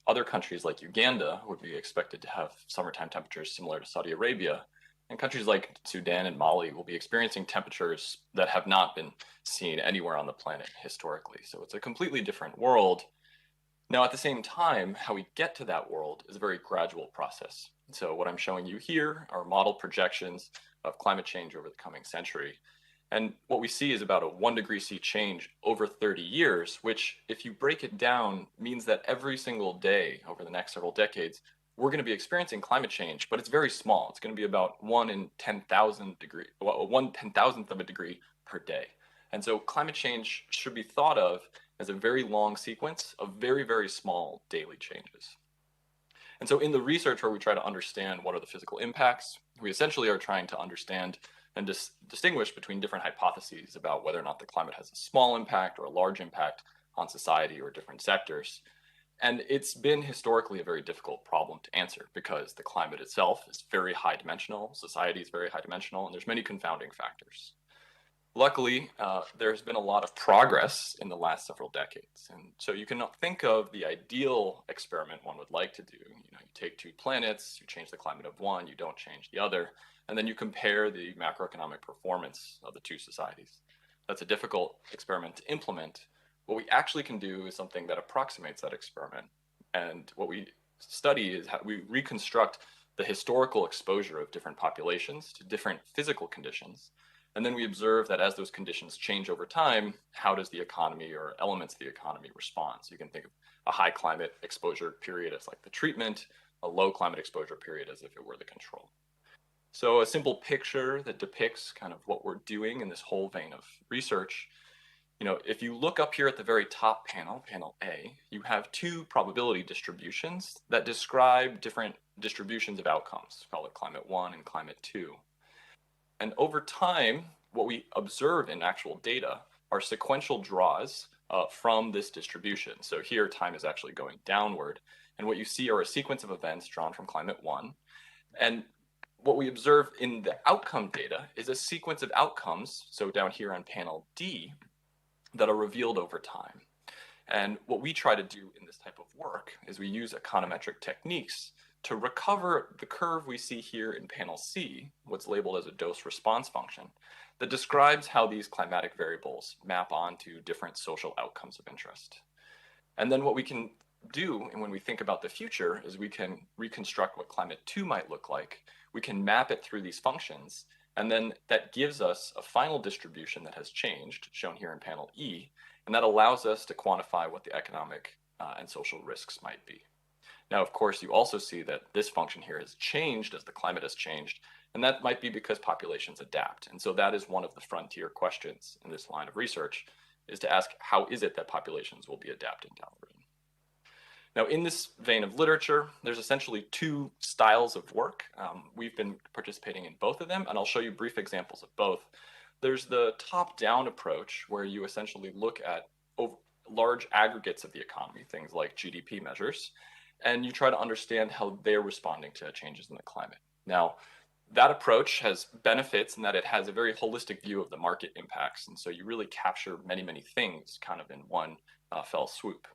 Other countries like Uganda would be expected to have summertime temperatures similar to Saudi Arabia. And countries like Sudan and Mali will be experiencing temperatures that have not been seen anywhere on the planet historically. So it's a completely different world. Now, at the same time, how we get to that world is a very gradual process. So what I'm showing you here are model projections of climate change over the coming century. And what we see is about a 1 degree C change over 30 years, which, if you break it down, means that every single day over the next several decades, we're going to be experiencing climate change, but it's very small. It's going to be about 1 in 10,000 degree, 1/10,000th of a degree per day. And so climate change should be thought of as a very long sequence of very, very small daily changes. And so in the research where we try to understand what are the physical impacts, we essentially are trying to understand and distinguish between different hypotheses about whether or not the climate has a small impact or a large impact on society or different sectors. And it's been historically a very difficult problem to answer because the climate itself is very high dimensional, society is very high dimensional, and there's many confounding factors. Luckily, there's been a lot of progress in the last several decades. And so you can think of the ideal experiment one would like to do. You take two planets, you change the climate of one, you don't change the other, and then you compare the macroeconomic performance of the two societies. That's a difficult experiment to implement. What we actually can do is something that approximates that experiment. And what we study is how we reconstruct the historical exposure of different populations to different physical conditions. And then we observe that as those conditions change over time, how does the economy or elements of the economy respond? So you can think of a high climate exposure period as like the treatment, a low climate exposure period as if it were the control. So a simple picture that depicts kind of what we're doing in this whole vein of research. If you look up here at the very top panel, panel A, you have two probability distributions that describe different distributions of outcomes, call it climate 1 and climate 2. And over time, what we observe in actual data are sequential draws from this distribution. So here, time is actually going downward. And what you see are a sequence of events drawn from climate 1. And what we observe in the outcome data is a sequence of outcomes, so down here on panel D, that are revealed over time. And what we try to do in this type of work is we use econometric techniques to recover the curve we see here in panel C, what's labeled as a dose response function, that describes how these climatic variables map onto different social outcomes of interest. And then what we can do, and when we think about the future, is we can reconstruct what climate 2 might look like. We can map it through these functions And then that gives us a final distribution that has changed, shown here in panel E, and that allows us to quantify what the economic and social risks might be. Now, of course, you also see that this function here has changed as the climate has changed, and that might be because populations adapt. And so that is one of the frontier questions in this line of research, is to ask, how is it that populations will be adapting down the road? Now, in this vein of literature, there's essentially two styles of work. We've been participating in both of them, and I'll show you brief examples of both. There's the top-down approach, where you essentially look at large aggregates of the economy, things like GDP measures, and you try to understand how they're responding to changes in the climate. Now, that approach has benefits in that it has a very holistic view of the market impacts, and so you really capture many, many things kind of in one fell swoop.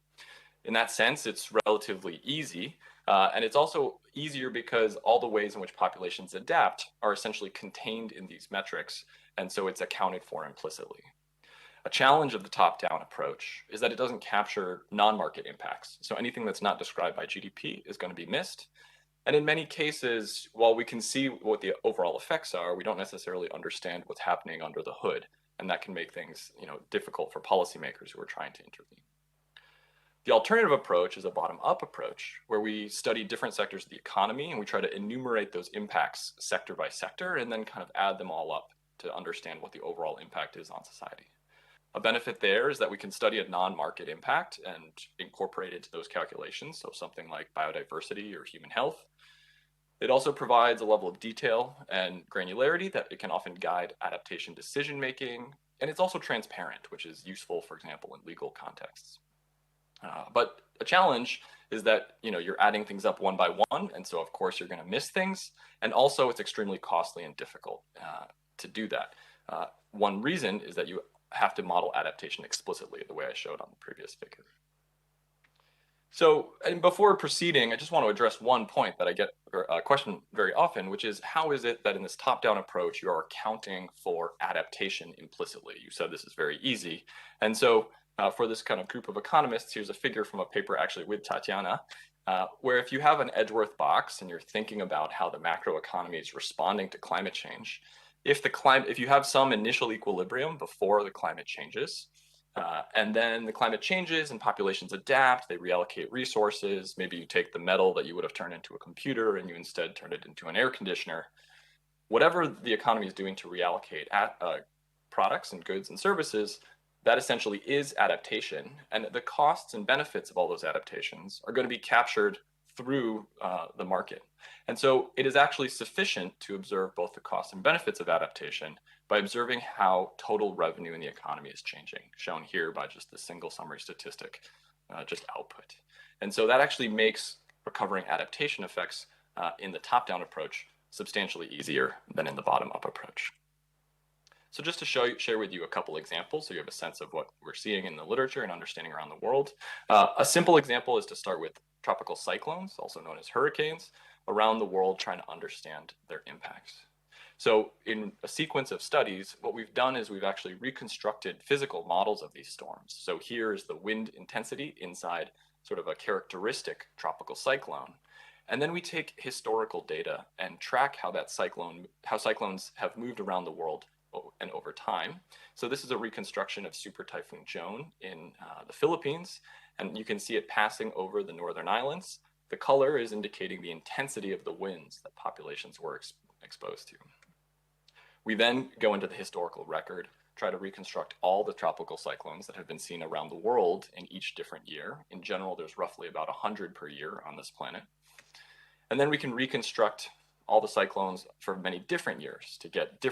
In that sense, it's relatively easy, and it's also easier because all the ways in which populations adapt are essentially contained in these metrics, and so it's accounted for implicitly. A challenge of the top-down approach is that it doesn't capture non-market impacts. So anything that's not described by GDP is going to be missed. And in many cases, while we can see what the overall effects are, we don't necessarily understand what's happening under the hood. And that can make things, difficult for policymakers who are trying to intervene. The alternative approach is a bottom-up approach, where we study different sectors of the economy and we try to enumerate those impacts sector by sector and then kind of add them all up to understand what the overall impact is on society. A benefit there is that we can study a non-market impact and incorporate it into those calculations, so something like biodiversity or human health. It also provides a level of detail and granularity that it can often guide adaptation decision-making, and it's also transparent, which is useful, for example, in legal contexts. But a challenge is that you're adding things up one by one, and so of course you're going to miss things, and also it's extremely costly and difficult to do that. One reason is that you have to model adaptation explicitly, the way I showed on the previous figure. So, and before proceeding, I just want to address one point that I get a question very often, which is how is it that in this top-down approach you are accounting for adaptation implicitly? You said this is very easy, and so for this kind of group of economists, here's a figure from a paper actually with Tatiana, where if you have an Edgeworth box and you're thinking about how the macroeconomy is responding to climate change, if you have some initial equilibrium before the climate changes, and then the climate changes and populations adapt, they reallocate resources, maybe you take the metal that you would have turned into a computer and you instead turn it into an air conditioner, whatever the economy is doing to reallocate products and goods and services, that essentially is adaptation, and the costs and benefits of all those adaptations are going to be captured through the market. And so it is actually sufficient to observe both the costs and benefits of adaptation by observing how total revenue in the economy is changing, shown here by just the single summary statistic, just output. And so that actually makes recovering adaptation effects in the top-down approach substantially easier than in the bottom-up approach. So just to share with you a couple examples so you have a sense of what we're seeing in the literature and understanding around the world. A simple example is to start with tropical cyclones, also known as hurricanes, around the world trying to understand their impacts. So in a sequence of studies, what we've done is we've actually reconstructed physical models of these storms. So here's the wind intensity inside sort of a characteristic tropical cyclone. And then we take historical data and track how cyclones have moved around the world and over time. So this is a reconstruction of Super Typhoon Joan in the Philippines, and you can see it passing over the northern islands. The color is indicating the intensity of the winds that populations were exposed to. We then go into the historical record, try to reconstruct all the tropical cyclones that have been seen around the world in each different year. In general, there's roughly about 100 per year on this planet. And then we can reconstruct all the cyclones for many different years to get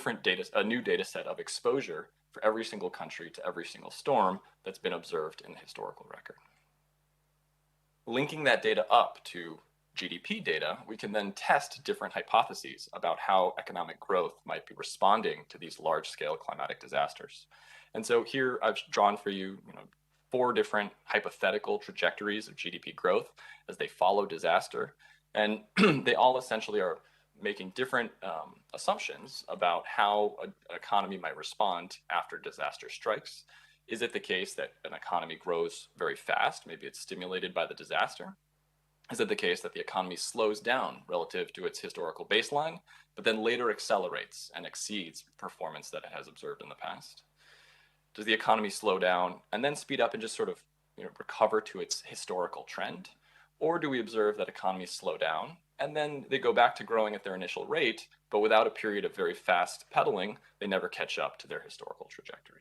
a new data set of exposure for every single country to every single storm that's been observed in the historical record. Linking that data up to GDP data, we can then test different hypotheses about how economic growth might be responding to these large-scale climatic disasters. And so here I've drawn for you, 4 different hypothetical trajectories of GDP growth as they follow disaster. And they all essentially are making different assumptions about how an economy might respond after disaster strikes. Is it the case that an economy grows very fast? Maybe it's stimulated by the disaster. is it the case that the economy slows down relative to its historical baseline, but then later accelerates and exceeds performance that it has observed in the past? Does the economy slow down and then speed up and just sort of recover to its historical trend? Or do we observe that economies slow down and then they go back to growing at their initial rate, but without a period of very fast pedaling, they never catch up to their historical trajectory?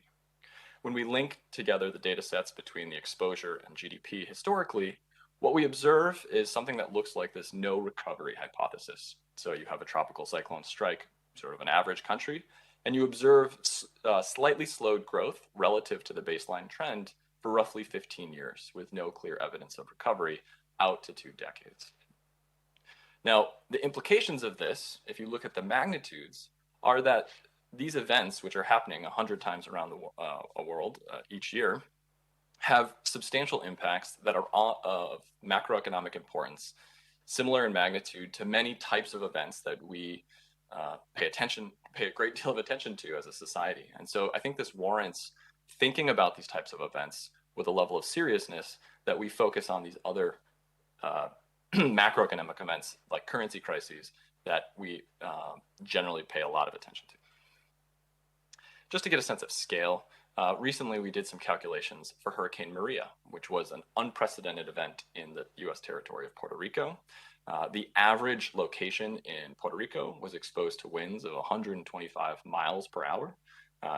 When we link together the data sets between the exposure and GDP historically, what we observe is something that looks like this no recovery hypothesis. So you have a tropical cyclone strike sort of an average country, and you observe slightly slowed growth relative to the baseline trend for roughly 15 years with no clear evidence of recovery out to 2 decades. Now, the implications of this, if you look at the magnitudes, are that these events, which are happening 100 times around the world each year, have substantial impacts that are of macroeconomic importance, similar in magnitude to many types of events that we pay a great deal of attention to as a society. And so I think this warrants thinking about these types of events with a level of seriousness that we focus on these other macroeconomic events like currency crises that we generally pay a lot of attention to. Just to get a sense of scale, recently we did some calculations for Hurricane Maria, which was an unprecedented event in the US territory of Puerto Rico. The average location in Puerto Rico was exposed to winds of 125 miles per hour.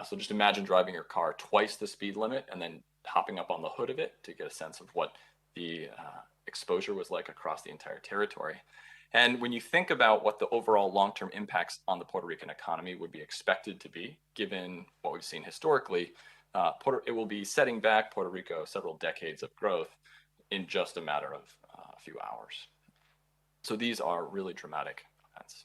So just imagine driving your car twice the speed limit and then hopping up on the hood of it to get a sense of what the exposure was like across the entire territory. And when you think about what the overall long-term impacts on the Puerto Rican economy would be expected to be, given what we've seen historically, it will be setting back Puerto Rico several decades of growth in just a matter of a few hours. So these are really dramatic events.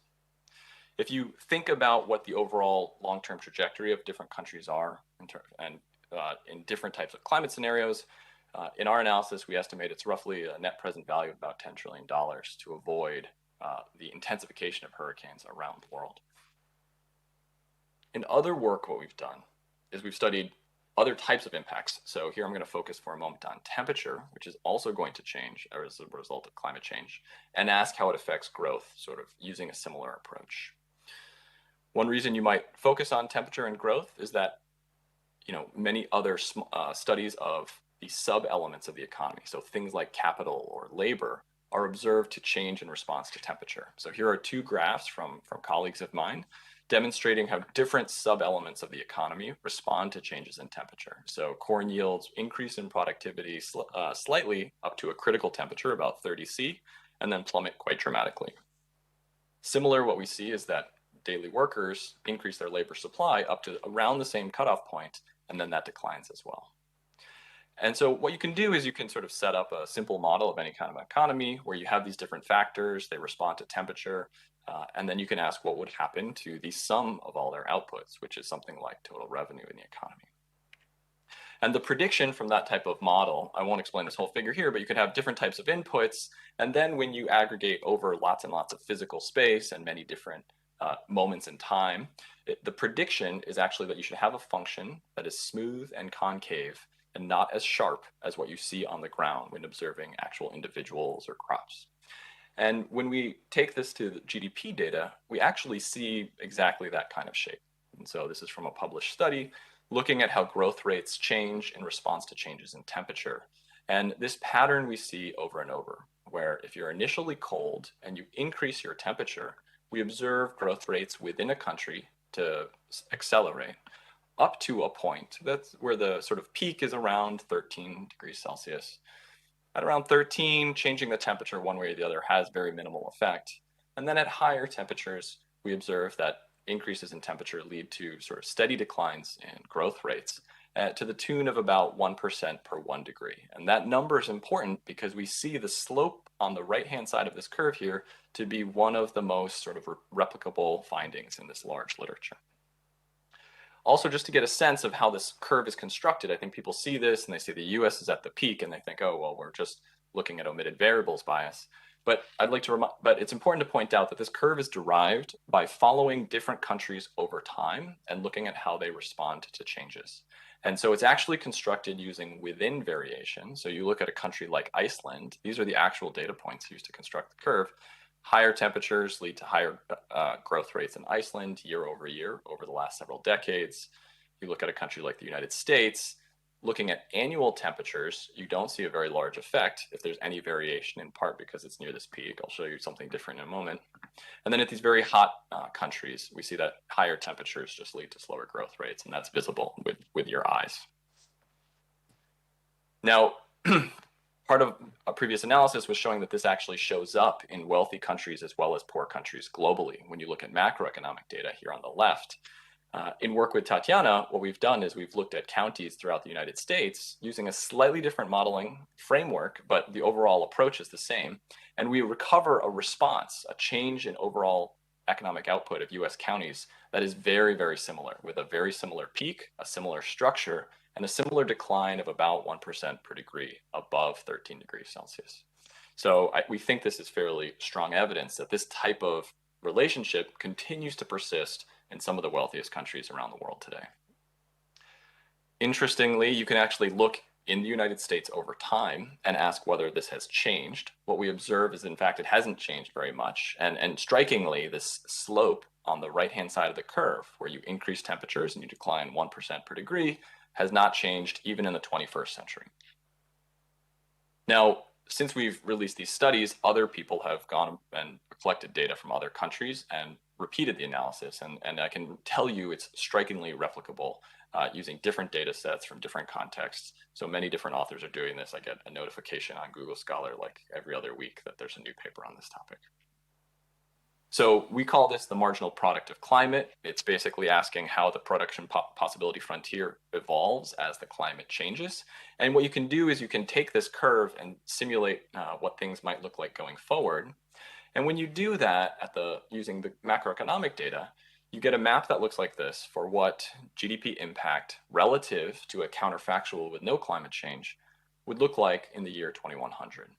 If you think about what the overall long-term trajectory of different countries are in different types of climate scenarios, in our analysis, we estimate it's roughly a net present value of about $10 trillion to avoid the intensification of hurricanes around the world. In other work, what we've done is we've studied other types of impacts. So here I'm going to focus for a moment on temperature, which is also going to change as a result of climate change, and ask how it affects growth, sort of using a similar approach. One reason you might focus on temperature and growth is that many other studies of the sub-elements of the economy, so things like capital or labor, are observed to change in response to temperature. So here are 2 graphs from colleagues of mine demonstrating how different sub-elements of the economy respond to changes in temperature. So corn yields increase in productivity slightly up to a critical temperature, about 30 C, and then plummet quite dramatically. Similar, what we see is that daily workers increase their labor supply up to around the same cutoff point, and then that declines as well. And so what you can do is you can sort of set up a simple model of any kind of economy where you have these different factors, they respond to temperature, and then you can ask what would happen to the sum of all their outputs, which is something like total revenue in the economy. And the prediction from that type of model, I won't explain this whole figure here, but you could have different types of inputs. And then when you aggregate over lots and lots of physical space and many different moments in time, the prediction is actually that you should have a function that is smooth and concave and not as sharp as what you see on the ground when observing actual individuals or crops. And when we take this to the GDP data, we actually see exactly that kind of shape. And so this is from a published study looking at how growth rates change in response to changes in temperature. And this pattern we see over and over, where if you're initially cold and you increase your temperature, we observe growth rates within a country to accelerate up to a point. That's where the sort of peak is around 13 degrees Celsius. At around 13, changing the temperature one way or the other has very minimal effect. And then at higher temperatures, we observe that increases in temperature lead to sort of steady declines in growth rates to the tune of about 1% per 1 degree. And that number is important because we see the slope on the right-hand side of this curve here to be one of the most sort of replicable findings in this large literature. Also, just to get a sense of how this curve is constructed, I think people see this and they see the US is at the peak and they think, oh, well, we're just looking at omitted variables bias. But it's important to point out that this curve is derived by following different countries over time and looking at how they respond to changes. And so it's actually constructed using within variation. So you look at a country like Iceland, these are the actual data points used to construct the curve. Higher temperatures lead to higher growth rates in Iceland year over the last several decades. You look at a country like the United States, looking at annual temperatures, you don't see a very large effect if there's any variation, in part because it's near this peak. I'll show you something different in a moment. And then at these very hot countries, we see that higher temperatures just lead to slower growth rates, and that's visible with your eyes. Now, part of a previous analysis was showing that this actually shows up in wealthy countries as well as poor countries globally. When you look at macroeconomic data here on the left, in work with Tatiana, what we've done is we've looked at counties throughout the United States using a slightly different modeling framework, but the overall approach is the same. And we recover a response, a change in overall economic output of US counties that is very, very similar, with a very similar peak, a similar structure, and a similar decline of about 1% per degree above 13 degrees Celsius. So we think this is fairly strong evidence that this type of relationship continues to persist in some of the wealthiest countries around the world today. Interestingly, you can actually look in the United States over time and ask whether this has changed. What we observe is, in fact, it hasn't changed very much. And strikingly, this slope on the right-hand side of the curve, where you increase temperatures and you decline 1% per degree, has not changed even in the 21st century. Now, since we've released these studies, other people have gone and collected data from other countries and repeated the analysis. And I can tell you it's strikingly replicable using different data sets from different contexts. So many different authors are doing this. I get a notification on Google Scholar like every other week that there's a new paper on this topic. So we call this the marginal product of climate. It's basically asking how the production possibility frontier evolves as the climate changes. And what you can do is you can take this curve and simulate what things might look like going forward. And when you do that using the macroeconomic data, you get a map that looks like this for what GDP impact relative to a counterfactual with no climate change would look like in the year 2100.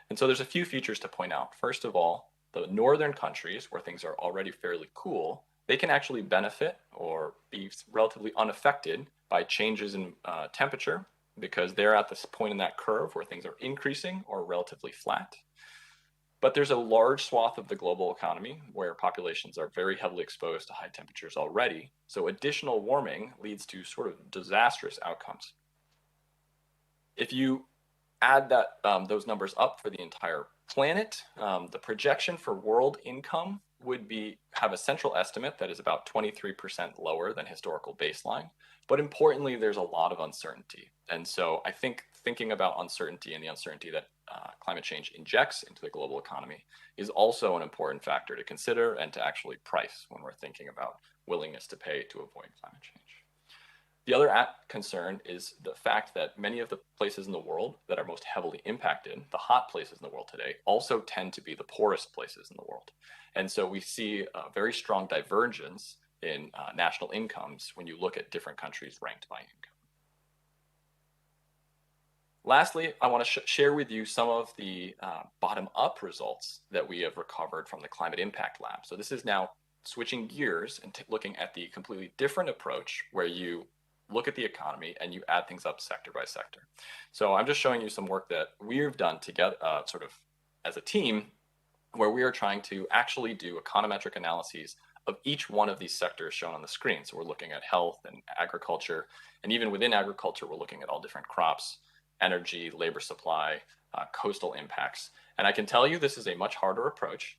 And so there's a few features to point out. First of all, the northern countries where things are already fairly cool, they can actually benefit or be relatively unaffected by changes in temperature because they're at this point in that curve where things are increasing or relatively flat. But there's a large swath of the global economy where populations are very heavily exposed to high temperatures already. So additional warming leads to sort of disastrous outcomes. If you add those numbers up for the entire planet, the projection for world income would have a central estimate that is about 23% lower than historical baseline. But importantly, there's a lot of uncertainty. And so I think thinking about uncertainty and the uncertainty that climate change injects into the global economy is also an important factor to consider and to actually price when we're thinking about willingness to pay to avoid climate change. The other concern is the fact that many of the places in the world that are most heavily impacted, the hot places in the world today, also tend to be the poorest places in the world. And so we see a very strong divergence in national incomes when you look at different countries ranked by income. Lastly, I want to share with you some of the bottom-up results that we have recovered from the Climate Impact Lab. So this is now switching gears and looking at the completely different approach where you look at the economy and you add things up sector by sector. So I'm just showing you some work that we've done together, sort of as a team, where we are trying to actually do econometric analyses of each one of these sectors shown on the screen. So we're looking at health and agriculture, and even within agriculture, we're looking at all different crops, energy, labor supply, coastal impacts. And I can tell you this is a much harder approach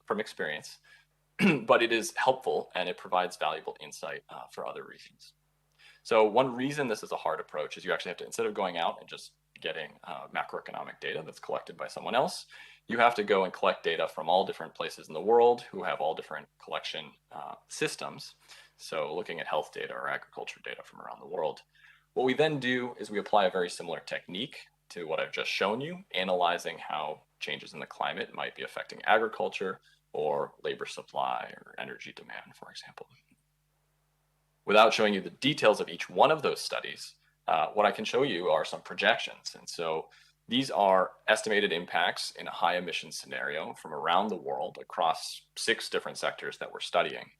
from experience, but it is helpful and it provides valuable insight for other reasons. So one reason this is a hard approach is you actually have to, instead of going out and just getting macroeconomic data that's collected by someone else, you have to go and collect data from all different places in the world who have all different collection systems. So looking at health data or agriculture data from around the world. What we then do is we apply a very similar technique to what I've just shown you, analyzing how changes in the climate might be affecting agriculture or labor supply or energy demand, for example. Without showing you the details of each one of those studies, what I can show you are some projections. And so these are estimated impacts in a high emission scenario from around the world across 6 different sectors that we're studying.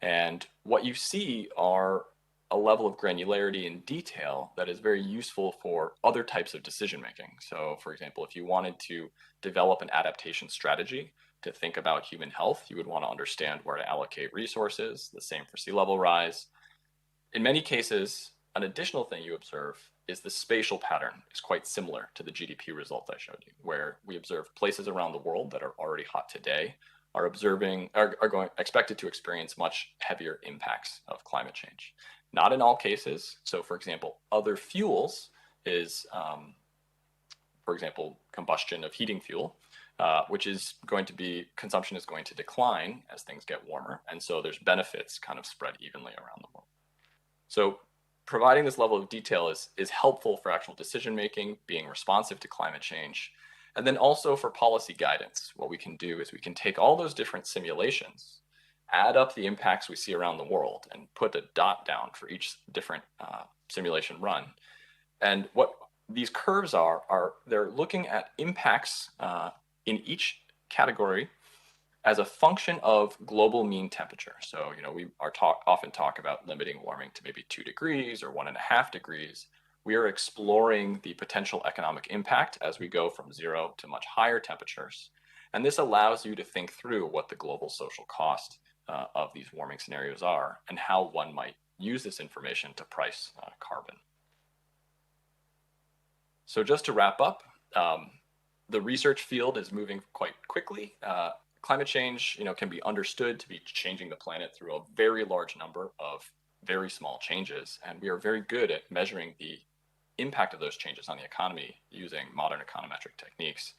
And what you see are a level of granularity and detail that is very useful for other types of decision making. So, for example, if you wanted to develop an adaptation strategy to think about human health, you would want to understand where to allocate resources, the same for sea level rise. In many cases, an additional thing you observe is the spatial pattern is quite similar to the GDP result I showed you, where we observe places around the world that are already hot today are expected to experience much heavier impacts of climate change. Not in all cases. So, for example, other fuels is, for example, combustion of heating fuel, which is going to be, consumption is going to decline as things get warmer. And so there's benefits kind of spread evenly around the world. So providing this level of detail is helpful for actual decision making, being responsive to climate change. And then also for policy guidance, what we can do is we can take all those different simulations, add up the impacts we see around the world, and put a dot down for each different simulation run. And what these curves are they're looking at impacts in each category as a function of global mean temperature. So, we often talk about limiting warming to maybe 2 degrees or 1.5 degrees. We are exploring the potential economic impact as we go from 0 to much higher temperatures. And this allows you to think through what the global social cost of these warming scenarios are and how one might use this information to price carbon. So just to wrap up, the research field is moving quite quickly. Climate change, can be understood to be changing the planet through a very large number of very small changes. And we are very good at measuring the impact of those changes on the economy using modern econometric techniques.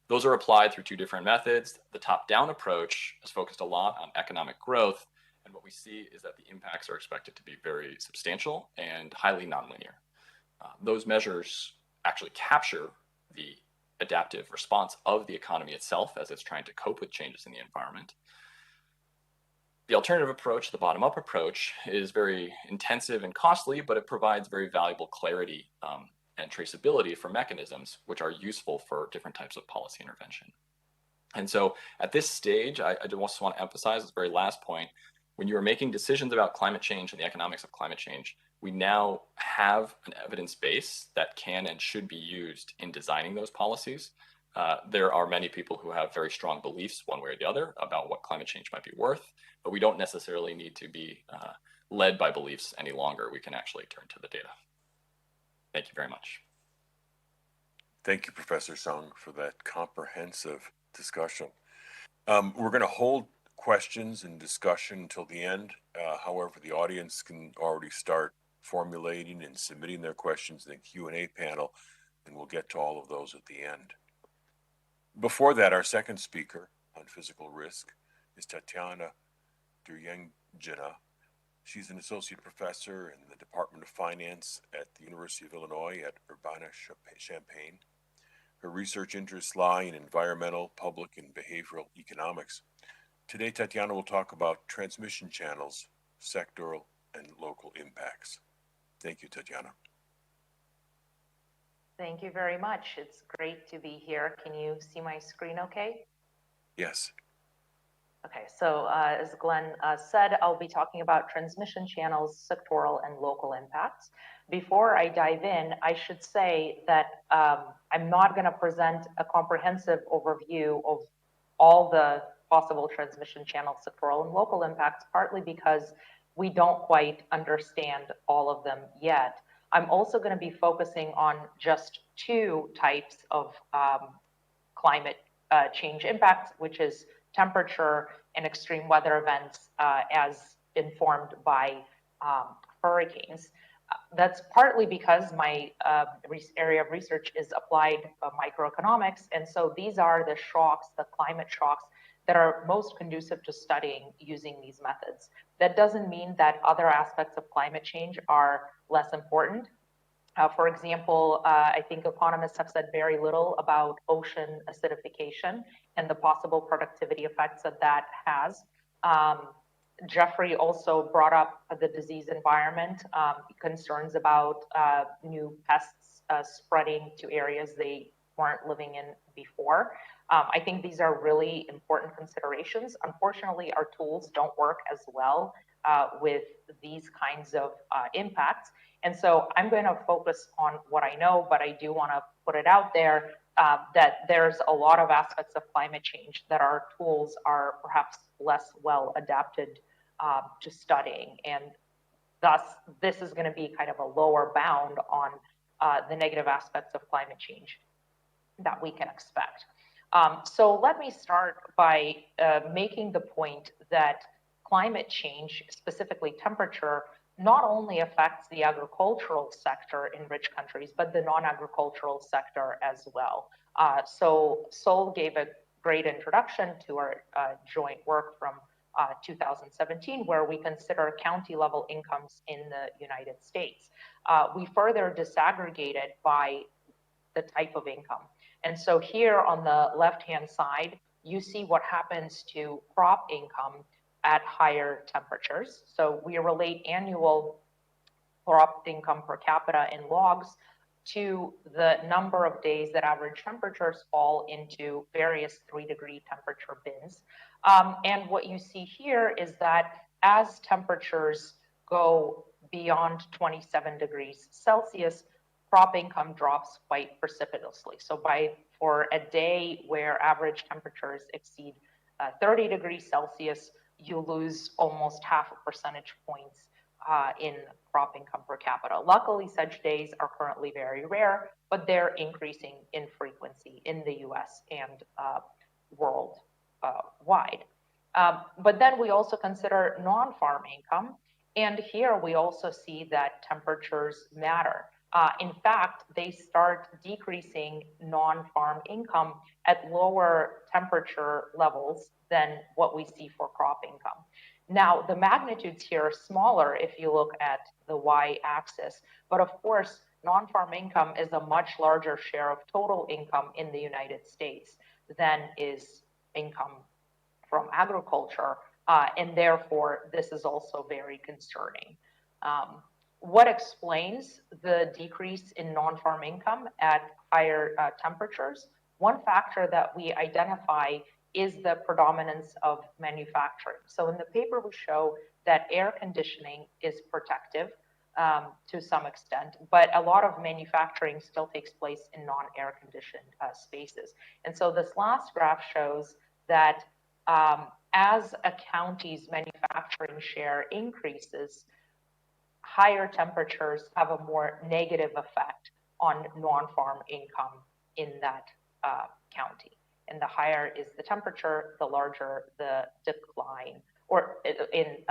Those are applied through 2 different methods. The top-down approach is focused a lot on economic growth. And what we see is that the impacts are expected to be very substantial and highly nonlinear. Those measures actually capture the adaptive response of the economy itself as it's trying to cope with changes in the environment. The alternative approach, the bottom-up approach, is very intensive and costly, but it provides very valuable clarity and traceability for mechanisms which are useful for different types of policy intervention. And so at this stage, I just want to emphasize this very last point. When you are making decisions about climate change and the economics of climate change, we now have an evidence base that can and should be used in designing those policies. There are many people who have very strong beliefs one way or the other about what climate change might be worth, but we don't necessarily need to be led by beliefs any longer. We can actually turn to the data. Thank you very much. Thank you, Professor Sung, for that comprehensive discussion. We're going to hold questions and discussion until the end. However, the audience can already start formulating and submitting their questions in the Q&A panel, and we'll get to all of those at the end. Before that, our second speaker on physical risk is Tatiana Duryanjina. She's an associate professor in the Department of Finance at the University of Illinois at Urbana-Champaign. Her research interests lie in environmental, public, and behavioral economics. Today, Tatiana will talk about transmission channels, sectoral, and local impacts. Thank you, Tatiana. Thank you very much. It's great to be here. Can you see my screen okay? Yes. Okay, so as Glenn said, I'll be talking about transmission channels, sectoral, and local impacts. Before I dive in, I should say that I'm not going to present a comprehensive overview of all the possible transmission channels, sectoral, and local impacts, partly because we don't quite understand all of them yet. I'm also going to be focusing on just 2 types of climate change impacts, which is temperature and extreme weather events as informed by hurricanes. That's partly because my area of research is applied microeconomics, and so these are the shocks, the climate shocks, that are most conducive to studying using these methods. That doesn't mean that other aspects of climate change are less important. For example, I think economists have said very little about ocean acidification and the possible productivity effects that has. Jeffrey also brought up the disease environment, concerns about new pests spreading to areas they weren't living in before. I think these are really important considerations. Unfortunately, our tools don't work as well with these kinds of impacts. And so I'm going to focus on what I know, but I do want to put it out there that there's a lot of aspects of climate change that our tools are perhaps less well adapted to studying. And thus, this is going to be kind of a lower bound on the negative aspects of climate change that we can expect. So let me start by making the point that climate change, specifically temperature, not only affects the agricultural sector in rich countries, but the non-agricultural sector as well. So Sol gave a great introduction to our joint work from 2017, where we consider county level incomes in the United States. We further disaggregated by the type of income. And so here on the left-hand side, you see what happens to crop income at higher temperatures. So we relate annual crop income per capita in logs to the number of days that average temperatures fall into various 3-degree temperature bins. And what you see here is that as temperatures go beyond 27 degrees Celsius, crop income drops quite precipitously. So for a day where average temperatures exceed 30 degrees Celsius, you lose almost half a percentage points in crop income per capita. Luckily, such days are currently very rare, but they're increasing in frequency in the US and worldwide. But then we also consider non-farm income. And here we also see that temperatures matter. In fact, they start decreasing non-farm income at lower temperature levels than what we see for crop income. Now, the magnitudes here are smaller if you look at the y-axis, but of course, non-farm income is a much larger share of total income in the United States than is income from agriculture, and therefore, this is also very concerning. What explains the decrease in non-farm income at higher temperatures? One factor that we identify is the predominance of manufacturing. So in the paper, we show that air conditioning is protective to some extent, but a lot of manufacturing still takes place in non-air conditioned spaces. And so this last graph shows that as a county's manufacturing share increases, higher temperatures have a more negative effect on non-farm income in that county. And the higher is the temperature, the larger the decline, or in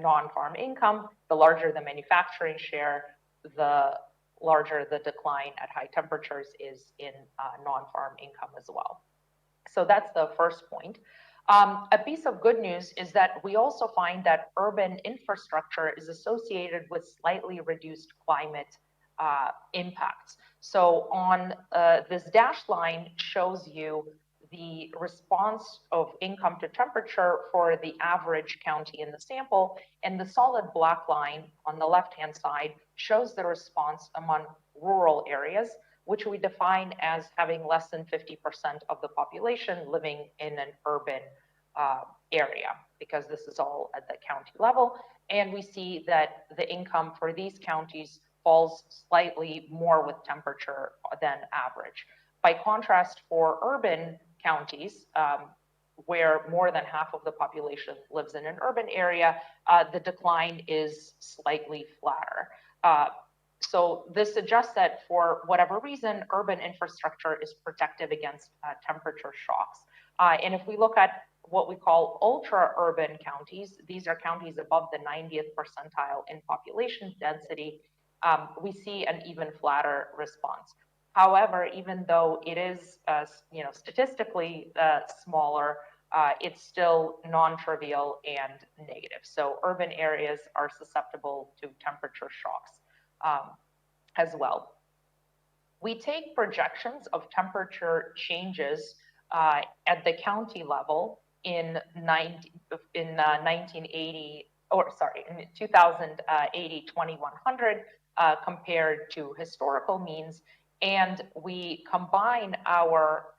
non-farm income, the larger the manufacturing share, the larger the decline at high temperatures is in non-farm income as well. So that's the first point. A piece of good news is that we also find that urban infrastructure is associated with slightly reduced climate impacts. So on this dashed line shows you the response of income to temperature for the average county in the sample, and the solid black line on the left-hand side shows the response among rural areas, which we define as having less than 50% of the population living in an urban area, because this is all at the county level. And we see that the income for these counties falls slightly more with temperature than average. By contrast, for urban counties, where more than half of the population lives in an urban area, the decline is slightly flatter. So this suggests that for whatever reason, urban infrastructure is protective against temperature shocks. And if we look at what we call ultra-urban counties, these are counties above the 90th percentile in population density, we see an even flatter response. However, even though it is statistically smaller, it's still non-trivial and negative. So urban areas are susceptible to temperature shocks as well. We take projections of temperature changes at the county level in 1980, or sorry, in 2080, 2100 compared to historical means, and we combine our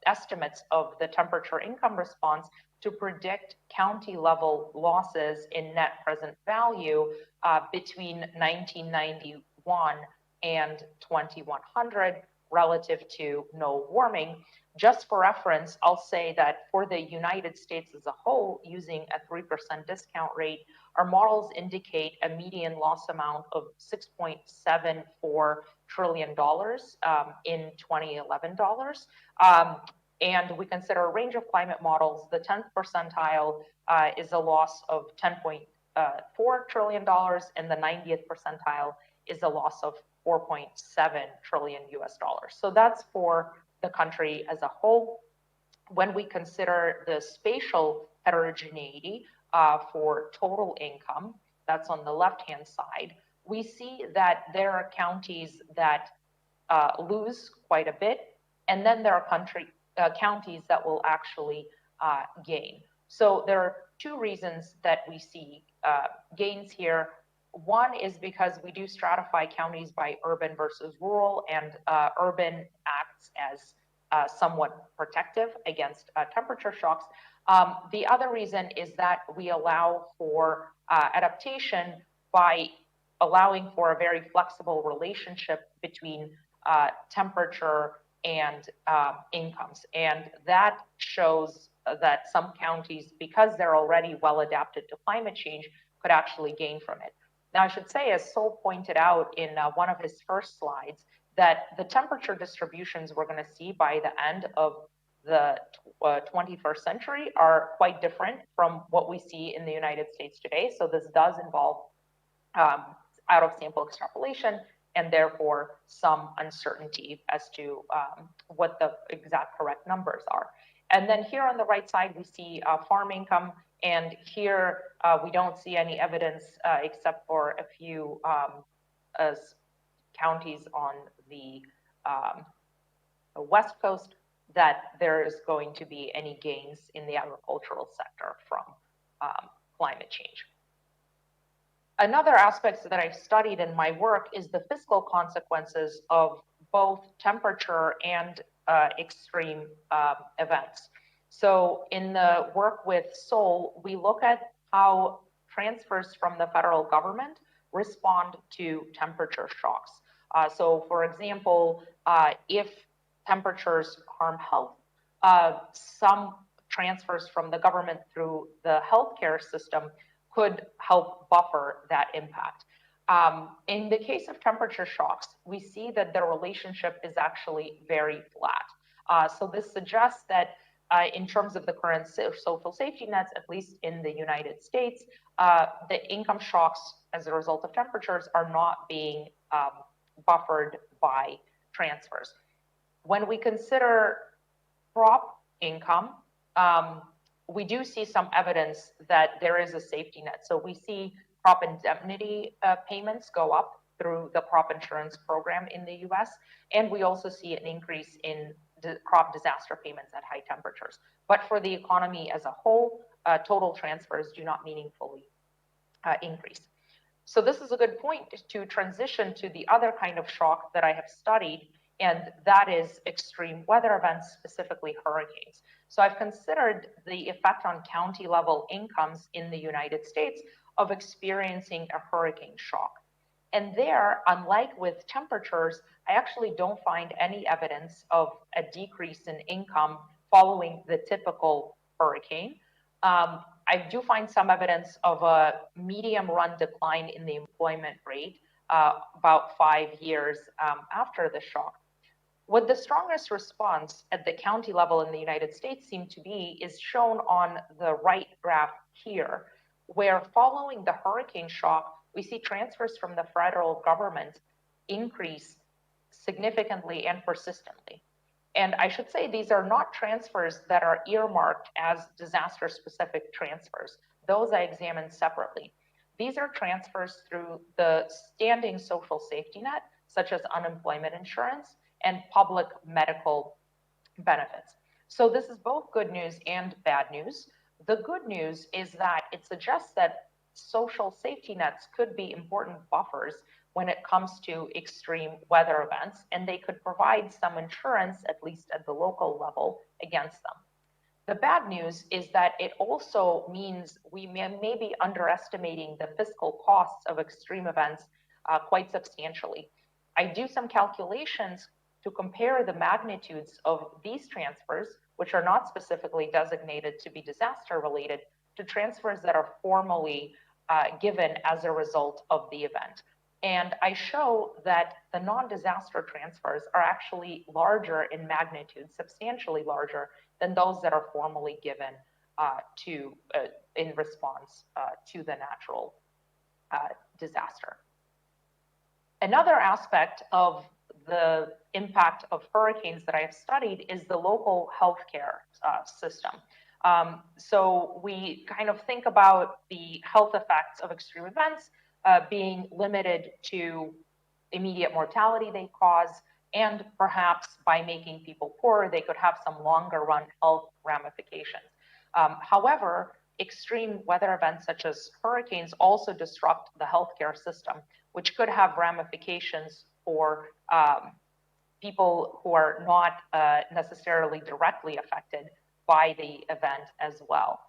estimates of the temperature income response to predict county level losses in net present value between 1991 and 2100 relative to no warming. Just for reference, I'll say that for the United States as a whole, using a 3% discount rate, our models indicate a median loss amount of $6.74 trillion in 2011 dollars. And we consider a range of climate models. The 10th percentile is a loss of $10.4 trillion, and the 90th percentile is a loss of 4.7 trillion US dollars. So that's for the country as a whole. When we consider the spatial heterogeneity for total income, that's on the left-hand side, we see that there are counties that lose quite a bit, and then there are counties that will actually gain. So there are two reasons that we see gains here. One is because we do stratify counties by urban versus rural, and urban acts as somewhat protective against temperature shocks. The other reason is that we allow for adaptation by allowing for a very flexible relationship between temperature and incomes. And that shows that some counties, because they're already well adapted to climate change, could actually gain from it. Now, I should say, as Sol pointed out in one of his first slides, that the temperature distributions we're going to see by the end of the 21st century are quite different from what we see in the United States today. So this does involve out of sample extrapolation, and therefore some uncertainty as to what the exact correct numbers are. And then here on the right side, we see farm income. And here we don't see any evidence except for a few counties on the West Coast that there is going to be any gains in the agricultural sector from climate change. Another aspect that I've studied in my work is the fiscal consequences of both temperature and extreme events. So in the work with Sol, we look at how transfers from the federal government respond to temperature shocks. So for example, if temperatures harm health, some transfers from the government through the healthcare system could help buffer that impact. In the case of temperature shocks, we see that the relationship is actually very flat. So this suggests that in terms of the current social safety nets, at least in the United States, the income shocks as a result of temperatures are not being buffered by transfers. When we consider crop income, we do see some evidence that there is a safety net. So we see crop indemnity payments go up through the crop insurance program in the US, and we also see an increase in crop disaster payments at high temperatures. But for the economy as a whole, total transfers do not meaningfully increase. So this is a good point to transition to the other kind of shock that I have studied, and that is extreme weather events, specifically hurricanes. So I've considered the effect on county level incomes in the United States of experiencing a hurricane shock. And there, unlike with temperatures, I actually don't find any evidence of a decrease in income following the typical hurricane. I do find some evidence of a medium run decline in the employment rate about 5 years after the shock. What the strongest response at the county level in the United States seemed to be is shown on the right graph here, where following the hurricane shock, we see transfers from the federal government increase significantly and persistently. And I should say these are not transfers that are earmarked as disaster-specific transfers. Those I examined separately. These are transfers through the standing social safety net, such as unemployment insurance and public medical benefits. So this is both good news and bad news. The good news is that it suggests that social safety nets could be important buffers when it comes to extreme weather events, and they could provide some insurance, at least at the local level, against them. The bad news is that it also means we may be underestimating the fiscal costs of extreme events quite substantially. I do some calculations to compare the magnitudes of these transfers, which are not specifically designated to be disaster related, to transfers that are formally given as a result of the event. And I show that the non-disaster transfers are actually larger in magnitude, substantially larger than those that are formally given in response to the natural disaster. Another aspect of the impact of hurricanes that I have studied is the local healthcare system. So we kind of think about the health effects of extreme events being limited to immediate mortality they cause, and perhaps by making people poorer, they could have some longer run health ramifications. However, extreme weather events such as hurricanes also disrupt the healthcare system, which could have ramifications for people who are not necessarily directly affected by the event as well.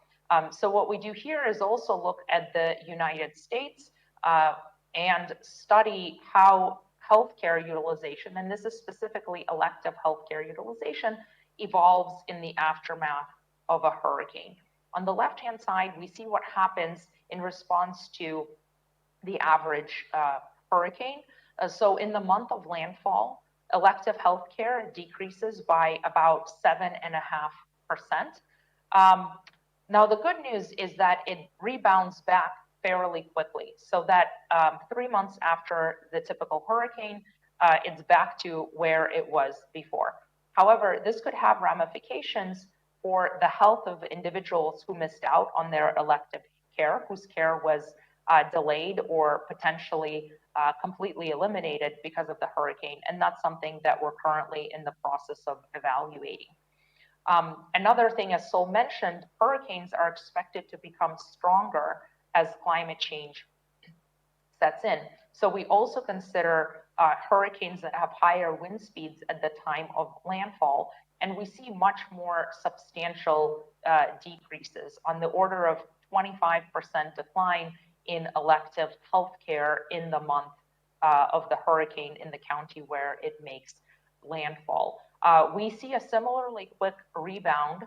So what we do here is also look at the United States and study how healthcare utilization, and this is specifically elective healthcare utilization, evolves in the aftermath of a hurricane. On the left-hand side, we see what happens in response to the average hurricane. So in the month of landfall, elective healthcare decreases by about 7.5%. Now, the good news is that it rebounds back fairly quickly, so that 3 months after the typical hurricane, it's back to where it was before. However, this could have ramifications for the health of individuals who missed out on their elective care, whose care was delayed or potentially completely eliminated because of the hurricane. And that's something that we're currently in the process of evaluating. Another thing, as Sol mentioned, hurricanes are expected to become stronger as climate change sets in. So we also consider hurricanes that have higher wind speeds at the time of landfall, and we see much more substantial decreases on the order of 25% decline in elective healthcare in the month of the hurricane in the county where it makes landfall. We see a similarly quick rebound,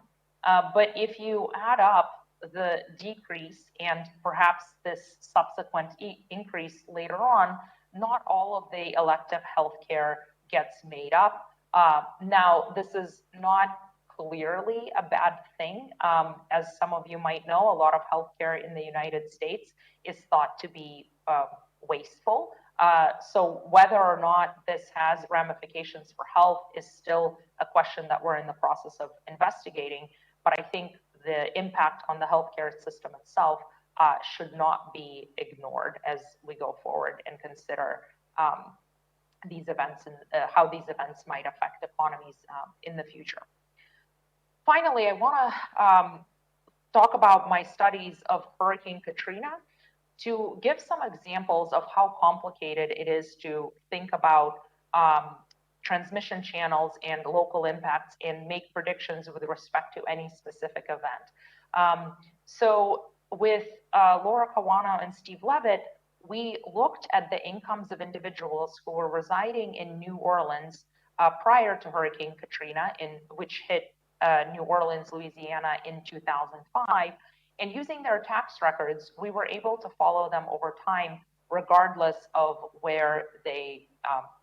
but if you add up the decrease and perhaps this subsequent increase later on, not all of the elective healthcare gets made up. Now, this is not clearly a bad thing. As some of you might know, a lot of healthcare in the United States is thought to be wasteful. So whether or not this has ramifications for health is still a question that we're in the process of investigating. But I think the impact on the healthcare system itself should not be ignored as we go forward and consider these events and how these events might affect economies in the future. Finally, I want to talk about my studies of Hurricane Katrina to give some examples of how complicated it is to think about transmission channels and local impacts and make predictions with respect to any specific event. So with Laura Caruana and Steve Levitt, we looked at the incomes of individuals who were residing in New Orleans prior to Hurricane Katrina, which hit New Orleans, Louisiana in 2005. And using their tax records, we were able to follow them over time, regardless of where they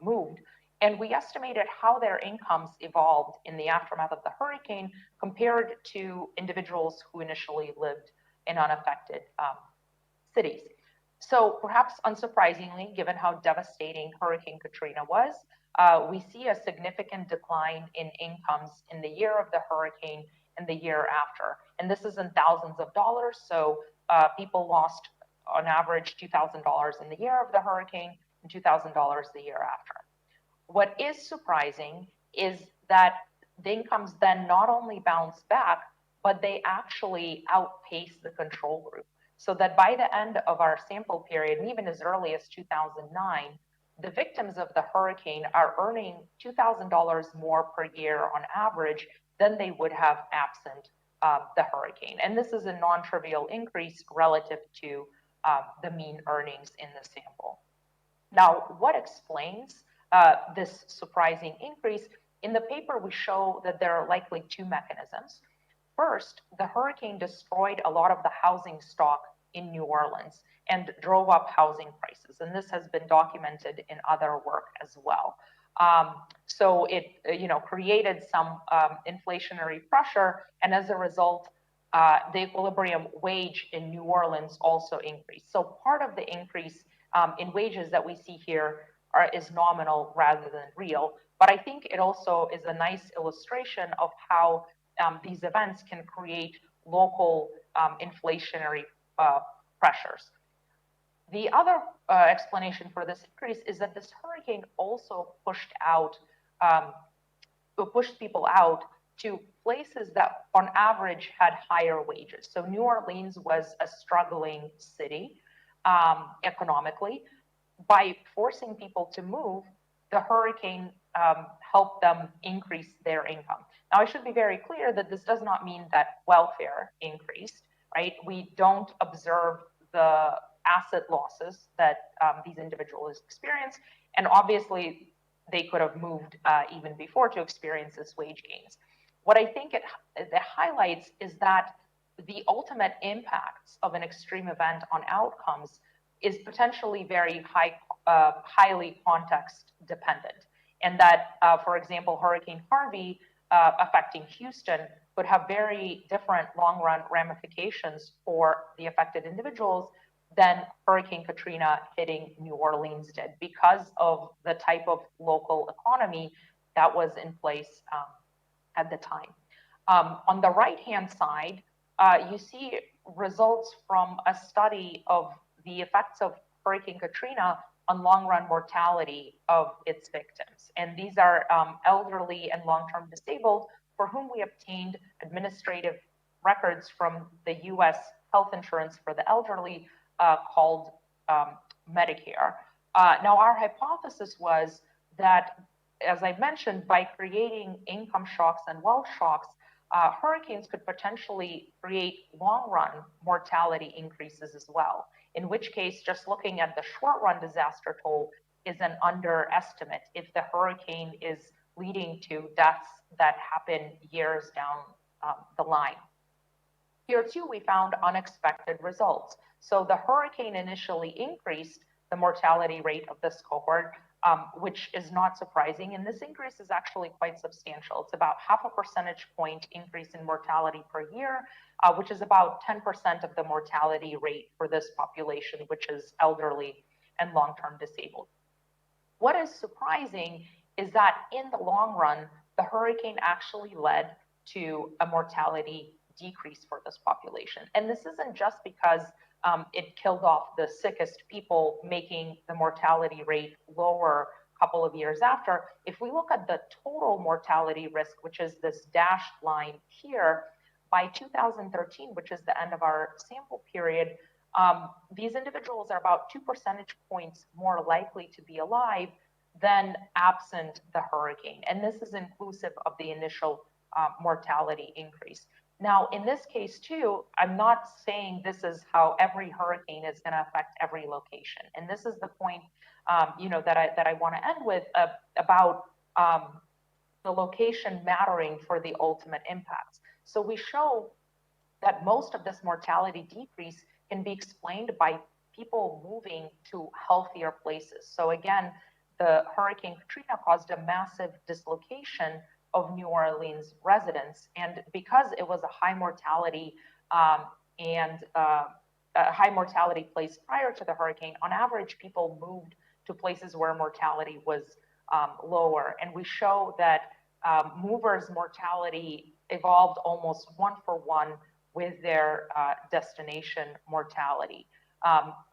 moved. And we estimated how their incomes evolved in the aftermath of the hurricane compared to individuals who initially lived in unaffected cities. So perhaps unsurprisingly, given how devastating Hurricane Katrina was, we see a significant decline in incomes in the year of the hurricane and the year after. And this is in thousands of dollars. So people lost on average $2,000 in the year of the hurricane and $2,000 the year after. What is surprising is that the incomes then not only bounce back, but they actually outpace the control group. So that by the end of our sample period, and even as early as 2009, the victims of the hurricane are earning $2,000 more per year on average than they would have absent the hurricane. And this is a non-trivial increase relative to the mean earnings in the sample. Now, what explains this surprising increase? In the paper, we show that there are likely two mechanisms. First, the hurricane destroyed a lot of the housing stock in New Orleans and drove up housing prices. And this has been documented in other work as well. So it created some inflationary pressure, and as a result, the equilibrium wage in New Orleans also increased. So part of the increase in wages that we see here is nominal rather than real. But I think it also is a nice illustration of how these events can create local inflationary pressures. The other explanation for this increase is that this hurricane also pushed people out to places that on average had higher wages. So New Orleans was a struggling city economically. By forcing people to move, the hurricane helped them increase their income. Now, I should be very clear that this does not mean that welfare increased, right? We don't observe the asset losses that these individuals experience. And obviously, they could have moved even before to experience this wage gains. What I think it highlights is that the ultimate impacts of an extreme event on outcomes is potentially very highly context dependent. And that, for example, Hurricane Harvey affecting Houston could have very different long-run ramifications for the affected individuals than Hurricane Katrina hitting New Orleans did, because of the type of local economy that was in place at the time. On the right-hand side, you see results from a study of the effects of Hurricane Katrina on long-run mortality of its victims. And these are elderly and long-term disabled for whom we obtained administrative records from the US health insurance for the elderly called Medicare. Now, our hypothesis was that, as I mentioned, by creating income shocks and wealth shocks, hurricanes could potentially create long-run mortality increases as well, in which case just looking at the short-run disaster toll is an underestimate if the hurricane is leading to deaths that happen years down the line. Here too, we found unexpected results. So the hurricane initially increased the mortality rate of this cohort, which is not surprising. And this increase is actually quite substantial. It's about 0.5 percentage point increase in mortality per year, which is about 10% of the mortality rate for this population, which is elderly and long-term disabled. What is surprising is that in the long run, the hurricane actually led to a mortality decrease for this population. And this isn't just because it killed off the sickest people, making the mortality rate lower a couple of years after. If we look at the total mortality risk, which is this dashed line here, by 2013, which is the end of our sample period, these individuals are about 2 percentage points more likely to be alive than absent the hurricane. And this is inclusive of the initial mortality increase. Now, in this case too, I'm not saying this is how every hurricane is going to affect every location. And this is the point, that I want to end with about the location mattering for the ultimate impacts. So we show that most of this mortality decrease can be explained by people moving to healthier places. So again, the Hurricane Katrina caused a massive dislocation of New Orleans residents. And because it was a high mortality place prior to the hurricane, on average, people moved to places where mortality was lower. And we show that movers' mortality evolved almost 1-for-1 with their destination mortality,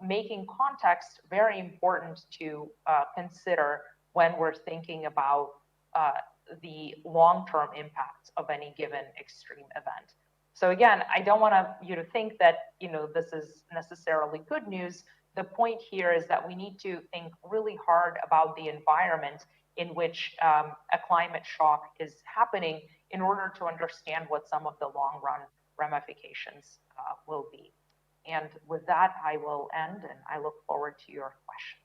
making context very important to consider when we're thinking about the long-term impacts of any given extreme event. So again, I don't want you to think that this is necessarily good news. The point here is that we need to think really hard about the environment in which a climate shock is happening in order to understand what some of the long-run ramifications will be. And with that, I will end, and I look forward to your questions.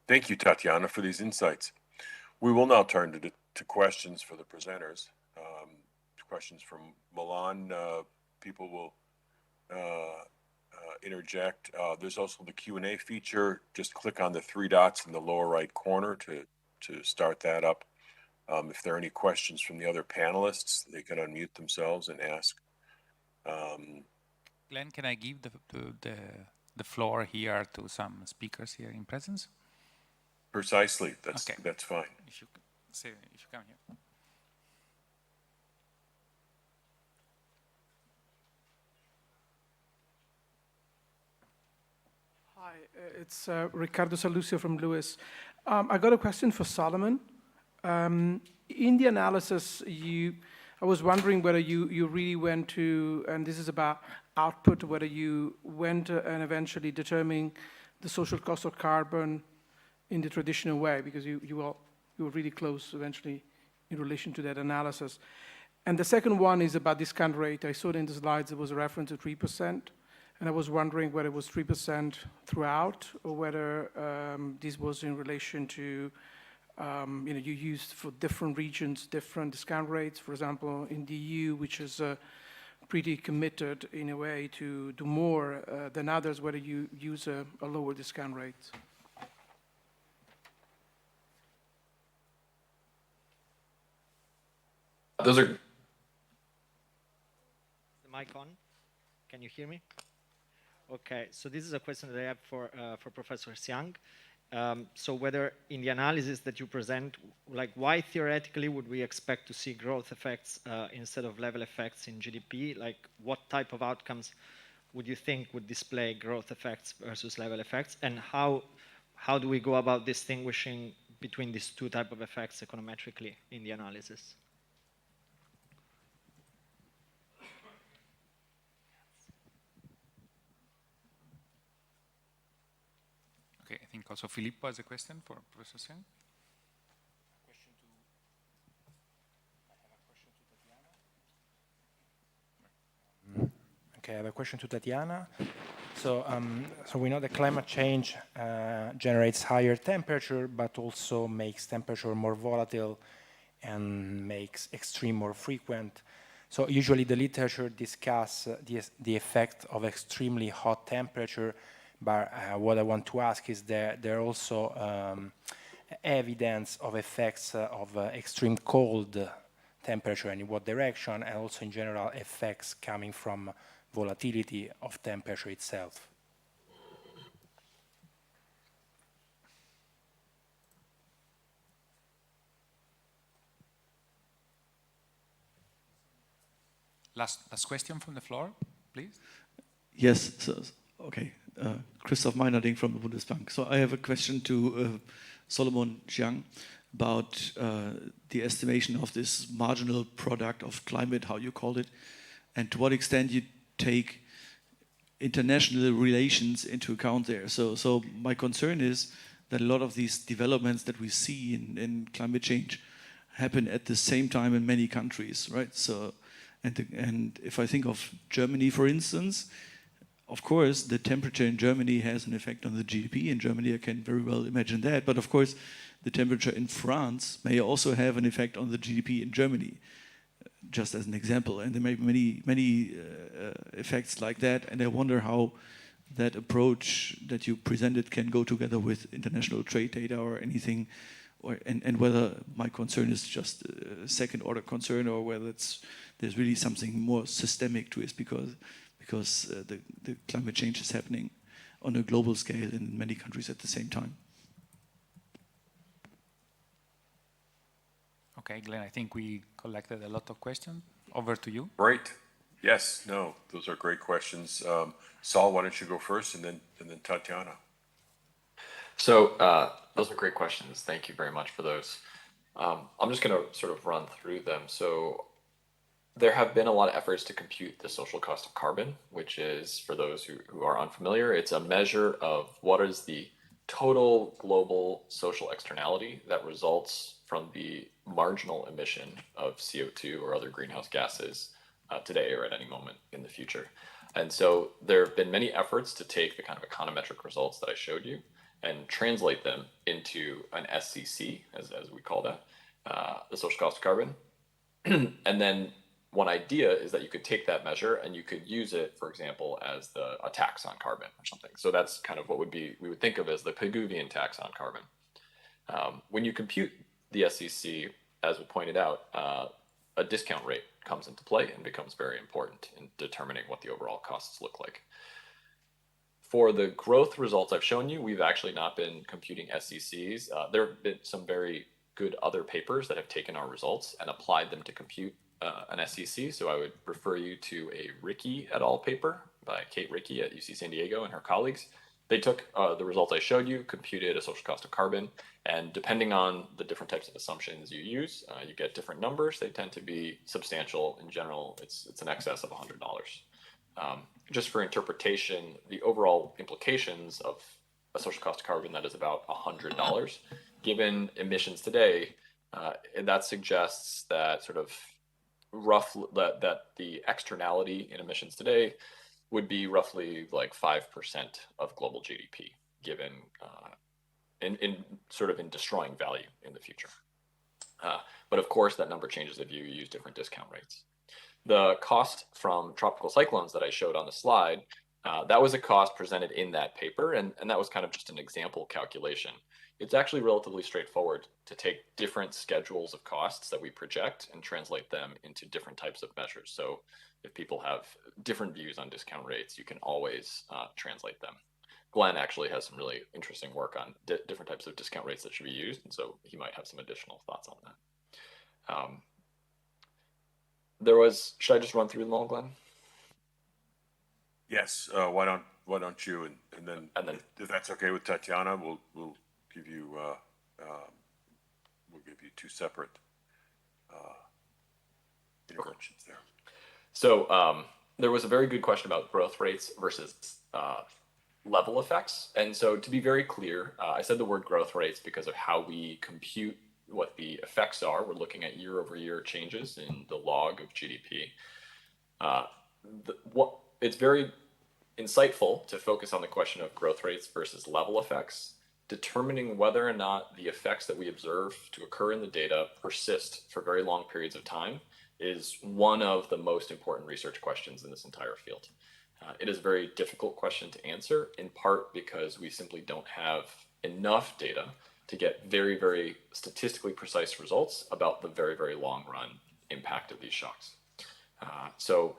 Thank you, Tatiana, for these insights. We will now turn to questions for the presenters. Questions from Milan. People will interject. There's also the Q&A feature. Just click on the three dots in the lower right corner to start that up. If there are any questions from the other panelists, they can unmute themselves and ask. Glenn, can I give the floor here to some speakers here in presence? Precisely. That's fine. If you come here. Hi, it's Riccardo Sallucio from Lewis. I got a question for Solomon. In the analysis, I was wondering whether you really went to, and this is about output, whether you went and eventually determining the social cost of carbon in the traditional way, because you were really close eventually in relation to that analysis. And the second one is about discount rate. I saw in the slides there was a reference to 3%. And I was wondering whether it was 3% throughout, or whether this was in relation to, you used for different regions, different discount rates. For example, in the EU, which is pretty committed in a way to do more than others, whether you use a lower discount rate. Those are. The mic on? Can you hear me? Okay, so this is a question that I have for Professor Xiang. So whether in the analysis that you present, like why theoretically would we expect to see growth effects instead of level effects in GDP? Like what type of outcomes would you think would display growth effects versus level effects? And how do we go about distinguishing between these two types of effects econometrically in the analysis? Okay, I think also Filippo has a question for Professor Xiang. Okay, I have a question to Tatiana. So we know that climate change generates higher temperature, but also makes temperature more volatile and makes extreme more frequent. So usually the literature discuss the effect of extremely hot temperature. But what I want to ask is there are also evidence of effects of extreme cold temperature and in what direction, and also in general effects coming from volatility of temperature itself. Last question from the floor, please. Yes, so, okay. Christoph Meinerding from the Bundesbank. So I have a question to Solomon Xiang about the estimation of this marginal product of climate, how you call it, and to what extent you take international relations into account there. So my concern is that a lot of these developments that we see in climate change happen at the same time in many countries, right? So, and if I think of Germany, for instance, of course, the temperature in Germany has an effect on the GDP in Germany. I can very well imagine that. But of course, the temperature in France may also have an effect on the GDP in Germany, just as an example. And there may be many effects like that. And I wonder how that approach that you presented can go together with international trade data or anything, and whether my concern is just a second-order concern or whether there's really something more systemic to it because the climate change is happening on a global scale in many countries at the same time. Okay, Glenn, I think we collected a lot of questions. Over to you. Great. Yes, no, those are great questions. Saul, why don't you go first, and then Tatiana. So those are great questions. Thank you very much for those. I'm just going to sort of run through them. So there have been a lot of efforts to compute the social cost of carbon, which is, for those who are unfamiliar, it's a measure of what is the total global social externality that results from the marginal emission of CO2 or other greenhouse gases today or at any moment in the future. And so there have been many efforts to take the kind of econometric results that I showed you and translate them into an SCC, as we call that, the social cost of carbon. And then one idea is that you could take that measure and you could use it, for example, as a tax on carbon or something. So that's kind of what we would think of as the Pigouvian tax on carbon. When you compute the SCC, as we pointed out, a discount rate comes into play and becomes very important in determining what the overall costs look like. For the growth results I've shown you, we've actually not been computing SCCs. There have been some very good other papers that have taken our results and applied them to compute an SCC. So I would refer you to a Rickey et al. Paper by Kate Rickey at UC San Diego and her colleagues. They took the results I showed you, computed a social cost of carbon, and depending on the different types of assumptions you use, you get different numbers. They tend to be substantial. In general, it's in excess of $100. Just for interpretation, the overall implications of a social cost of carbon that is about $100, given emissions today, that suggests that sort of roughly that the externality in emissions today would be roughly like 5% of global GDP, given in destroying value in the future. But of course, that number changes if you use different discount rates. The cost from tropical cyclones that I showed on the slide, that was a cost presented in that paper, and that was kind of just an example calculation. It's actually relatively straightforward to take different schedules of costs that we project and translate them into different types of measures. So if people have different views on discount rates, you can always translate them. Glenn actually has some really interesting work on different types of discount rates that should be used, and so he might have some additional thoughts on that. Should I just run through them all, Glenn? Yes. Why don't you, and then if that's okay with Tatiana, we'll give you two separate interventions there. So there was a very good question about growth rates versus level effects. And so to be very clear, I said the word growth rates because of how we compute what the effects are. We're looking at year-over-year changes in the log of GDP. It's very insightful to focus on the question of growth rates versus level effects. Determining whether or not the effects that we observe to occur in the data persist for very long periods of time is one of the most important research questions in this entire field. It is a very difficult question to answer, in part because we simply don't have enough data to get very, very statistically precise results about the very, very long run impact of these shocks. So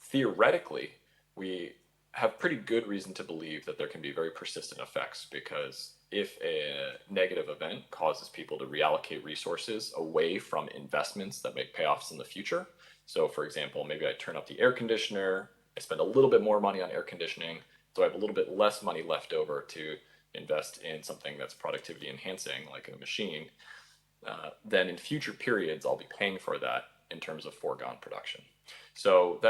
theoretically, we have pretty good reason to believe that there can be very persistent effects, because if a negative event causes people to reallocate resources away from investments that make payoffs in the future. So for example, maybe I turn up the air conditioner, I spend a little bit more money on air conditioning, so I have a little bit less money left over to invest in something that's productivity enhancing, like a machine, then in future periods, I'll be paying for that in terms of foregone production. So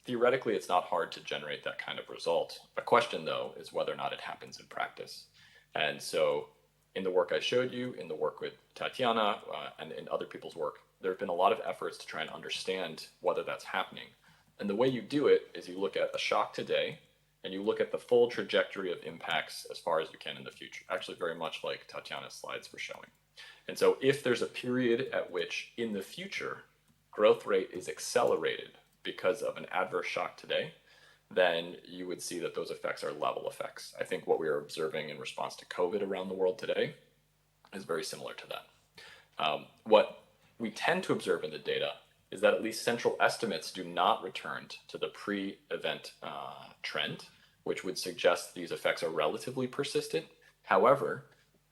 theoretically, it's not hard to generate that kind of result. The question, though, is whether or not it happens in practice. And so in the work I showed you, in the work with Tatiana, and in other people's work, there have been a lot of efforts to try and understand whether that's happening. And the way you do it is you look at a shock today, and you look at the full trajectory of impacts as far as you can in the future, actually very much like Tatiana's slides were showing. And so if there's a period at which in the future growth rate is accelerated because of an adverse shock today, then you would see that those effects are level effects. I think what we are observing in response to COVID around the world today is very similar to that. What we tend to observe in the data is that at least central estimates do not return to the pre-event trend, which would suggest these effects are relatively persistent. However,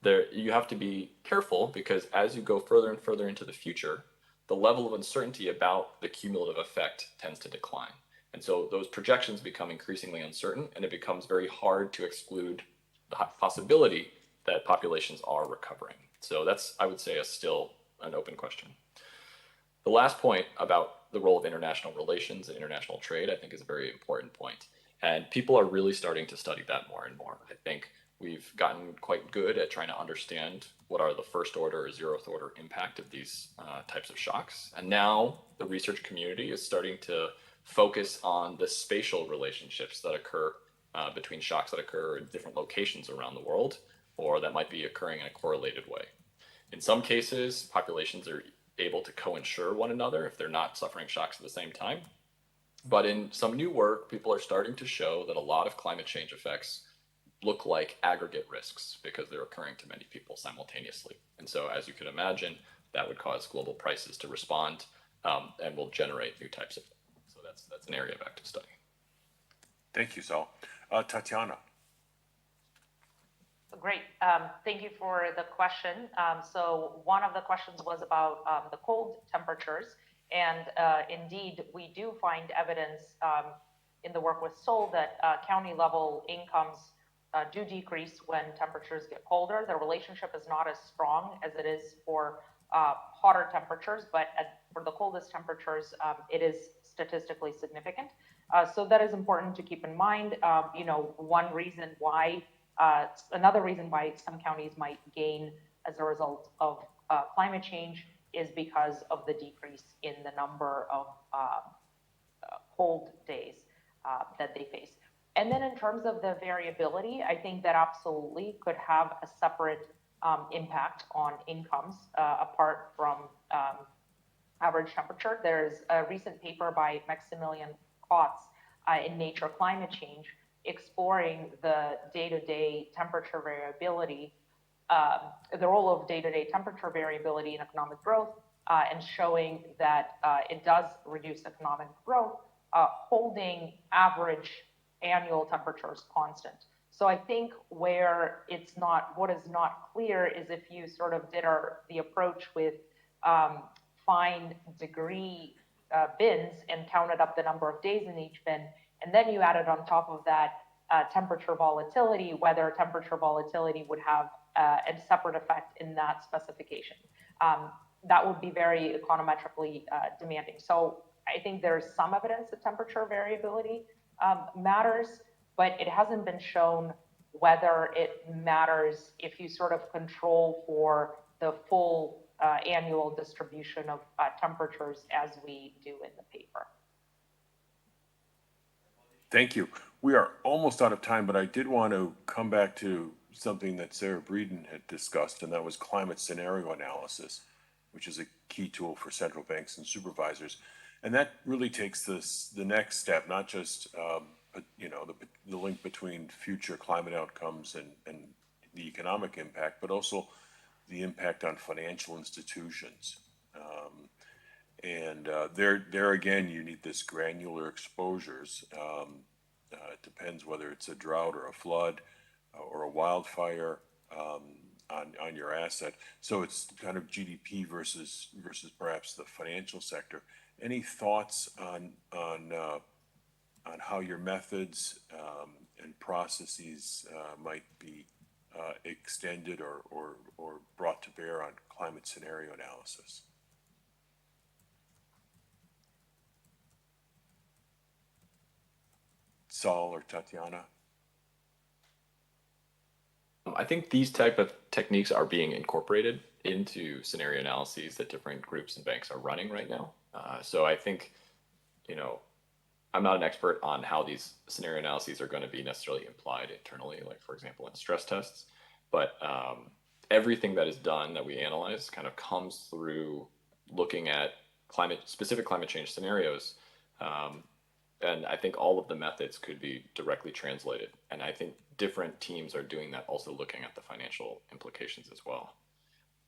you have to be careful, because as you go further and further into the future, the level of uncertainty about the cumulative effect tends to decline. And so those projections become increasingly uncertain, and it becomes very hard to exclude the possibility that populations are recovering. So that's, I would say, still an open question. The last point about the role of international relations and international trade, I think, is a very important point. And people are really starting to study that more and more. I think we've gotten quite good at trying to understand what are the first order or zeroth order impact of these types of shocks. And now the research community is starting to focus on the spatial relationships that occur between shocks that occur in different locations around the world, or that might be occurring in a correlated way. In some cases, populations are able to co-insure one another if they're not suffering shocks at the same time. But in some new work, people are starting to show that a lot of climate change effects look like aggregate risks because they're occurring to many people simultaneously. And so, as you can imagine, that would cause global prices to respond and will generate new types of things. So that's an area of active study. Thank you, Saul. Tatiana. Great. Thank you for the question. So one of the questions was about the cold temperatures. And indeed, we do find evidence in the work with Seoul that county level incomes do decrease when temperatures get colder. The relationship is not as strong as it is for hotter temperatures, but for the coldest temperatures, it is statistically significant. So that is important to keep in mind. You know, one reason why, another reason why some counties might gain as a result of climate change is because of the decrease in the number of cold days that they face. And then in terms of the variability, I think that absolutely could have a separate impact on incomes apart from average temperature. There's a recent paper by Maximilian Kotz in Nature Climate Change exploring the day-to-day temperature variability, the role of day-to-day temperature variability in economic growth, and showing that it does reduce economic growth, holding average annual temperatures constant. So I think where it's not, what is not clear is if you sort of did the approach with fine degree bins and counted up the number of days in each bin, and then you added on top of that temperature volatility, whether temperature volatility would have a separate effect in that specification. That would be very econometrically demanding. So I think there's some evidence that temperature variability matters, but it hasn't been shown whether it matters if you sort of control for the full annual distribution of temperatures as we do in the paper. Thank you. We are almost out of time, but I did want to come back to something that Sarah Breeden had discussed, and that was climate scenario analysis, which is a key tool for central banks and supervisors. And that really takes the next step, not just you know, the link between future climate outcomes and the economic impact, but also the impact on financial institutions. There again, you need this granular exposures. It depends whether it's a drought or a flood or a wildfire on your asset. So it's kind of GDP versus perhaps the financial sector. Any thoughts on how your methods and processes might be extended or brought to bear on climate scenario analysis? Saul or Tatiana? I think these type of techniques are being incorporated into scenario analyses that different groups and banks are running right now. So I think, you know, I'm not an expert on how these scenario analyses are going to be necessarily applied internally, like for example in stress tests, but everything that is done that we analyze kind of comes through looking at specific climate change scenarios. And I think all of the methods could be directly translated. And I think different teams are doing that, also looking at the financial implications as well.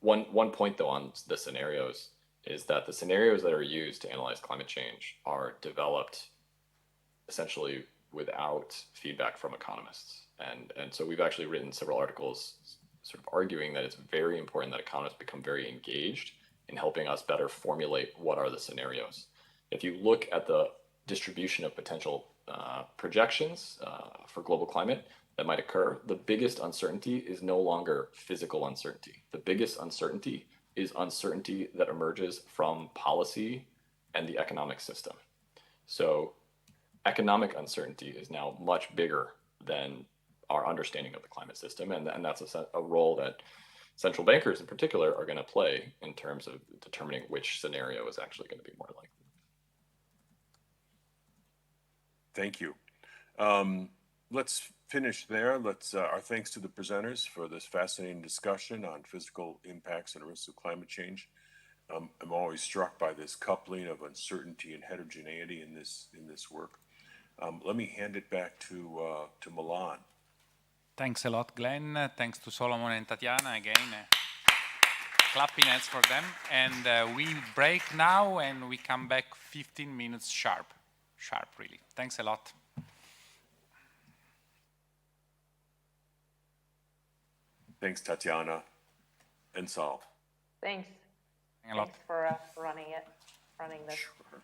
One point though on the scenarios is that the scenarios that are used to analyze climate change are developed essentially without feedback from economists. And so we've actually written several articles sort of arguing that it's very important that economists become very engaged in helping us better formulate what are the scenarios. If you look at the distribution of potential projections for global climate that might occur, the biggest uncertainty is no longer physical uncertainty. The biggest uncertainty is uncertainty that emerges from policy and the economic system. So economic uncertainty is now much bigger than our understanding of the climate system, and that's a role that central bankers in particular are going to play in terms of determining which scenario is actually going to be more likely. Thank you. Let's finish there. Our thanks to the presenters for this fascinating discussion on physical impacts and risks of climate change. I'm always struck by this coupling of uncertainty and heterogeneity in this work. Let me hand it back to Milan. Thanks a lot, Glenn. Thanks to Solomon and Tatiana again. Clapping hands for them. And we break now and we come back 15 minutes sharp. Sharp, really. Thanks a lot. Thanks, Tatiana and Sol. Thanks. Thanks for running this. Sure.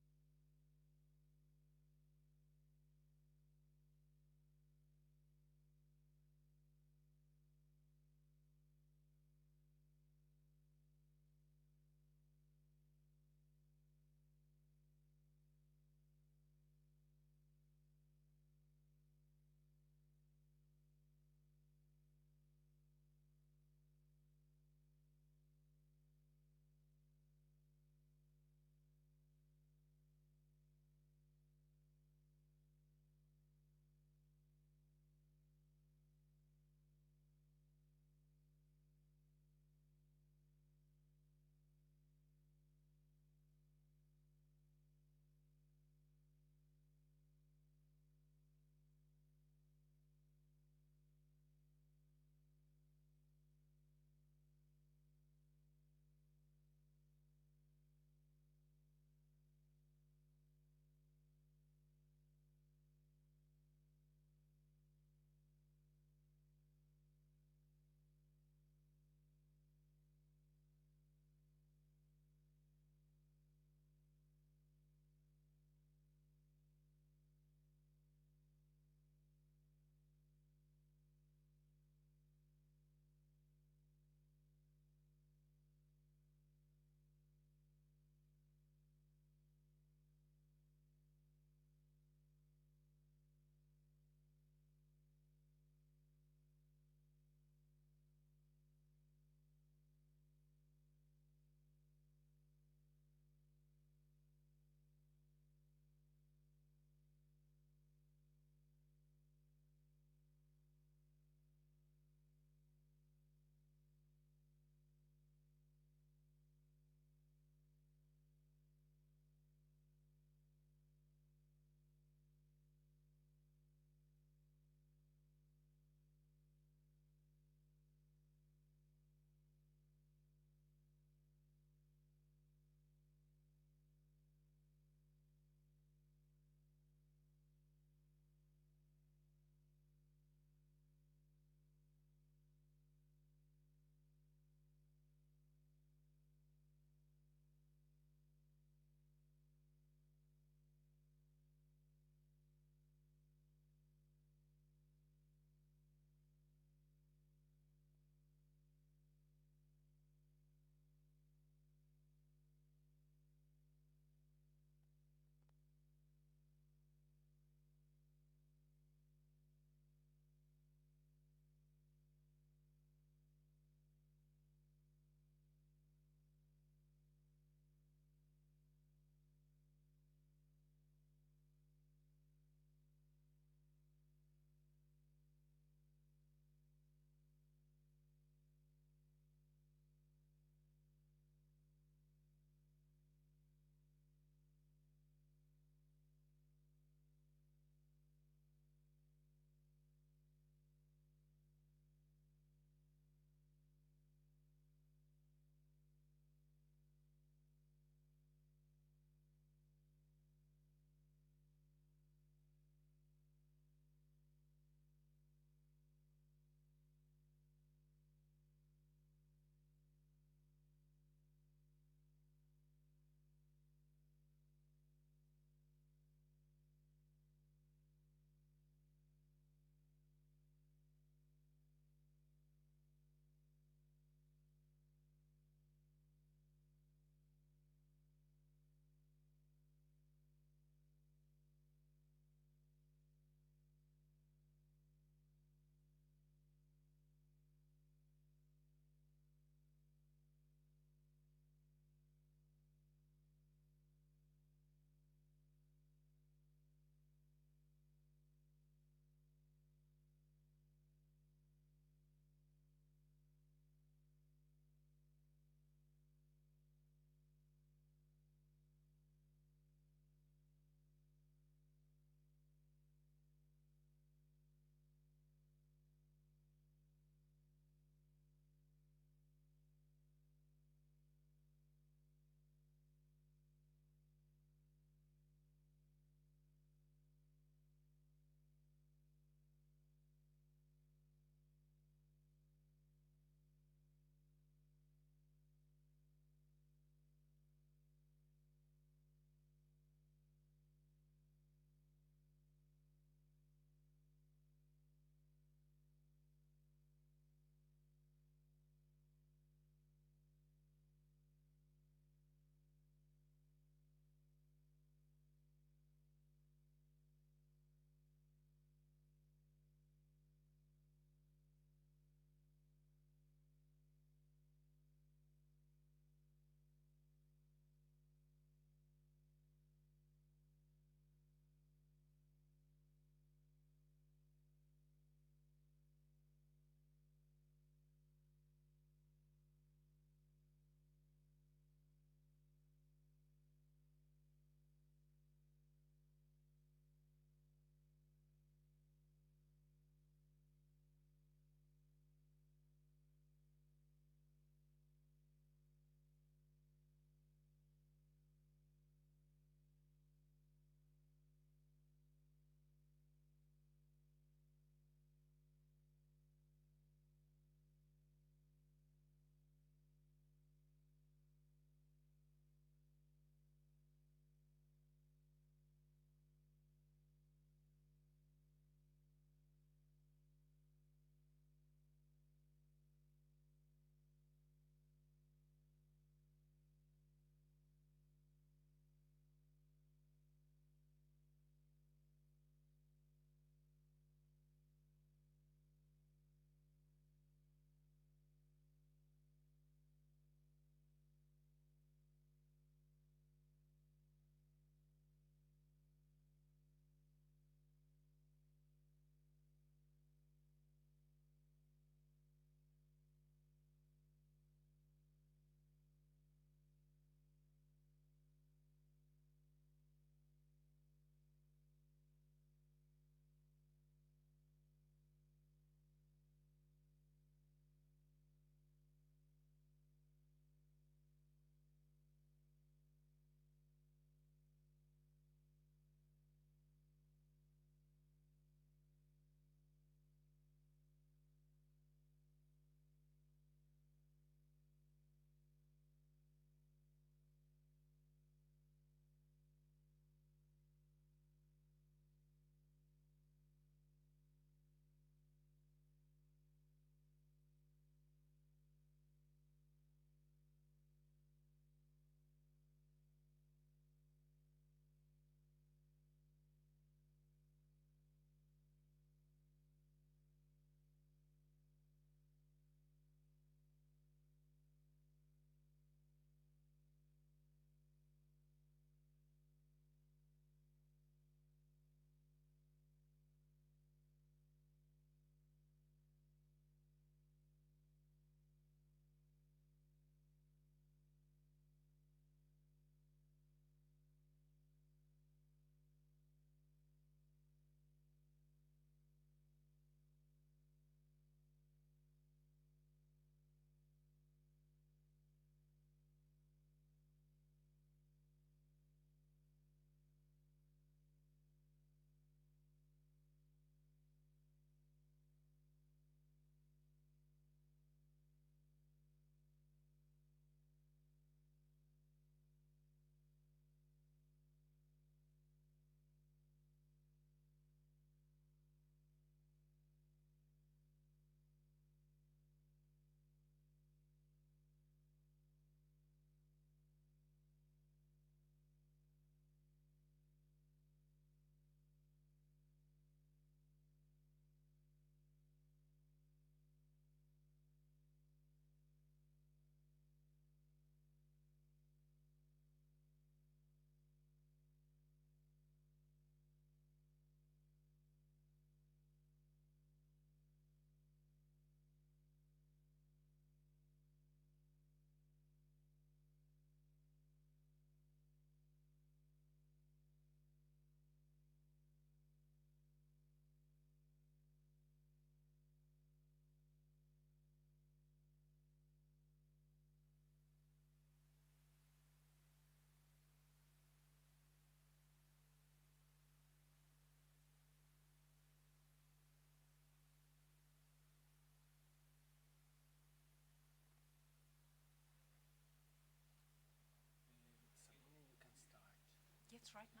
it's right now?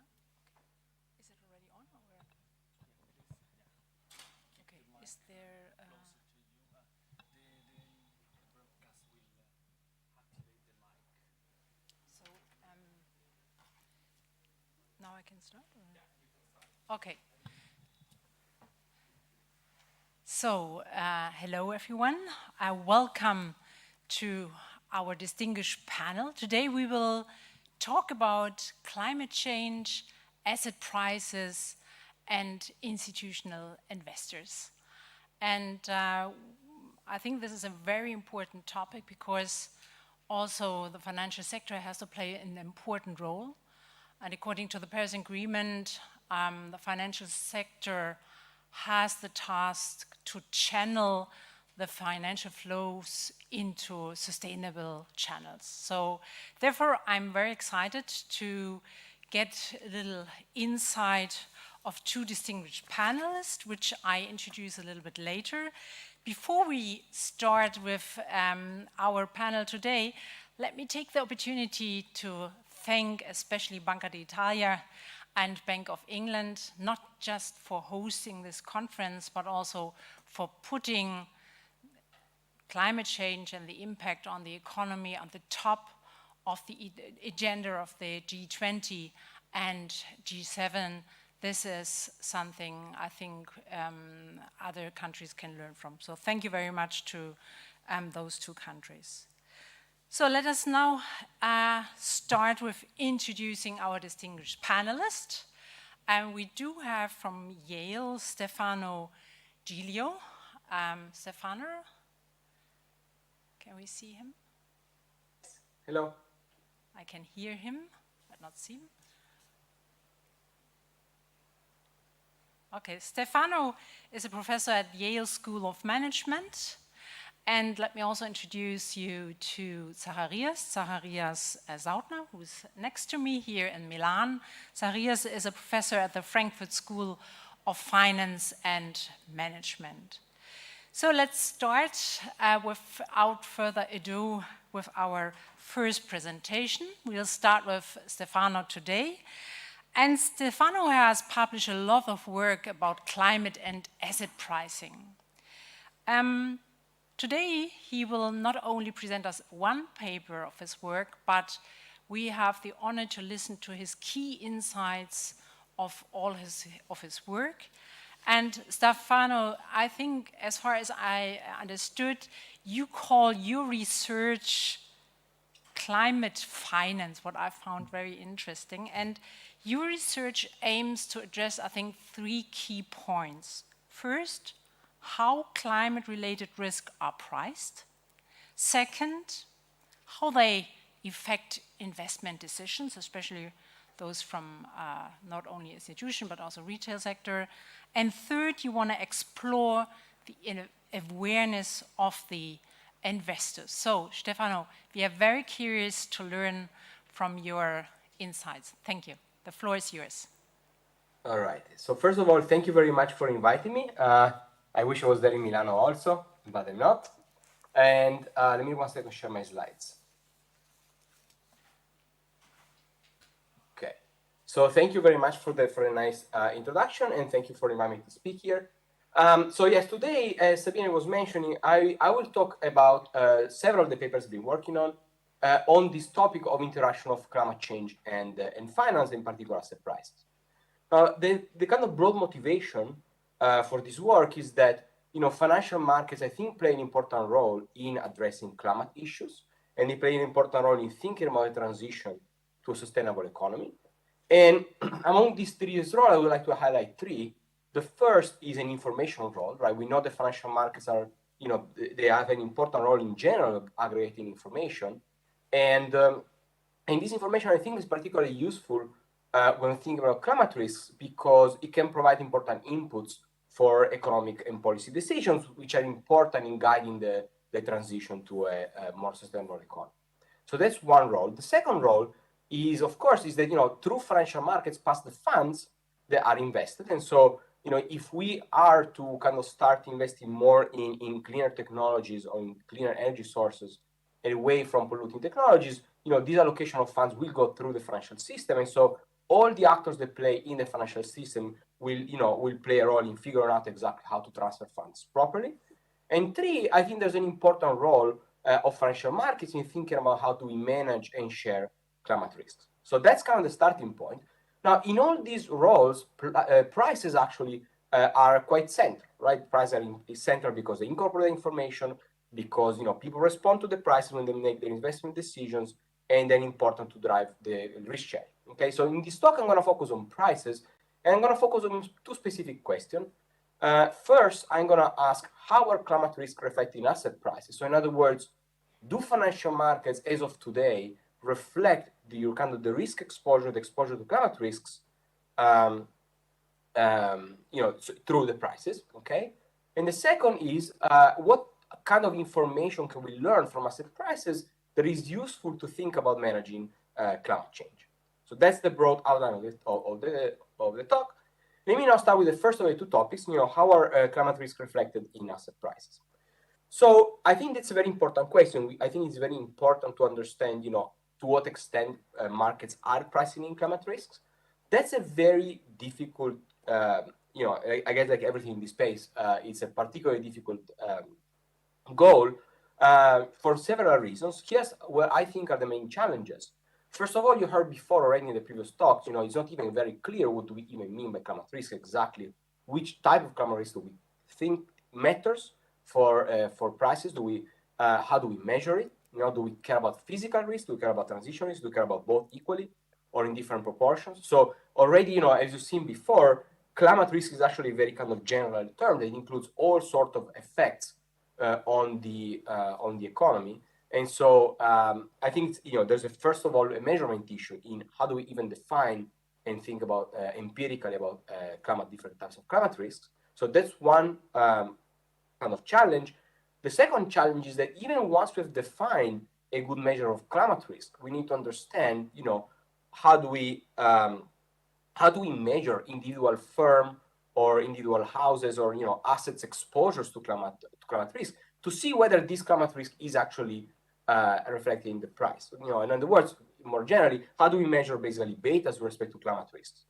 Okay. Is it already on or? Okay. Is there? So now I can start. Or? Okay. So hello everyone. Welcome to our distinguished panel. Today we will talk about climate change, asset prices, and institutional investors. And I think this is a very important topic because also the financial sector has to play an important role. And according to the Paris Agreement, the financial sector has the task to channel the financial flows into sustainable channels. So therefore, I'm very excited to get a little insight of two distinguished panelists, which I introduce a little bit later. Before we start with our panel today, let me take the opportunity to thank especially Banca d'Italia and Bank of England, not just for hosting this conference, but also for putting climate change and the impact on the economy on the top of the agenda of the G20 and G7. This is something I think other countries can learn from. So thank you very much to those two countries. So let us now start with introducing our distinguished panelists. And we do have from Yale, Stefano Giglio. Stefano, can we see him? Hello. I can hear him, but not see him. Okay, Stefano is a professor at Yale School of Management. And let me also introduce you to Zacharias Zautner, who's next to me here in Milan. Zacharias is a professor at the Frankfurt School of Finance and Management. So let's start without further ado with our first presentation. We'll start with Stefano today. And Stefano has published a lot of work about climate and asset pricing. Today, he will not only present us one paper of his work, but we have the honor to listen to his key insights of all his work. And Stefano, I think, as far as I understood, you call your research climate finance, what I found very interesting. And your research aims to address, I think, three key points. First, how climate-related risks are priced. Second, how they affect investment decisions, especially those from not only institution, but also retail sector. And third, you want to explore the awareness of the investors. So, Stefano, we are very curious to learn from your insights. Thank you. The floor is yours. All right. So first of all, thank you very much for inviting me. I wish I was there in Milano also, but I'm not. And let me 1 second share my slides. Okay. So thank you very much for a nice introduction, and thank you for inviting me to speak here. So yes, today, as Sabine was mentioning, I will talk about several of the papers I've been working on this topic of interaction of climate change and finance, in particular asset prices. The kind of broad motivation for this work is that financial markets, I think, play an important role in addressing climate issues, and they play an important role in thinking about a transition to a sustainable economy. And among these three roles, I would like to highlight three. The first is an informational role, right? We know the financial markets are, they have an important role in general of aggregating information. And this information, I think, is particularly useful when thinking about climate risks because it can provide important inputs for economic and policy decisions, which are important in guiding the transition to a more sustainable economy. So that's one role. The second role is, of course, is that, through financial markets pass the funds that are invested. And so, if we are to kind of start investing more in cleaner technologies or in cleaner energy sources and away from polluting technologies, this allocation of funds will go through the financial system. And so all the actors that play in the financial system will play a role in figuring out exactly how to transfer funds properly. And three, I think there's an important role of financial markets in thinking about how do we manage and share climate risks. So that's kind of the starting point. Now, in all these roles, prices actually are quite central, right? Prices are central because they incorporate information, because people respond to the price when they make their investment decisions, and then important to drive the risk sharing. Okay, so in this talk, I'm going to focus on prices, and I'm going to focus on two specific questions. First, I'm going to ask how are climate risk reflecting asset prices? So in other words, do financial markets as of today reflect the risk exposure, the exposure to climate risks, through the prices, okay? And the second is what kind of information can we learn from asset prices that is useful to think about managing climate change? So that's the broad outline of the talk. Let me now start with the first of the two topics, how are climate risks reflected in asset prices? So I think that's a very important question. I think it's very important to understand, to what extent markets are pricing in climate risks. That's a very difficult, I guess like everything in this space, it's a particularly difficult goal for several reasons. Here's what I think are the main challenges. First of all, you heard before already in the previous talks, it's not even very clear what do we even mean by climate risk exactly. Which type of climate risk do we think matters for prices? How do we measure it? Do we care about physical risk? Do we care about transition risk? Do we care about both equally or in different proportions? So already, as you've seen before, climate risk is actually a very kind of general term that includes all sorts of effects on the economy. And so I think there's first of all a measurement issue in how do we even define and think about empirically about different types of climate risks. So that's one kind of challenge. The second challenge is that even once we've defined a good measure of climate risk, we need to understand, how do we measure individual firm or individual houses or assets exposures to climate risk to see whether this climate risk is actually reflected in the price. In other words, more generally, how do we measure basically betas with respect to climate risks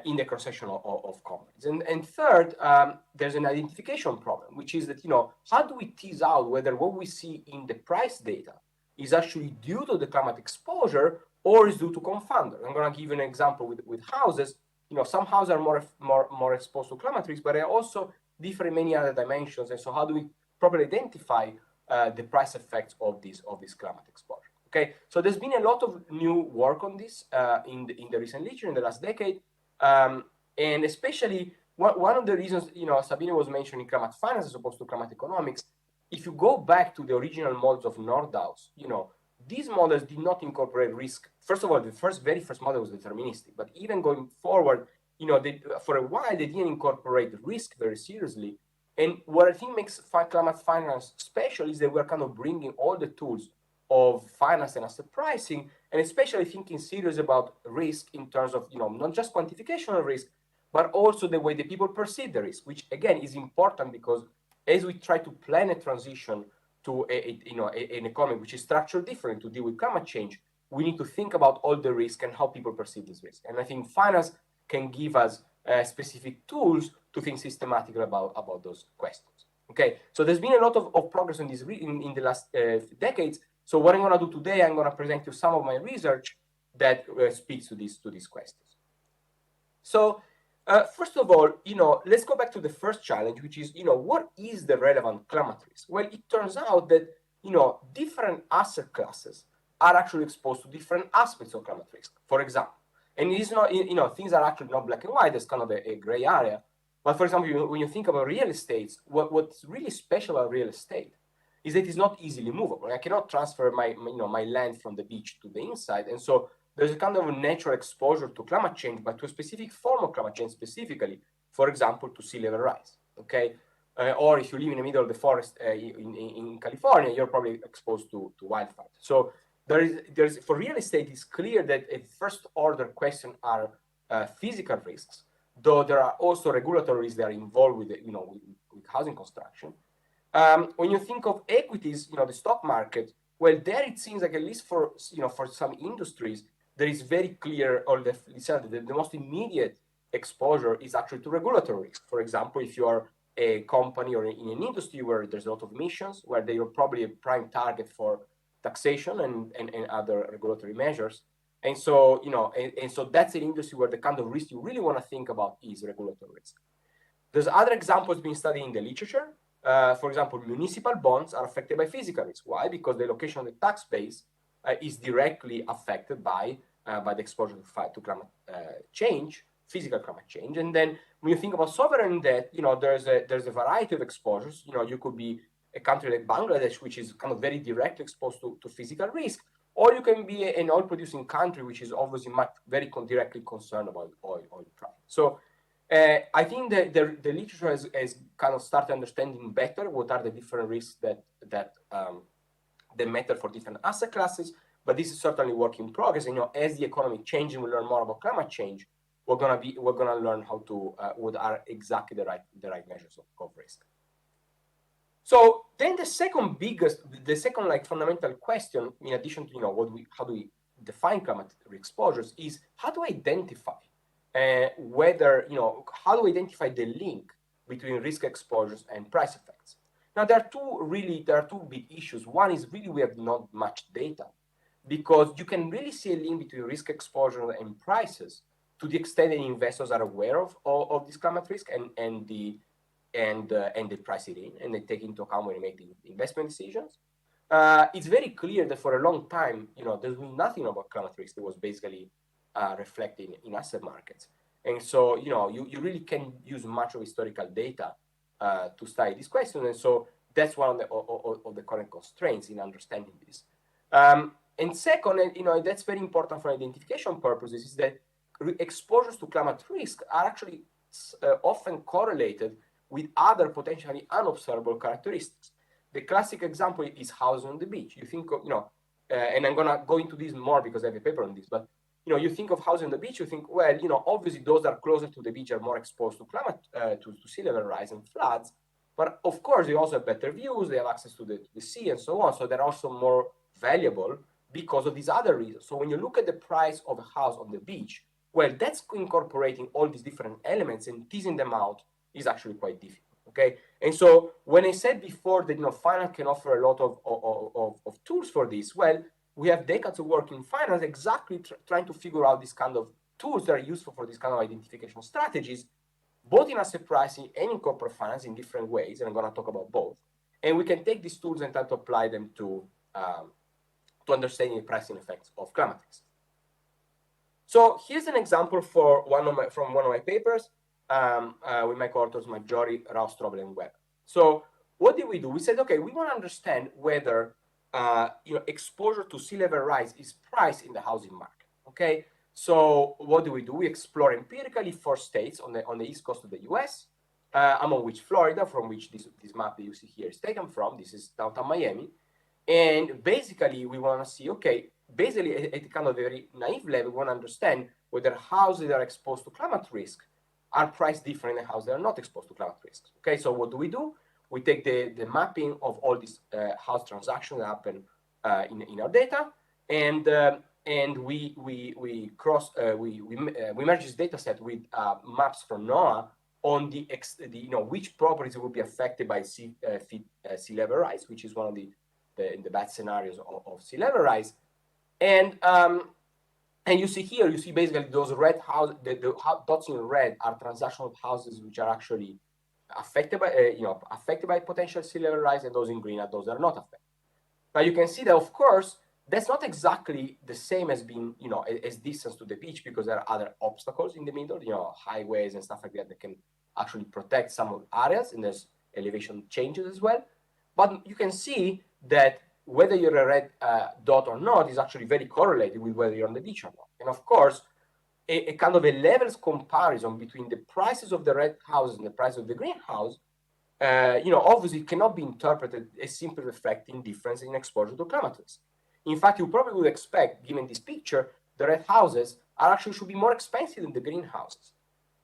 in the cross-section of companies? And third, there's an identification problem, which is that, how do we tease out whether what we see in the price data is actually due to the climate exposure or is due to confounder? I'm going to give you an example with houses. Some houses are more exposed to climate risk, but they also differ in many other dimensions. And so how do we properly identify the price effects of this climate exposure? Okay, so there's been a lot of new work on this in the recent literature in the last decade. And especially one of the reasons, Sabine was mentioning climate finance as opposed to climate economics. If you go back to the original models of Nordhaus, these models did not incorporate risk. First of all, the very first model was deterministic, but even going forward, for a while, they didn't incorporate risk very seriously. And what I think makes climate finance special is that we're kind of bringing all the tools of finance and asset pricing, and especially thinking serious about risk in terms of, not just quantification of risk, but also the way the people perceive the risk, which again is important because as we try to plan a transition to an economy which is structured different to deal with climate change, we need to think about all the risk and how people perceive this risk. And I think finance can give us specific tools to think systematically about those questions. Okay, so there's been a lot of progress in this in the last decades. So what I'm going to do today, I'm going to present you some of my research that speaks to these questions. So first of all, let's go back to the first challenge, which is, what is the relevant climate risk? Well, it turns out that, different asset classes are actually exposed to different aspects of climate risk. For example, and it is not, things are actually not black and white. There's kind of a gray area. But for example, when you think about real estate, what's really special about real estate is that it's not easily movable. I cannot transfer my land from the beach to the inside. And so there's a kind of a natural exposure to climate change, but to a specific form of climate change specifically, for example, to sea level rise, okay? Or if you live in the middle of the forest in California, you're probably exposed to wildfires. So there's for real estate, it's clear that a first order question are physical risks, though there are also regulatory risks that are involved with, with housing construction. When you think of equities, the stock market, well, there it seems like at least for some industries, there is very clear, or the most immediate exposure is actually to regulatory risk. For example, if you are a company or in an industry where there's a lot of emissions, where they are probably a prime target for taxation and other regulatory measures. And so, and so that's an industry where the kind of risk you really want to think about is regulatory risk. There's other examples being studied in the literature. For example, municipal bonds are affected by physical risk. Why? Because the location of the tax base is directly affected by the exposure to climate change, physical climate change. And then when you think about sovereign debt, there's a variety of exposures. You could be a country like Bangladesh, which is kind of very directly exposed to physical risk, or you can be an oil-producing country, which is obviously very directly concerned about oil price. So I think that the literature has kind of started understanding better what are the different risks that matter for different asset classes. But this is certainly work in progress. And as the economy changes, we learn more about climate change. We're gonna learn how to what are exactly the right measures of risk. So then the second fundamental question, in addition to how do we define climate exposures, is how to identify how do we identify the link between risk exposures and price effects? Now there are two big issues. One is really we have not much data, because you can really see a link between risk exposure and prices to the extent that investors are aware of this climate risk and they price it in and they take into account when they make the investment decisions. It's very clear that for a long time, there's been nothing about climate risk that was basically reflected in asset markets. And so, you really can use much of historical data to study this question. And so that's one of the current constraints in understanding this. And second, and that's very important for identification purposes, is that exposures to climate risk are actually often correlated with other potentially unobservable characteristics. The classic example is housing on the beach. You think of, and I'm gonna go into this more because I have a paper on this, but you think of housing on the beach, you think, well, obviously those that are closer to the beach are more exposed to climate, to sea level rise and floods. But of course, they also have better views, they have access to the sea and so on. So they're also more valuable because of these other reasons. So when you look at the price of a house on the beach, well, that's incorporating all these different elements, and teasing them out is actually quite difficult, okay? And so when I said before that, finance can offer a lot of tools for this, well, we have decades of work in finance exactly trying to figure out these kind of tools that are useful for this kind of identification strategies, both in asset pricing and in corporate finance in different ways, and I'm gonna talk about both. And we can take these tools and try to apply them to understanding the pricing effects of climate risk. So here's an example from one of my papers with my co-authors Maggiore, Rao, Strobel, and Webb. So what did we do? We said, okay, we want to understand whether exposure to sea level rise is priced in the housing market. Okay, so what do? We explore empirically 4 states on the east coast of the U.S., among which Florida, from which this map that you see here is taken from. This is downtown Miami, and basically we want to see, okay, basically at a kind of very naive level, we want to understand whether houses that are exposed to climate risk are priced different than houses that are not exposed to climate risks. Okay, so what do? We take the mapping of all these house transactions that happen in our data, and we merge this data set with maps from NOAA on which properties will be affected by sea level rise, which is one of the bad scenarios of sea level rise. And you see here, basically those red houses, the dots in red are transactional houses which are actually affected by potential sea level rise, and those in green are those that are not affected. Now you can see that, of course, that's not exactly the same as being, as distance to the beach, because there are other obstacles in the middle, highways and stuff like that can actually protect some areas, and there's elevation changes as well. But you can see that whether you're a red dot or not is actually very correlated with whether you're on the beach or not. And of course, a kind of a levels comparison between the prices of the red houses and the price of the green house, obviously cannot be interpreted as simply reflecting difference in exposure to climate risk. In fact, you probably would expect, given this picture, the red houses should be more expensive than the green houses.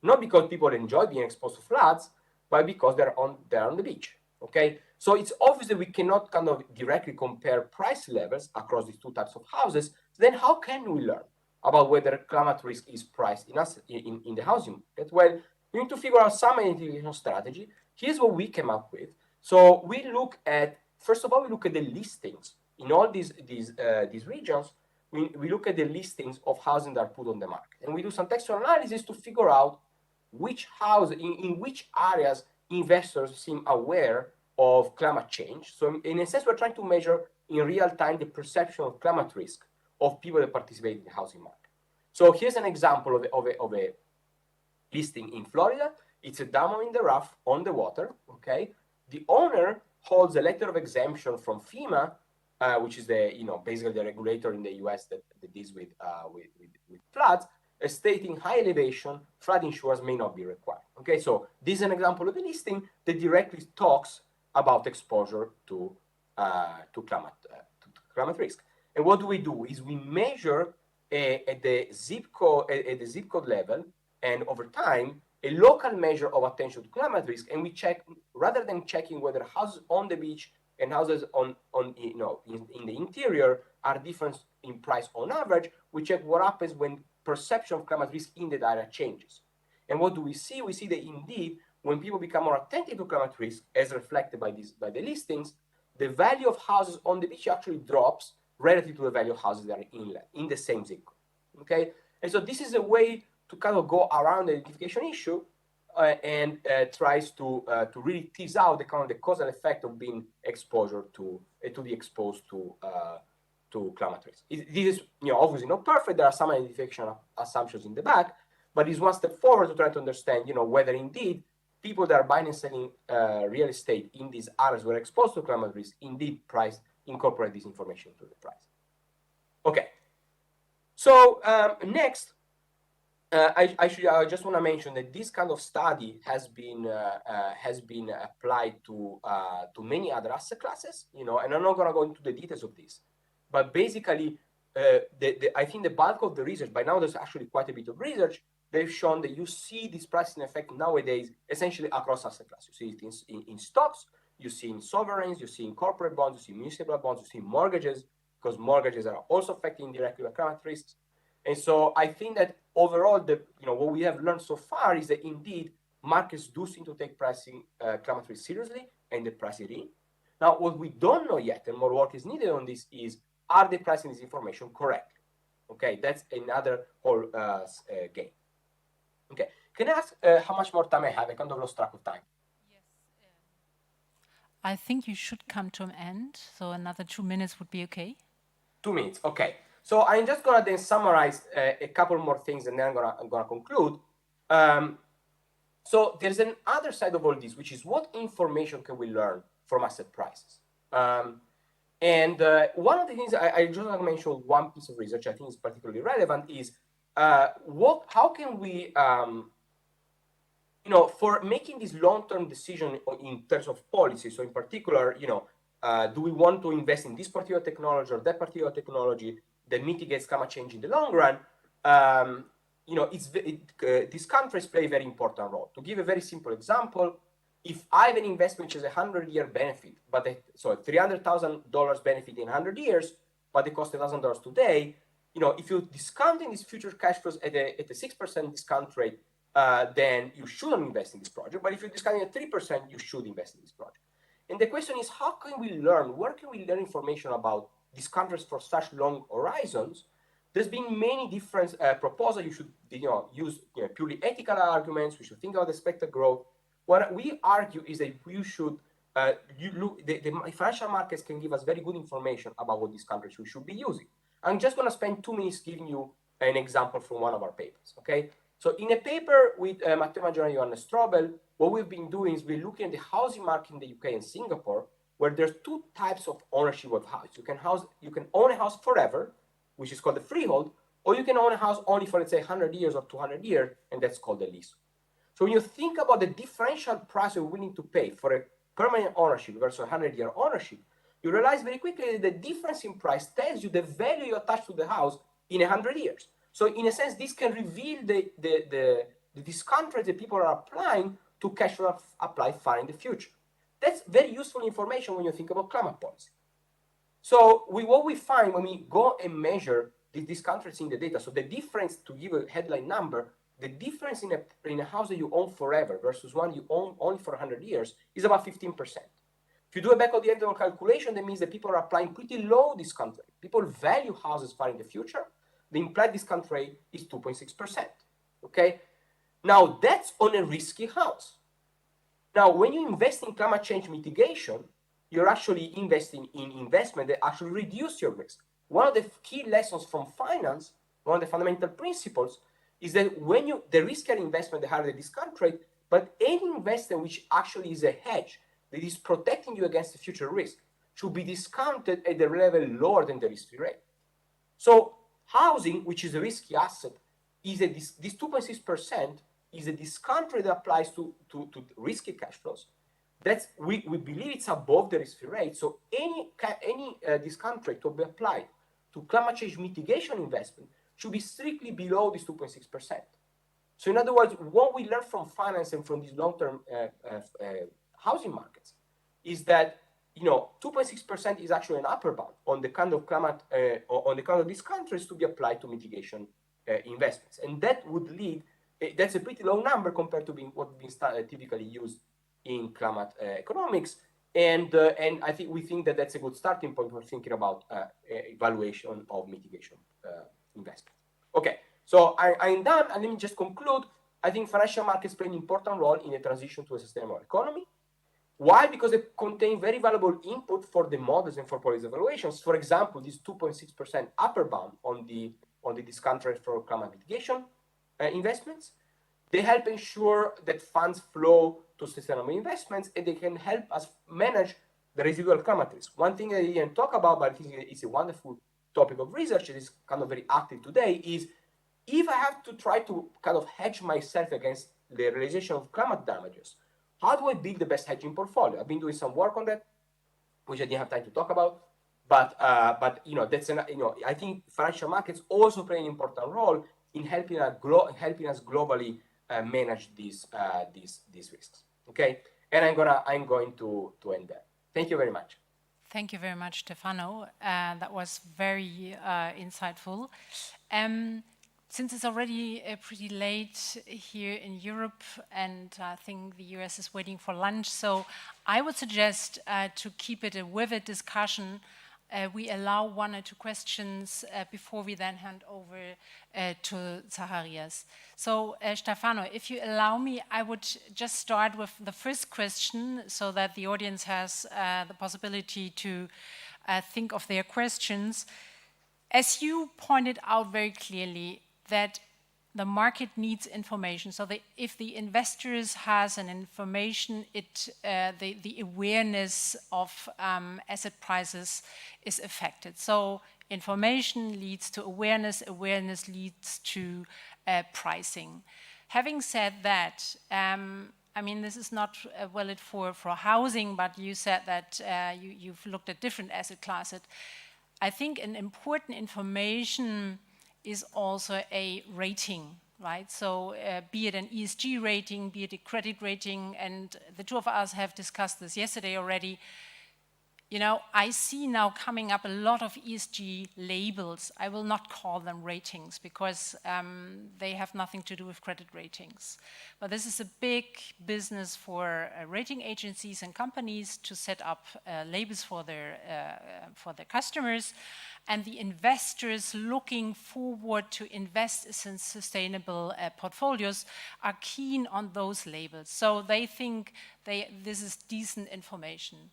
Not because people enjoy being exposed to floods, but because they're on the beach. Okay, so it's obvious that we cannot kind of directly compare price levels across these two types of houses. Then how can we learn? about whether climate risk is priced in the housing market? Well, you need to figure out some identification strategy. Here's what we came up with. So we look at, first of all, we look at the listings in all these regions. We look at the listings of housing that are put on the market, and we do some textual analysis to figure out which house, in which areas investors seem aware of climate change. So in a sense, we're trying to measure in real time the perception of climate risk of people that participate in the housing market. So here's an example of a listing in Florida. It's a dam in the rough on the water, okay? The owner holds a letter of exemption from FEMA, which is basically the regulator in the US that deals with floods, stating high elevation, flood insurance may not be required. Okay, so this is an example of a listing that directly talks about exposure to climate risk. And what do? Is we measure at the zip code level, and over time, a local measure of attention to climate risk, and we check, rather than checking whether houses on the beach and houses in the interior are different in price on average, we check what happens when perception of climate risk in the area changes. And what do we see? We see that indeed, when people become more attentive to climate risk, as reflected by the listings, the value of houses on the beach actually drops relative to the value of houses that are inland in the same zip code. Okay, and so this is a way to kind of go around the identification issue and tries to really tease out the kind of the causal effect of being exposure to be exposed to climate risk. This is obviously not perfect. There are some identification assumptions in the back, but it's one step forward to try to understand whether indeed people that are buying and selling real estate in these areas who are exposed to climate risk indeed incorporate this information to the price. Okay. So next, I just want to mention that this kind of study has been applied to many other asset classes, and I'm not going to go into the details of this, but basically, I think the bulk of the research, by now there's actually quite a bit of research, they've shown that you see this pricing effect nowadays essentially across asset classes. You see it in stocks, you see in sovereigns, you see in corporate bonds, you see municipal bonds, you see mortgages, because mortgages are also affected indirectly by climate risks. And so I think that overall, what we have learned so far is that indeed markets do seem to take pricing climate risk seriously, and they price it in. Now, what we don't know yet, and more work is needed on this, is are they pricing this information correctly? Okay, that's another whole game. Okay, can I ask how much more time I have? I kind of lost track of time. Yes. I think you should come to an end, so another 2 minutes would be okay. 2 minutes, okay. So I'm just gonna then summarize a couple more things, and then I'm gonna conclude. So there's an other side of all this, which is what information can we learn from asset prices? And one of the things I just want to mention, one piece of research I think is particularly relevant is how can we, for making this long-term decision in terms of policy. So in particular, do we want to invest in this particular technology or that particular technology that mitigates climate change in the long run? These countries play a very important role. To give a very simple example, if I have an investment which has a 100-year benefit, $300,000 benefit in 100 years, but it costs $1,000 today, if you're discounting these future cash flows at a 6% discount rate, then you shouldn't invest in this project. But if you're discounting at 3%, you should invest in this project. And the question is, how can we learn? Where can we learn information about these countries for such long horizons? There's been many different proposals. You should use purely ethical arguments. We should think about expected growth. What we argue is that we should the financial markets can give us very good information about what these countries we should be using. I'm just going to spend 2 minutes giving you an example from one of our papers. Okay, so in a paper with Matteo Maggiore and Johannes Strobel, what we've been doing is we're looking at the housing market in the UK and Singapore, where there's two types of ownership of house. You can own a house forever, which is called the freehold, or you can own a house only for, let's say, 100 years or 200 years, and that's called the lease. So when you think about the differential price you're willing to pay for a permanent ownership versus a 100-year ownership, you realize very quickly that the difference in price tells you the value you attach to the house in 100 years. So in a sense, this can reveal the discount rate that people are applying to cash flow applied far in the future. That's very useful information when you think about climate policy. So what we find when we go and measure this country is in the data. So the difference, to give a headline number, the difference in a house that you own forever versus one you own only for 100 years is about 15%. If you do a back of the envelope calculation, that means that people are applying pretty low discount rate. People value houses far in the future. The implied discount rate is 2.6%. Okay? Now that's on a risky house. Now, when you invest in climate change mitigation, you're actually investing in investment that actually reduce your risk. One of the key lessons from finance, one of the fundamental principles, is that when the riskier investment, the higher the discount rate, but any investment which actually is a hedge that is protecting you against the future risk should be discounted at the level lower than the risk-free rate. So housing, which is a risky asset, is this 2.6% is a discount rate that applies to risky cash flows. We believe it's above the risk-free rate. So any discount rate to be applied to climate change mitigation investment should be strictly below this 2.6%. So in other words, what we learn from finance and from these long-term housing markets is that 2.6% is actually an upper bound on the kind of climate on the kind of discount rates to be applied to mitigation investments, and that would lead. That's a pretty low number compared to what's been typically used in climate economics, and I think we think that that's a good starting point for thinking about evaluation of mitigation investment. Okay, so I'm done, and let me just conclude. I think financial markets play an important role in the transition to a sustainable economy. Why? Because they contain very valuable input for the models and for policy evaluations. For example, this 2.6% upper bound on the discount rate for climate mitigation investments. They help ensure that funds flow to sustainable investments, and they can help us manage the residual climate risk. One thing I didn't talk about, but I think it's a wonderful topic of research that is kind of very active today, is if I have to try to kind of hedge myself against the realization of climate damages, how do I build the best hedging portfolio? I've been doing some work on that, which I didn't have time to talk about. But that's I think financial markets also play an important role in helping us globally manage these risks. Okay, and I'm going to end there. Thank you very much. Thank you very much, Stefano. That was very insightful. Since it's already pretty late here in Europe, and I think the US is waiting for lunch, so I would suggest to keep it a vivid discussion. We allow 1 or 2 questions before we then hand over to Zacharias. So, Stefano, if you allow me, I would just start with the first question so that the audience has the possibility to think of their questions. As you pointed out very clearly, that the market needs information. So if the investors has an information, the awareness of asset prices is affected. So information leads to awareness, awareness leads to pricing. Having said that, I mean, this is not valid for housing, but you said that you've looked at different asset classes. I think an important information is also a rating, right? So be it an ESG rating, be it a credit rating, and the two of us have discussed this yesterday already. You know, I see now coming up a lot of ESG labels. I will not call them ratings because they have nothing to do with credit ratings. But this is a big business for rating agencies and companies to set up labels for their customers. And the investors looking forward to invest in sustainable portfolios are keen on those labels. So they think this is decent information.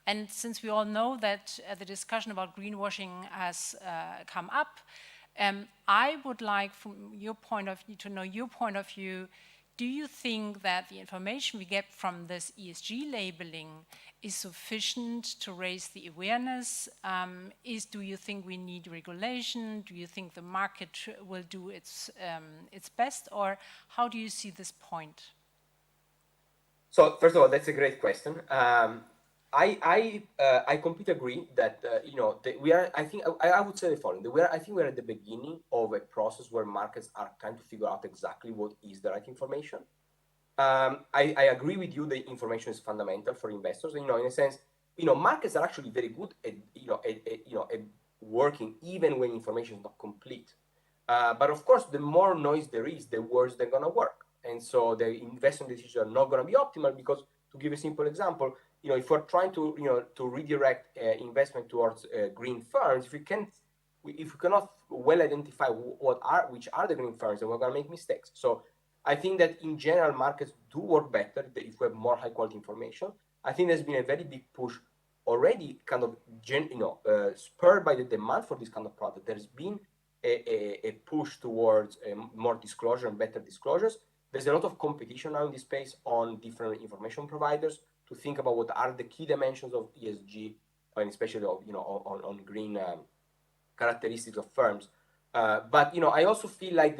And since we all know that the discussion about greenwashing has come up, I would like from your point of view to know your point of view. Do you think that the information we get from this ESG labeling is sufficient to raise the awareness? Do you think we need regulation? Do you think the market will do its best? Or how do you see this point? So first of all, that's a great question. I completely agree that we are. I think I would say the following: I think we're at the beginning of a process where markets are trying to figure out exactly what is the right information. I agree with you. The information is fundamental for investors. In a sense, markets are actually very good at working even when information is not complete. But of course, the more noise there is, the worse they're going to work. And so the investment decisions are not going to be optimal because, to give a simple example, if we're trying to, to redirect investment towards green firms, if we cannot well identify which are the green firms, then we're going to make mistakes. So I think that in general, markets do work better if we have more high quality information. I think there's been a very big push already, kind of, spurred by the demand for this kind of product. There's been a push towards more disclosure and better disclosures. There's a lot of competition now in this space on different information providers to think about what are the key dimensions of ESG, and especially on green characteristics of firms. But I also feel like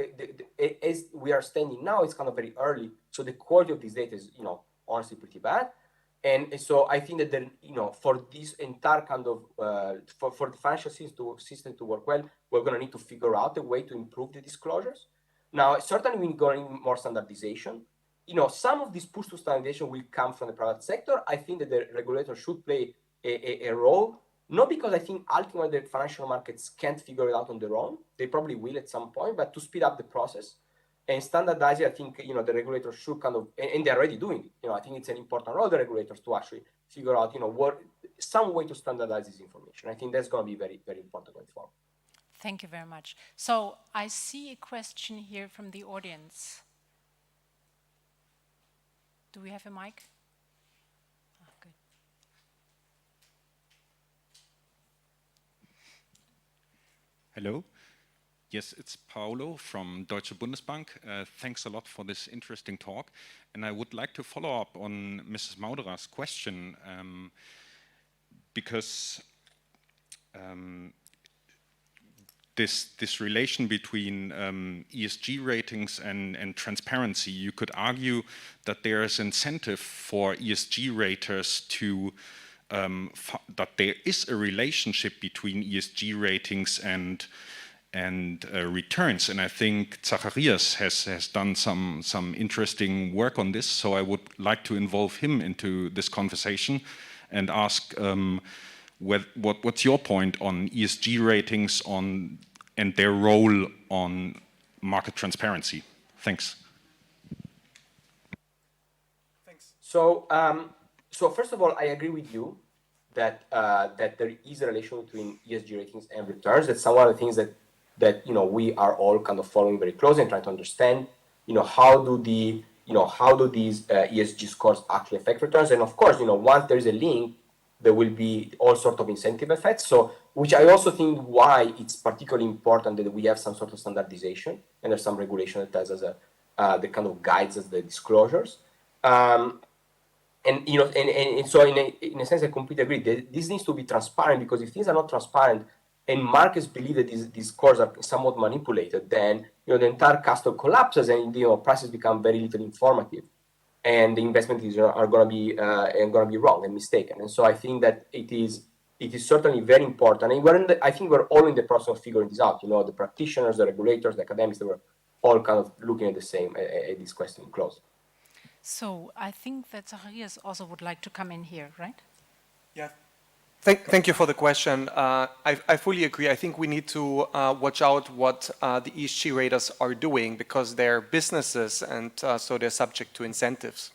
as we are standing now, it's kind of very early, so the quality of this data is honestly pretty bad. And so I think that for this entire kind of for the financial system to work well, we're going to need to figure out a way to improve the disclosures. Now, certainly we're going more standardization. Some of this push to standardization will come from the private sector. I think that the regulator should play a role, not because I think ultimately the financial markets can't figure it out on their own. They probably will at some point, but to speed up the process. And standardizing, I think, the regulators should kind of, and they're already doing it. I think it's an important role of the regulators to actually figure out, some way to standardize this information. I think that's going to be very, very important going forward. Thank you very much. So I see a question here from the audience. Do we have a mic? Oh, good. Hello. Yes, it's Paolo from Deutsche Bundesbank. Thanks a lot for this interesting talk. And I would like to follow up on Mrs. Maudera's question because this relation between ESG ratings and transparency, you could argue that there is incentive for ESG raters to that there is a relationship between ESG ratings and returns, and I think Zacharias has done some interesting work on this. So I would like to involve him into this conversation and ask what's your point on ESG ratings and their role on market transparency. Thanks. Thanks. So first of all, I agree with you that there is a relation between ESG ratings and returns. That's one of the things that we are all kind of following very closely and trying to understand, how do these ESG scores actually affect returns? And of course, once there is a link, there will be all sorts of incentive effects. So, which I also think why it's particularly important that we have some sort of standardization and there's some regulation that tells us the kind of guides us the disclosures. And so in a sense, I completely agree. This needs to be transparent, because if things are not transparent, and markets believe that these scores are somewhat manipulated, then the entire castle collapses, and prices become very little informative, and the investment are going to be wrong and mistaken. And so I think that it is certainly very important. And I think we're all in the process of figuring this out. The practitioners, the regulators, the academics, they were all kind of looking at this question close. So I think that Zacharias also would like to come in here, right? Yeah. Thank you for the question. I fully agree. I think we need to watch out what the ESG raters are doing, because they're businesses, and so they're subject to incentives.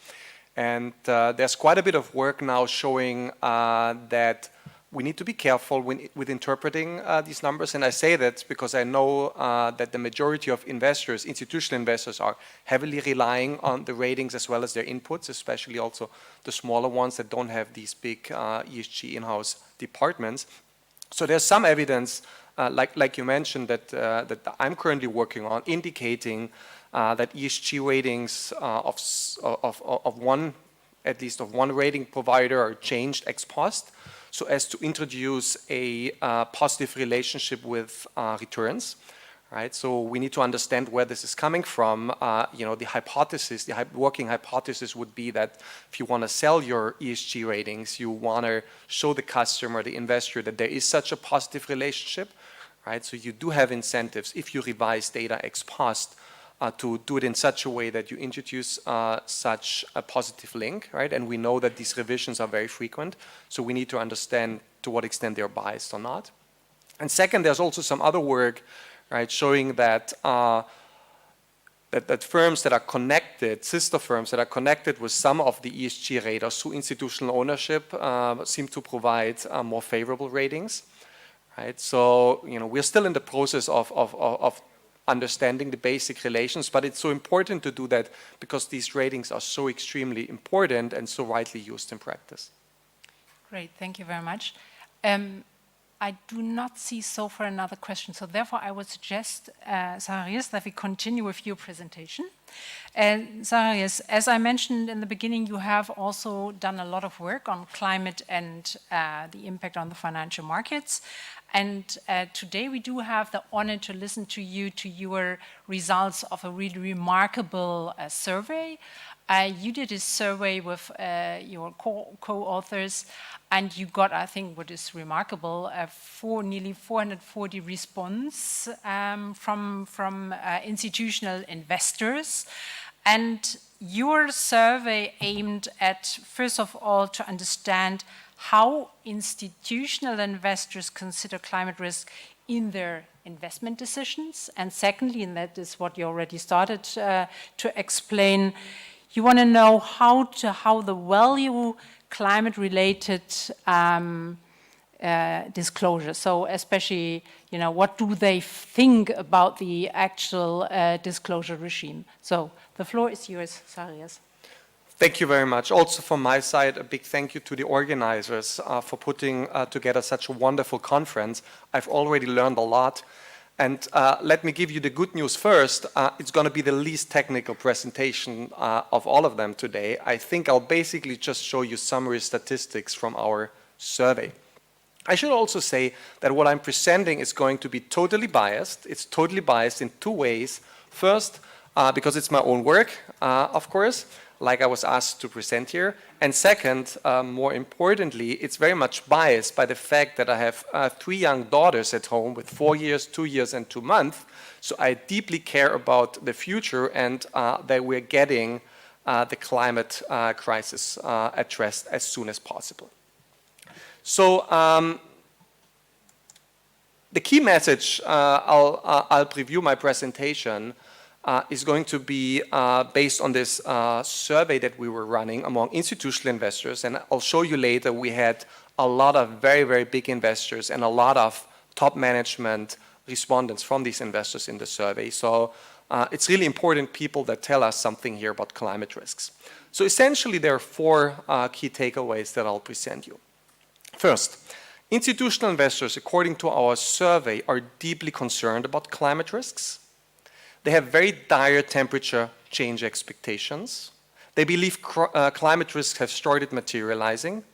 And there's quite a bit of work now showing that we need to be careful with interpreting these numbers. And I say that because I know that the majority of investors, institutional investors, are heavily relying on the ratings as well as their inputs, especially also the smaller ones that don't have these big ESG in-house departments. So there's some evidence, like you mentioned, that I'm currently working on, indicating that ESG ratings of one rating provider are changed ex post, so as to introduce a positive relationship with returns, right? So we need to understand where this is coming from. The hypothesis, the working hypothesis would be that if you want to sell your ESG ratings, you want to show the customer, the investor, that there is such a positive relationship, right? So you do have incentives if you revise data ex post to do it in such a way that you introduce such a positive link, right? And we know that these revisions are very frequent, so we need to understand to what extent they're biased or not. And second, there's also some other work, right, showing that that firms that are connected, sister firms that are connected with some of the ESG raters through institutional ownership seem to provide more favorable ratings, right? So, you know, we're still in the process of understanding the basic relations, but it's so important to do that because these ratings are so extremely important and so widely used in practice. Great, thank you very much. I do not see so far another question, so therefore I would suggest, Zacharias, that we continue with your presentation. And Zacharias, as I mentioned in the beginning, you have also done a lot of work on climate and the impact on the financial markets. And today we do have the honor to listen to you, to your results of a really remarkable survey. You did a survey with your co-authors, and you got, I think, what is remarkable, nearly 440 response from institutional investors. And your survey aimed at, first of all, to understand how institutional investors consider climate risk in their investment decisions. And secondly, and that is what you already started to explain, you want to know how the value climate-related disclosure. So especially, you know, what do they think about the actual disclosure regime? So the floor is yours, Zacharias. Thank you very much. Also from my side, a big thank you to the organizers for putting together such a wonderful conference. I've already learned a lot. And let me give you the good news first. It's going to be the least technical presentation of all of them today. I think I'll basically just show you summary statistics from our survey. I should also say that what I'm presenting is going to be totally biased. It's totally biased in two ways. First, because it's my own work, of course, like I was asked to present here. And second, more importantly, it's very much biased by the fact that I have 3 young daughters at home with 4 years, 2 years, and 2 months. So I deeply care about the future and that we're getting the climate crisis addressed as soon as possible. So the key message, I'll preview my presentation, is going to be based on this survey that we were running among institutional investors. And I'll show you later we had a lot of very, very big investors and a lot of top management respondents from these investors in the survey. So it's really important people that tell us something here about climate risks. So essentially there are 4 key takeaways that I'll present you. First, institutional investors, according to our survey, are deeply concerned about climate risks. They have very dire temperature change expectations. They believe climate risks have started materializing,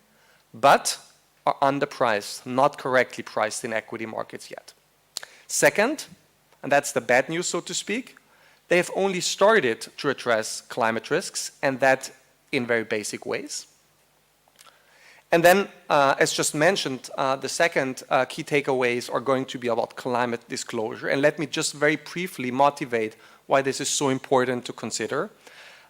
but are underpriced, not correctly priced in equity markets yet. Second, and that's the bad news, so to speak, they have only started to address climate risks, and that in very basic ways. And then, as just mentioned, the second key takeaways are going to be about climate disclosure. And let me just very briefly motivate why this is so important to consider.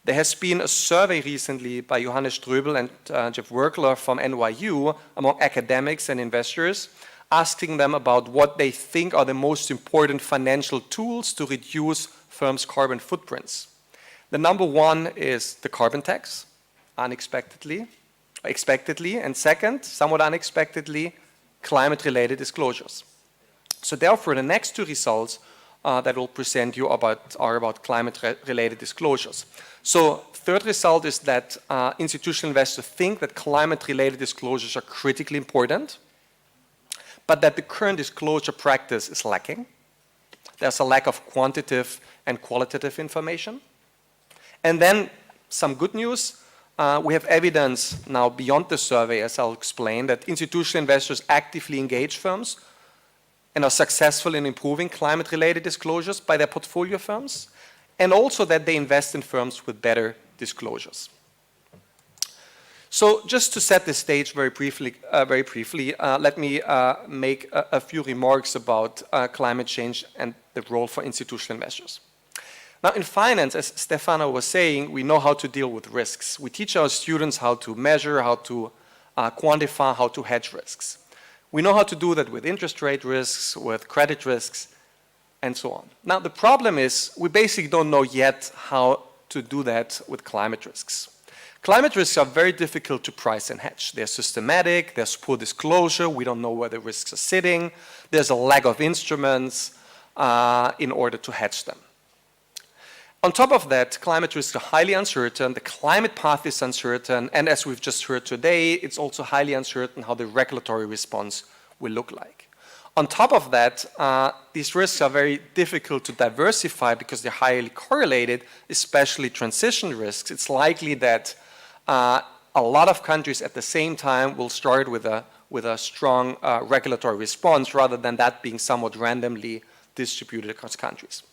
There has been a survey recently by Johannes Ströbel and Jeff Werkler from NYU among academics and investors, asking them about what they think are the most important financial tools to reduce firms' carbon footprints. The number 1 is the carbon tax, expectedly, and second, somewhat unexpectedly, climate-related disclosures. So therefore, the next 2 results that we'll present you are about climate-related disclosures. So third result is that institutional investors think that climate-related disclosures are critically important, but that the current disclosure practice is lacking. There's a lack of quantitative and qualitative information. And then some good news. We have evidence now beyond the survey, as I'll explain, that institutional investors actively engage firms and are successful in improving climate-related disclosures by their portfolio firms, and also that they invest in firms with better disclosures. So just to set the stage very briefly, let me make a few remarks about climate change and the role for institutional investors. Now, in finance, as Stefano was saying, we know how to deal with risks. We teach our students how to measure, how to quantify, how to hedge risks. We know how to do that with interest rate risks, with credit risks, and so on. Now, the problem is we basically don't know yet how to do that with climate risks. Climate risks are very difficult to price and hedge. They're systematic, there's poor disclosure, we don't know where the risks are sitting, there's a lack of instruments in order to hedge them. On top of that, climate risks are highly uncertain, the climate path is uncertain, and as we've just heard today, it's also highly uncertain how the regulatory response will look like. On top of that, these risks are very difficult to diversify because they're highly correlated, especially transition risks. It's likely that a lot of countries at the same time will start with a strong regulatory response rather than that being somewhat randomly distributed across countries.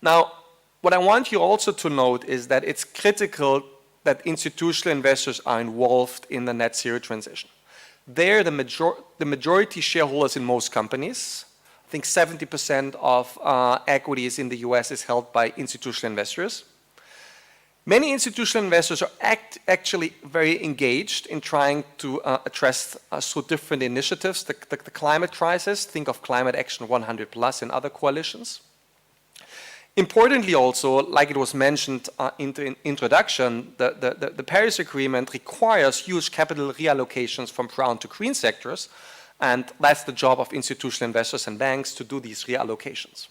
Now, what I want you also to note is that it's critical that institutional investors are involved in the net zero transition. They're the majority shareholders in most companies. I think 70% of equities in the US is held by institutional investors. Many institutional investors are actually very engaged in trying to address so different initiatives, the climate crisis, think of Climate Action 100+ and other coalitions. Importantly also, like it was mentioned in the introduction, the Paris Agreement requires huge capital reallocations from brown to green sectors, and that's the job of institutional investors and banks to do these reallocations.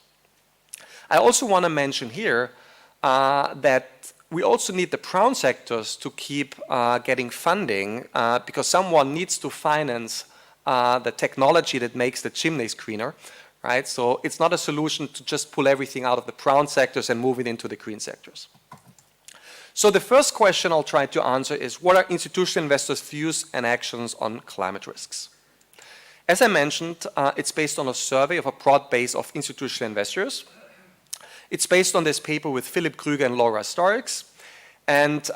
I also want to mention here that we also need the brown sectors to keep getting funding because someone needs to finance the technology that makes the chimneys greener. Right? So it's not a solution to just pull everything out of the brown sectors and move it into the green sectors. So the first question I'll try to answer is, what are institutional investors' views and actions on climate risks? As I mentioned, it's based on a survey of a broad base of institutional investors. It's based on this paper with Philip Krüger and Laura Starks. And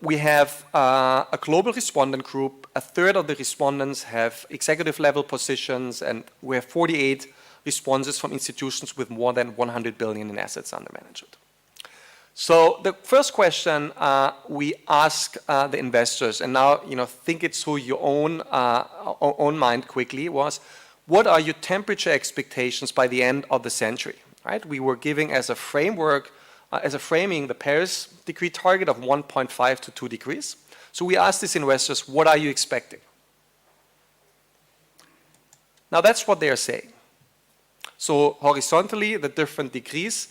we have a global respondent group. A third of the respondents have executive level positions, and we have 48 responses from institutions with more than 100 billion in assets under management. So the first question we ask the investors, and now think it through your own mind quickly, was what are your temperature expectations by the end of the century? Right? We were giving as a framework, as a framing, the Paris degree target of 1.5 to 2 degrees. So we asked these investors, what are you expecting? Now that's what they are saying. So horizontally, the different degrees,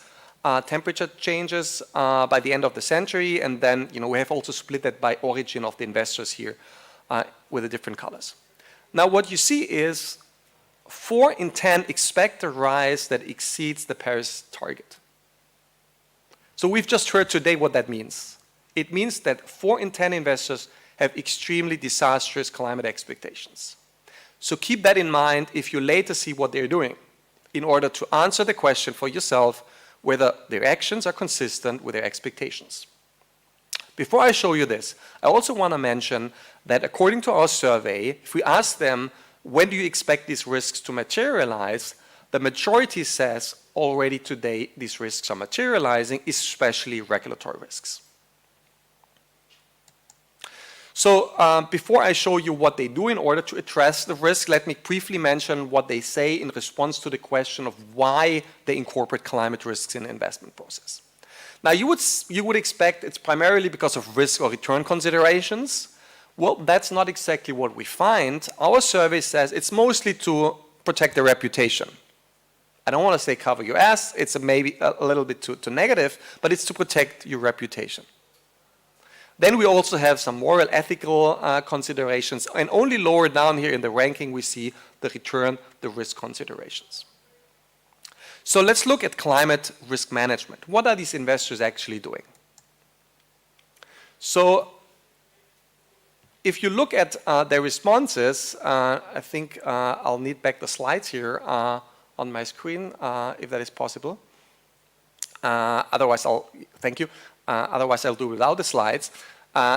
temperature changes by the end of the century, and then we have also split that by origin of the investors here with the different colors. Now what you see is 4 in 10 expect a rise that exceeds the Paris target. So we've just heard today what that means. It means that 4 in 10 investors have extremely disastrous climate expectations. So keep that in mind if you later see what they're doing in order to answer the question for yourself whether their actions are consistent with their expectations. Before I show you this, I also want to mention that according to our survey, if we ask them, when do you expect these risks to materialize, the majority says already today these risks are materializing, especially regulatory risks. So before I show you what they do in order to address the risk, let me briefly mention what they say in response to the question of why they incorporate climate risks in the investment process. Now you would expect it's primarily because of risk or return considerations. Well, that's not exactly what we find. Our survey says it's mostly to protect their reputation. I don't want to say cover your ass, it's maybe a little bit too negative, but it's to protect your reputation. Then we also have some moral, ethical considerations, and only lower down here in the ranking we see the return, the risk considerations. So let's look at climate risk management. What are these investors actually doing? So if you look at their responses, I think I'll need back the slides here on my screen, if that is possible. Otherwise, thank you. Otherwise, I'll do without the slides.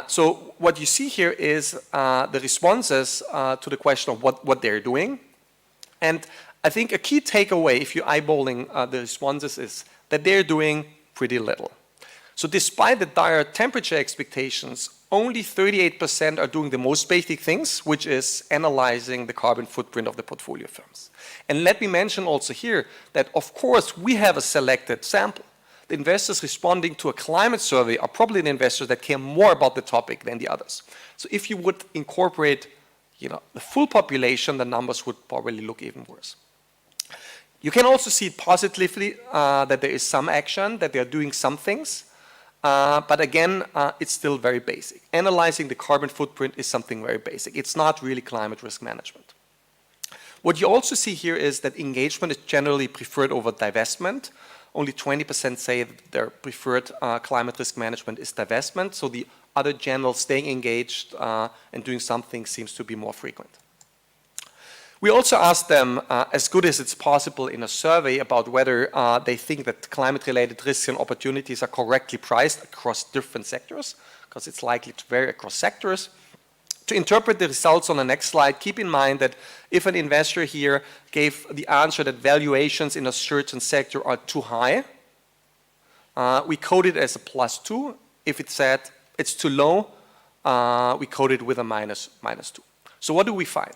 So what you see here is the responses to the question of what they're doing. And I think a key takeaway, if you're eyeballing the responses, is that they're doing pretty little. So despite the dire temperature expectations, only 38% are doing the most basic things, which is analyzing the carbon footprint of the portfolio firms. And let me mention also here that, of course, we have a selected sample. The investors responding to a climate survey are probably the investors that care more about the topic than the others. So if you would incorporate, the full population, the numbers would probably look even worse. You can also see positively that there is some action, that they are doing some things. But again, it's still very basic. Analyzing the carbon footprint is something very basic. It's not really climate risk management. What you also see here is that engagement is generally preferred over divestment. Only 20% say that their preferred climate risk management is divestment. So the other general staying engaged and doing something seems to be more frequent. We also asked them, as good as it's possible in a survey, about whether they think that climate-related risks and opportunities are correctly priced across different sectors, because it's likely to vary across sectors. To interpret the results on the next slide, keep in mind that if an investor here gave the answer that valuations in a certain sector are too high, we code it as a +2. If it said it's too low, we code it with a -2. So what do we find?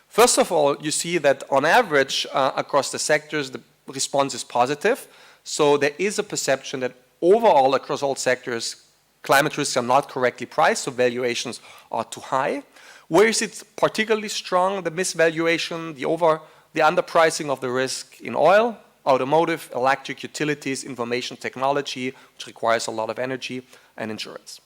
First of all, you see that on average, across the sectors, the response is positive. So there is a perception that overall, across all sectors, climate risks are not correctly priced, so valuations are too high. Where is it particularly strong, the misvaluation, the underpricing of the risk? In oil, automotive, electric, utilities, information technology, which requires a lot of energy, and insurance.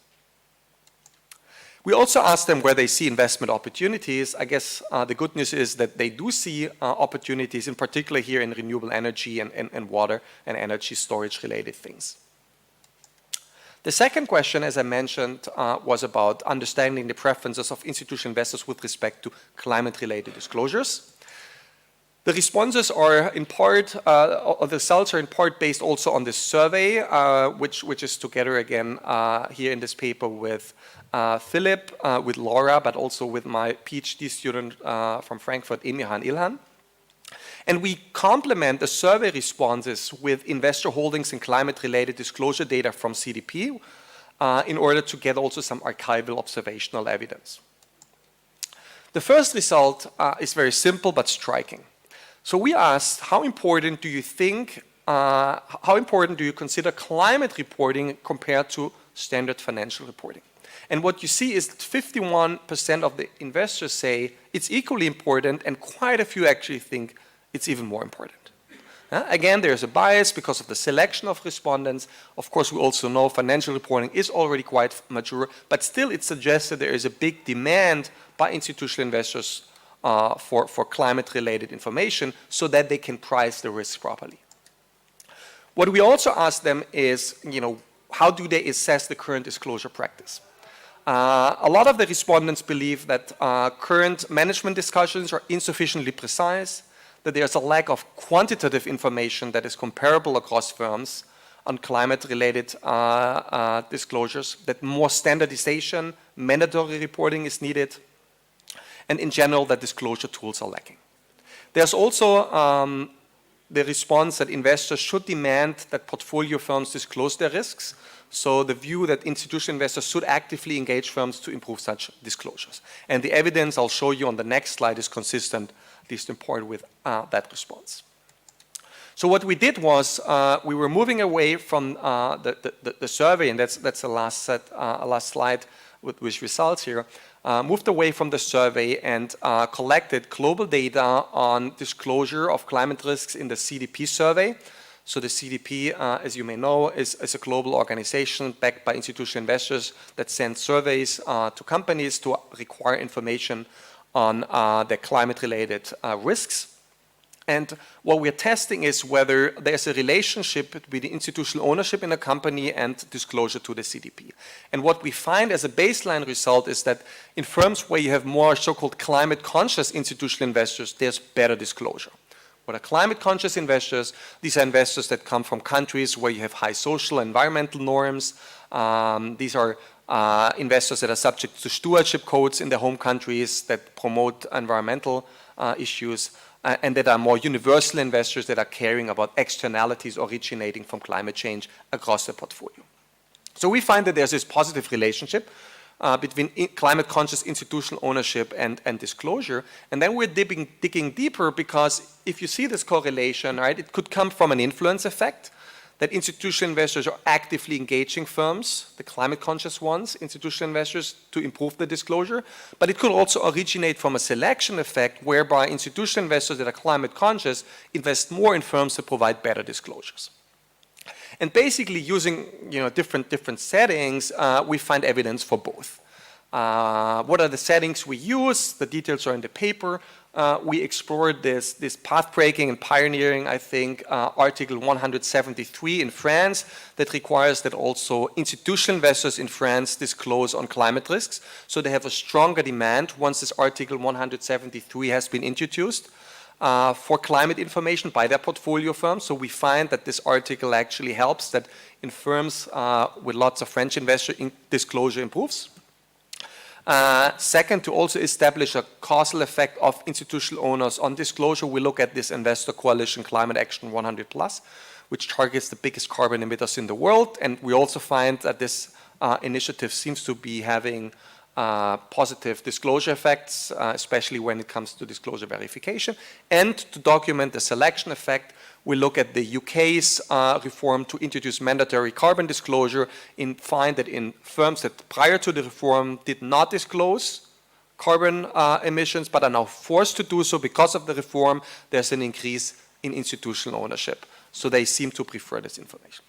We also asked them where they see investment opportunities. I guess the good news is that they do see opportunities, in particular here in renewable energy and water and energy storage related things. The second question, as I mentioned, was about understanding the preferences of institutional investors with respect to climate-related disclosures. The responses are in part, or the results are in part based also on this survey, which is together again here in this paper with Philip, with Laura, but also with my PhD student from Frankfurt, Emirhan Ilhan. And we complement the survey responses with investor holdings and climate-related disclosure data from CDP in order to get also some archival observational evidence. The first result is very simple but striking. So we asked, how important do you consider climate reporting compared to standard financial reporting? And what you see is that 51% of the investors say it's equally important, and quite a few actually think it's even more important. Again, there's a bias because of the selection of respondents. Of course, we also know financial reporting is already quite mature, but still it suggests that there is a big demand by institutional investors for climate-related information so that they can price the risk properly. What we also asked them is, how do they assess the current disclosure practice? A lot of the respondents believe that current management discussions are insufficiently precise, that there's a lack of quantitative information that is comparable across firms on climate-related disclosures, that more standardization, mandatory reporting is needed, and in general, that disclosure tools are lacking. There's also the response that investors should demand that portfolio firms disclose their risks. So the view that institutional investors should actively engage firms to improve such disclosures. And the evidence I'll show you on the next slide is consistent, at least in part, with that response. So what we did was we were moving away from the survey, and that's the last slide with results here. Moved away from the survey and collected global data on disclosure of climate risks in the CDP survey. So the CDP, as you may know, is a global organization backed by institutional investors that send surveys to companies to require information on their climate-related risks. And what we're testing is whether there's a relationship between the institutional ownership in a company and disclosure to the CDP. And what we find as a baseline result is that in firms where you have more so-called climate-conscious institutional investors, there's better disclosure. What are climate-conscious investors? These are investors that come from countries where you have high social and environmental norms. These are investors that are subject to stewardship codes in their home countries that promote environmental issues, and that are more universal investors that are caring about externalities originating from climate change across their portfolio. So we find that there's this positive relationship between climate conscious institutional ownership and disclosure. And then we're digging deeper, because if you see this correlation, right, it could come from an influence effect, that institutional investors are actively engaging firms, the climate conscious ones, institutional investors, to improve the disclosure. But it could also originate from a selection effect, whereby institutional investors that are climate conscious invest more in firms that provide better disclosures. And basically using different settings, we find evidence for both. What are the settings we use? The details are in the paper. We explored this path-breaking and pioneering, I think, Article 173 in France that requires that also institutional investors in France disclose on climate risks. So they have a stronger demand once this Article 173 has been introduced for climate information by their portfolio firms. So we find that this article actually helps, that in firms with lots of French investor disclosure improves. Second, to also establish a causal effect of institutional owners on disclosure, we look at this investor coalition Climate Action 100+, which targets the biggest carbon emitters in the world. And we also find that this initiative seems to be having positive disclosure effects, especially when it comes to disclosure verification. And to document the selection effect, we look at the UK's reform to introduce mandatory carbon disclosure, and find that in firms that prior to the reform did not disclose carbon emissions but are now forced to do so because of the reform, there's an increase in institutional ownership. So they seem to prefer this information.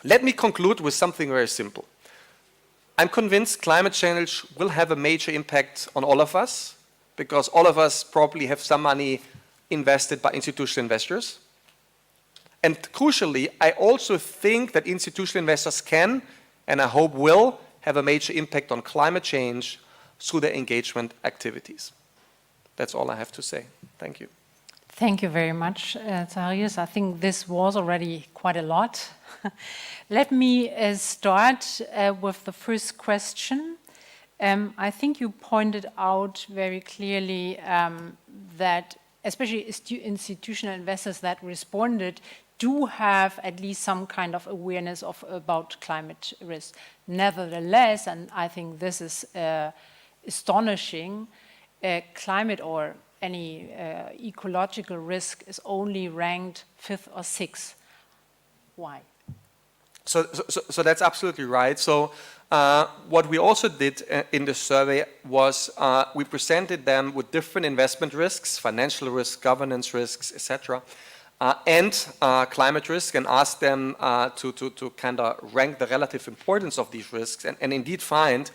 Let me conclude with something very simple. I'm convinced climate change will have a major impact on all of us, because all of us probably have some money invested by institutional investors. And crucially, I also think that institutional investors can, and I hope will, have a major impact on climate change through their engagement activities. That's all I have to say. Thank you. Thank you very much, Zacharias. I think this was already quite a lot. Let me start with the first question. I think you pointed out very clearly that especially institutional investors that responded do have at least some kind of awareness about climate risk. Nevertheless, and I think this is astonishing, climate or any ecological risk is only ranked 5th or 6th. Why? So that's absolutely right. So what we also did in the survey was we presented them with different investment risks, financial risks, governance risks, etc., and climate risk, and asked them to kind of rank the relative importance of these risks, and indeed find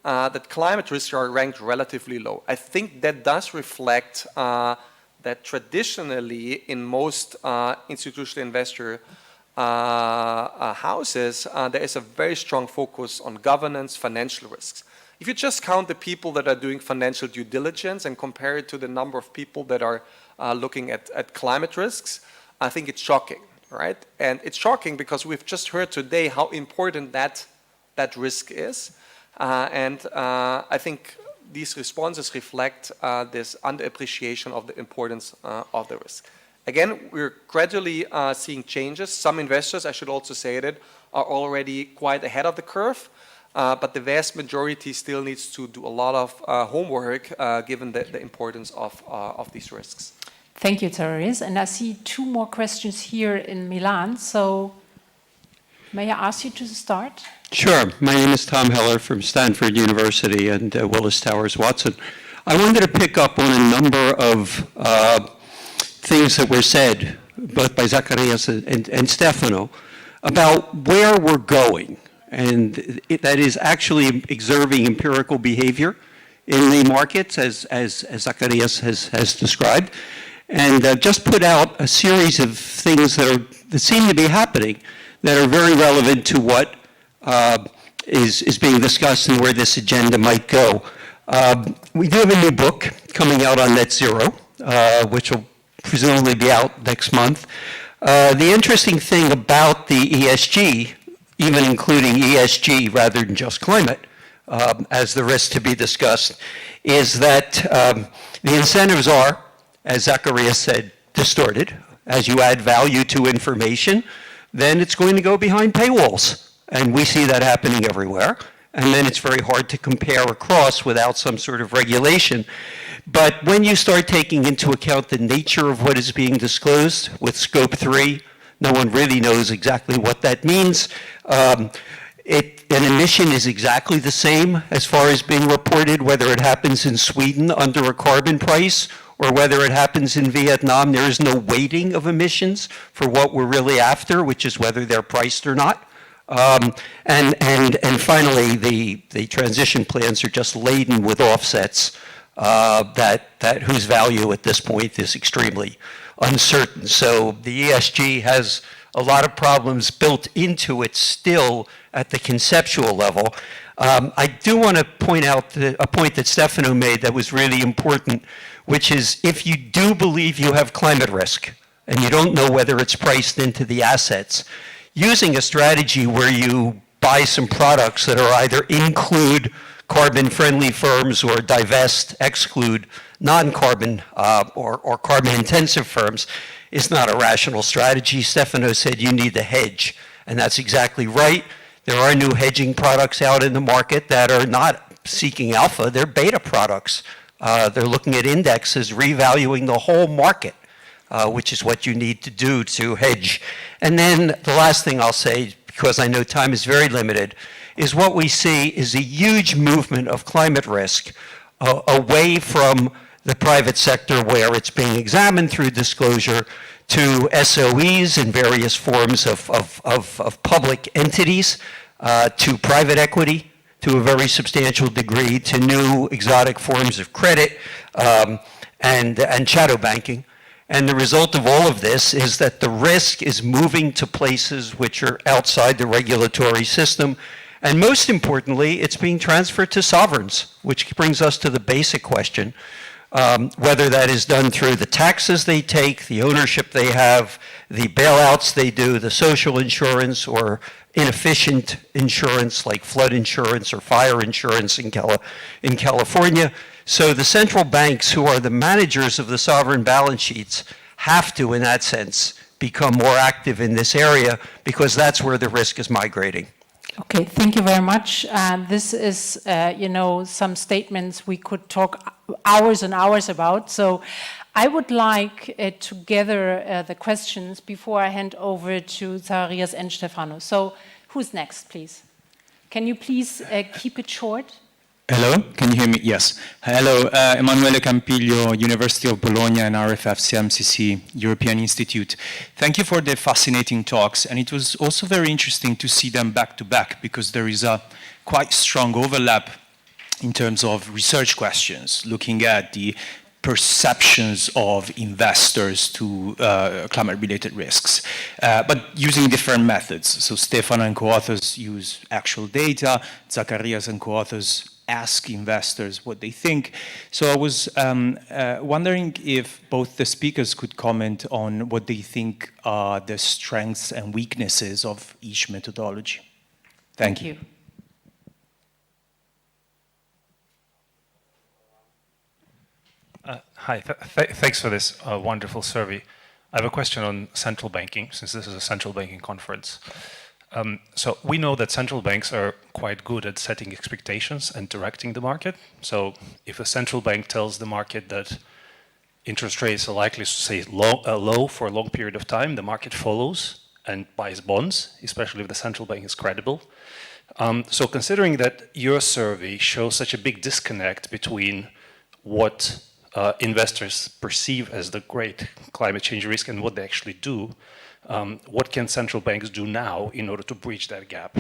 that climate risks are ranked relatively low. I think that does reflect that traditionally in most institutional investor houses, there is a very strong focus on governance, financial risks. If you just count the people that are doing financial due diligence and compare it to the number of people that are looking at climate risks, I think it's shocking, right? And it's shocking because we've just heard today how important that risk is. And I think these responses reflect this underappreciation of the importance of the risk. Again, we're gradually seeing changes. Some investors, I should also say that, are already quite ahead of the curve, but the vast majority still needs to do a lot of homework given the importance of these risks. Thank you, Zacharias. And I see 2 more questions here in Milan. So may I ask you to start? Sure. My name is Tom Heller from Stanford University and Willis Towers Watson. I wanted to pick up on a number of things that were said, both by Zacharias and Stefano, about where we're going. And that is actually observing empirical behavior in the markets, as Zacharias has described, and just put out a series of things that seem to be happening that are very relevant to what is being discussed and where this agenda might go. We do have a new book coming out on net zero, which will presumably be out next month. The interesting thing about the ESG, even including ESG rather than just climate, as the risk to be discussed, is that the incentives are, as Zacharias said, distorted. As you add value to information, then it's going to go behind paywalls. And we see that happening everywhere. and then it's very hard to compare across without some sort of regulation. But when you start taking into account the nature of what is being disclosed with scope 3, no one really knows exactly what that means. An emission is exactly the same as far as being reported, whether it happens in Sweden under a carbon price or whether it happens in Vietnam. There is no weighting of emissions for what we're really after, which is whether they're priced or not. And finally, the transition plans are just laden with offsets whose value at this point is extremely uncertain. So the ESG has a lot of problems built into it still at the conceptual level. I do want to point out a point that Stefano made that was really important, which is if you do believe you have climate risk and you don't know whether it's priced into the assets, using a strategy where you buy some products that are either include carbon-friendly firms or divest, exclude non-carbon or carbon-intensive firms is not a rational strategy. Stefano said you need to hedge, and that's exactly right. There are new hedging products out in the market that are not seeking alpha, they're beta products. They're looking at indexes, revaluing the whole market, which is what you need to do to hedge. And then the last thing I'll say, because I know time is very limited, is what we see is a huge movement of climate risk away from the private sector where it's being examined through disclosure to SOEs in various forms of public entities, to private equity, to a very substantial degree, to new exotic forms of credit and shadow banking. And the result of all of this is that the risk is moving to places which are outside the regulatory system. And most importantly, it's being transferred to sovereigns, which brings us to the basic question, whether that is done through the taxes they take, the ownership they have, the bailouts they do, the social insurance or inefficient insurance like flood insurance or fire insurance in California. So the central banks, who are the managers of the sovereign balance sheets, have to, in that sense, become more active in this area because that's where the risk is migrating. Okay, thank you very much. This is, some statements we could talk hours and hours about. So I would like to gather the questions before I hand over to Zacharias and Stefano. So who's next, please? Can you please keep it short? Hello, can you hear me? Yes. Hello, Emanuele Campiglio, University of Bologna and RFF CMCC European Institute. Thank you for the fascinating talks, and it was also very interesting to see them back to back because there is a quite strong overlap in terms of research questions, looking at the perceptions of investors to climate-related risks, but using different methods. So Stefano and co-authors use actual data, Zacharias and co-authors ask investors what they think. So I was wondering if both the speakers could comment on what they think are the strengths and weaknesses of each methodology. Thank you. Hi, thanks for this wonderful survey. I have a question on central banking, since this is a central banking conference. So we know that central banks are quite good at setting expectations and directing the market. So if a central bank tells the market that interest rates are likely to stay low for a long period of time, the market follows and buys bonds, especially if the central bank is credible. So considering that your survey shows such a big disconnect between what investors perceive as the great climate change risk and what they actually do, what can central banks do now in order to bridge that gap?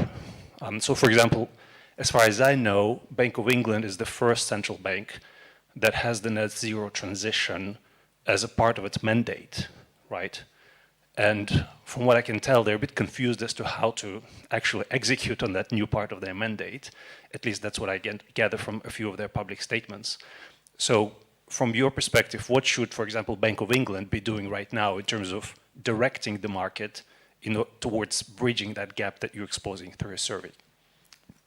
So for example, as far as I know, Bank of England is the first central bank that has the net zero transition as a part of its mandate, right? And from what I can tell, they're a bit confused as to how to actually execute on that new part of their mandate. At least that's what I gather from a few of their public statements. So from your perspective, what should, for example, Bank of England be doing right now in terms of directing the market towards bridging that gap that you're exposing through a survey?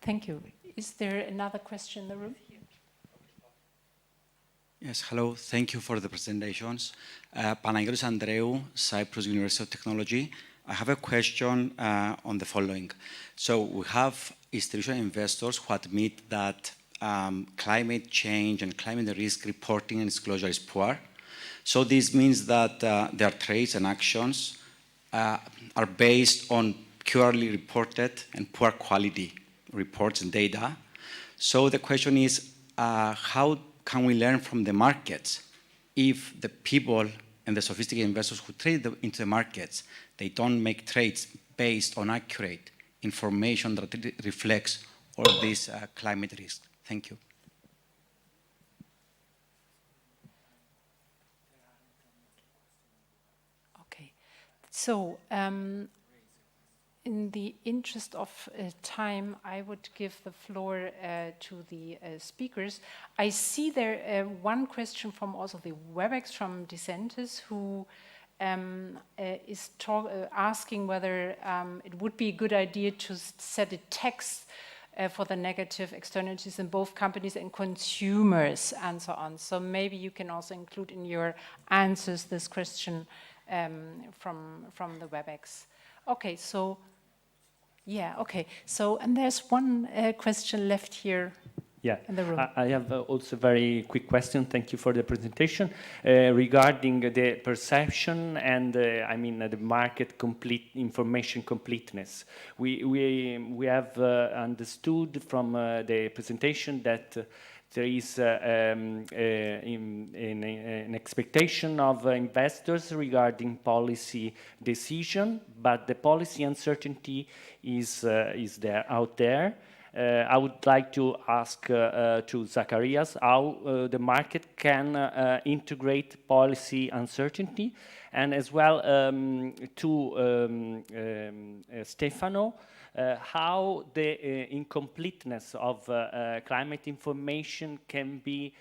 Thank you. Is there another question in the room? Yes, hello. Thank you for the presentations. Panagiotis Andreou, Cyprus University of Technology. I have a question on the following. So we have institutional investors who admit that climate change and climate risk reporting and disclosure is poor. So this means that their trades and actions are based on purely reported and poor quality reports and data. So the question is, how can we learn from the markets if the people and the sophisticated investors who trade into the markets, they don't make trades based on accurate information that reflects all these climate risks? Thank you. Okay, so in the interest of time, I would give the floor to the speakers. I see there one question from also the WebEx from DeSantis, who is asking whether it would be a good idea to set a tax for the negative externalities in both companies and consumers and so on. So maybe you can also include in your answers this question from the WebEx. Okay, so yeah, okay. So, and there's one question left here. Yeah, in the room. I have also a very quick question. Thank you for the presentation regarding the perception and I mean the market information completeness. We have understood from the presentation that there is an expectation of investors regarding policy decision, but the policy uncertainty is out there. I would like to ask to Zacharias how the market can integrate policy uncertainty, and as well to Stefano, how the incompleteness of climate information can be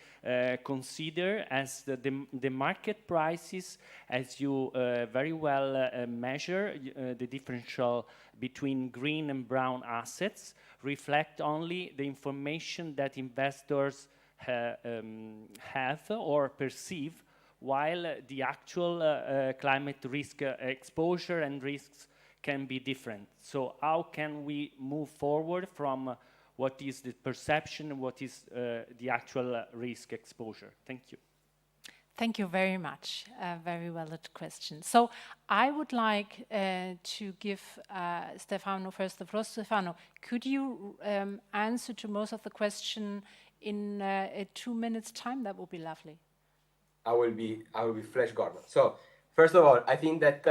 considered as the market prices, as you very well measure the differential between green and brown assets, reflect only the information that investors have or perceive, while the actual climate risk exposure and risks can be different. So how can we move forward from what is the perception and what is the actual risk exposure? Thank you. Thank you very much. Very valid question. So I would like to give Stefano first the floor. Stefano, could you answer to most of the question in 2 minutes' time? That would be lovely. I will be Flash Gordon. So first of all, I think that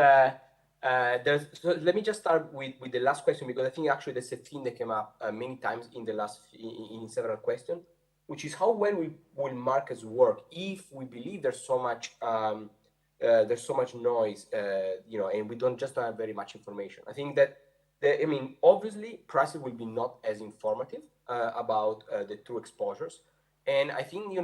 so let me just start with the last question, because I think actually that's a theme that came up many times in several questions, which is how well will markets work if we believe there's so much noise, and we don't have very much information. I think that obviously prices will be not as informative about the true exposures, and I think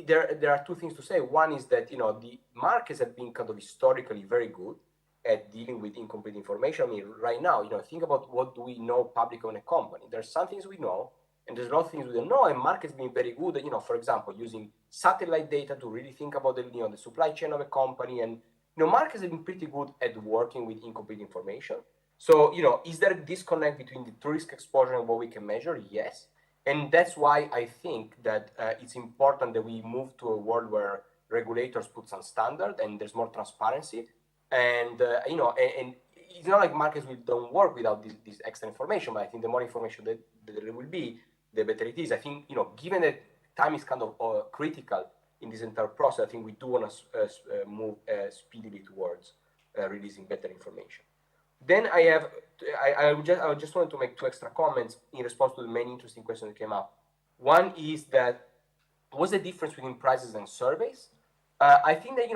there are two things to say. One is that the markets have been kind of historically very good at dealing with incomplete information. I mean, right now, think about what do we know publicly on a company. There's some things we know, and there's a lot of things we don't know, and markets being very good at, for example, using satellite data to really think about the supply chain of a company. And, markets have been pretty good at working with incomplete information. So, is there a disconnect between the risk exposure and what we can measure? Yes. And that's why I think that it's important that we move to a world where regulators put some standard and there's more transparency. And, and it's not like markets don't work without this extra information, but I think the more information that there will be, the better it is. I think, given that time is kind of critical in this entire process, I think we do want to move speedily towards releasing better information. Then I just wanted to make 2 extra comments in response to the many interesting questions that came up. One is that what's the difference between prices and surveys? I think that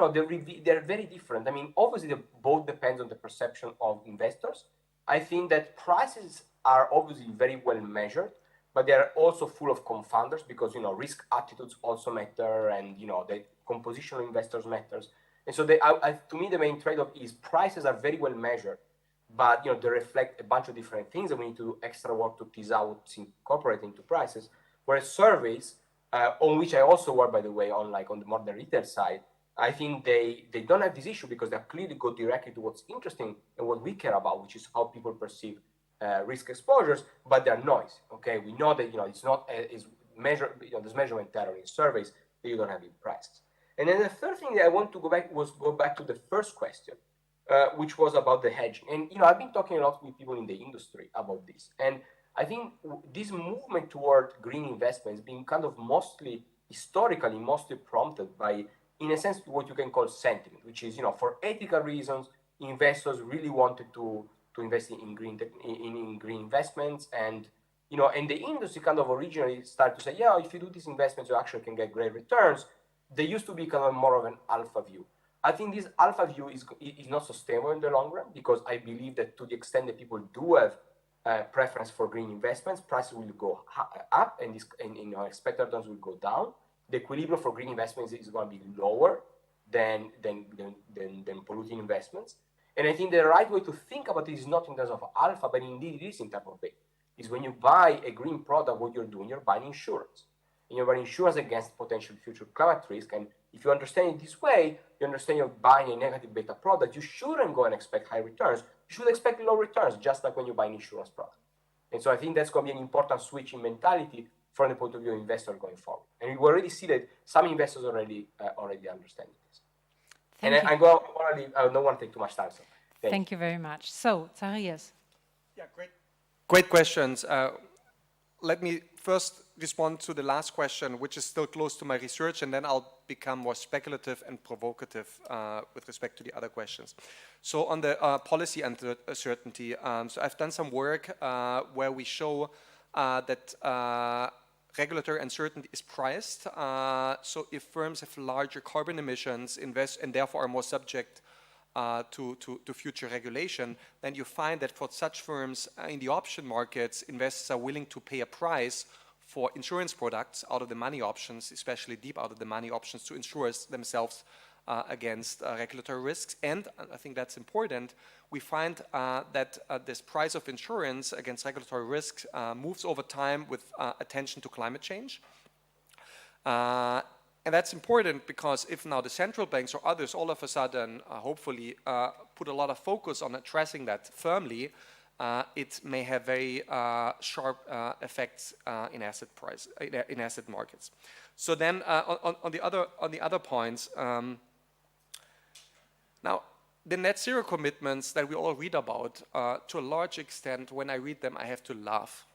they're very different. I mean, obviously, both depends on the perception of investors. I think that prices are obviously very well measured, but they are also full of confounders, because risk attitudes also matter, and the composition of investors matters. And so to me, the main trade-off is prices are very well measured, but they reflect a bunch of different things, and we need to do extra work to tease out what's incorporated into prices. Whereas surveys, on which I also work, by the way, on the modern retail side, I think they don't have this issue, because they clearly go directly to what's interesting and what we care about, which is how people perceive risk exposures, but they're noise. Okay, we know that it's not is measure there's measurement error in surveys that you don't have in prices. And then the third thing that I want to go back to the first question, which was about the hedging. And I've been talking a lot with people in the industry about this, and I think this movement toward green investments being kind of historically mostly prompted by, in a sense, what you can call sentiment, which is for ethical reasons, investors really wanted to invest in green investments, and and the industry kind of originally started to say, yeah, if you do these investments, you actually can get great returns. They used to be kind of more of an alpha view. I think this alpha view is not sustainable in the long run, because I believe that to the extent that people do have preference for green investments, prices will go up and expected returns will go down. The equilibrium for green investments is going to be lower than polluting investments. And I think the right way to think about it is not in terms of alpha, but indeed it is in terms of beta. Is when you buy a green product, what you're doing, you're buying insurance. And you're buying insurance against potential future climate risk. And if you understand it this way, you understand you're buying a negative beta product, you shouldn't go and expect high returns. You should expect low returns, just like when you buy an insurance product. And so I think that's going to be an important switch in mentality from the point of view of investors going forward. And we already see that some investors already understand this. I don't want to take too much time. So thank you very much. So, Zacharias. Yeah, great questions. Let me first respond to the last question, which is still close to my research, and then I'll become more speculative and provocative with respect to the other questions. So on the policy uncertainty, so I've done some work where we show that regulatory uncertainty is priced. So if firms have larger carbon emissions, invest, and therefore are more subject to future regulation, then you find that for such firms in the option markets, investors are willing to pay a price for insurance products out of the money options, especially deep out of the money options, to insure themselves against regulatory risks. And I think that's important. We find that this price of insurance against regulatory risks moves over time with attention to climate change. And that's important because if now the central banks or others all of a sudden, hopefully, put a lot of focus on addressing that firmly, it may have very sharp effects in asset markets. So then on the other points, now the net zero commitments that we all read about, to a large extent, when I read them, I have to laugh.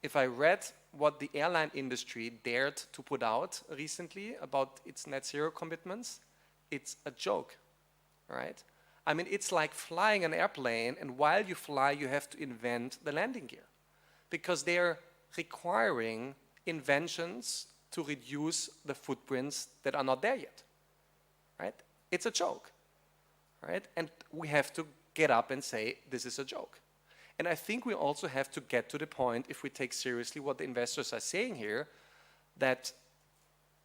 If I read what the airline industry dared to put out recently about its net zero commitments, it's a joke, right? I mean, it's like flying an airplane, and while you fly, you have to invent the landing gear, because they're requiring inventions to reduce the footprints that are not there yet, right? It's a joke, right? And we have to get up and say, this is a joke. And I think we also have to get to the point, if we take seriously what the investors are saying here, that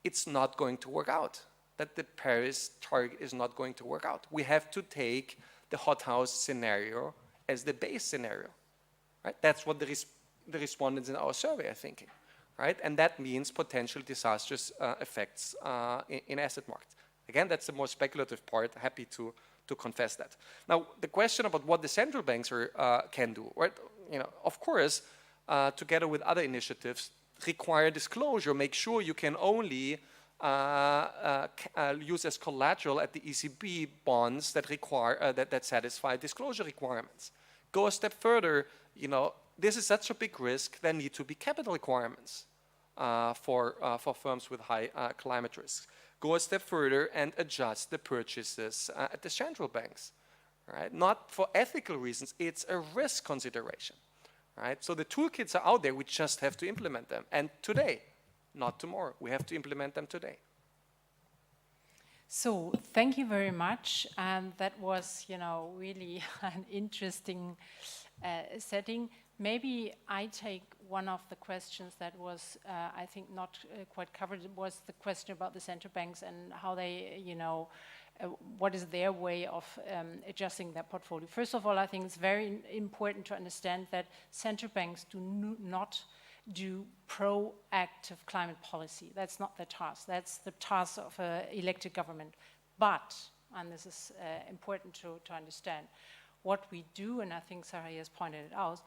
it's not going to work out, that the Paris target is not going to work out. We have to take the hothouse scenario as the base scenario, right? That's what the respondents in our survey are thinking, right? And that means potential disastrous effects in asset markets. Again, that's the more speculative part. Happy to confess that. Now, the question about what the central banks can do, right? Of course, together with other initiatives, require disclosure. Make sure you can only use as collateral at the ECB bonds that require that satisfy disclosure requirements. Go a step further. This is such a big risk. There need to be capital requirements for firms with high climate risks. Go a step further and adjust the purchases at the central banks, right? Not for ethical reasons, it's a risk consideration, right? So the toolkits are out there, we just have to implement them. And today, not tomorrow, we have to implement them today. So thank you very much. And that was, really an interesting setting. Maybe I take one of the questions that was, I think, not quite covered. It was the question about the central banks and how they, what is their way of adjusting their portfolio. First of all, I think it's very important to understand that central banks do not do proactive climate policy. That's not their task. That's the task of an elected government. But, and this is important to understand, what we do, and I think Sarah has pointed it out,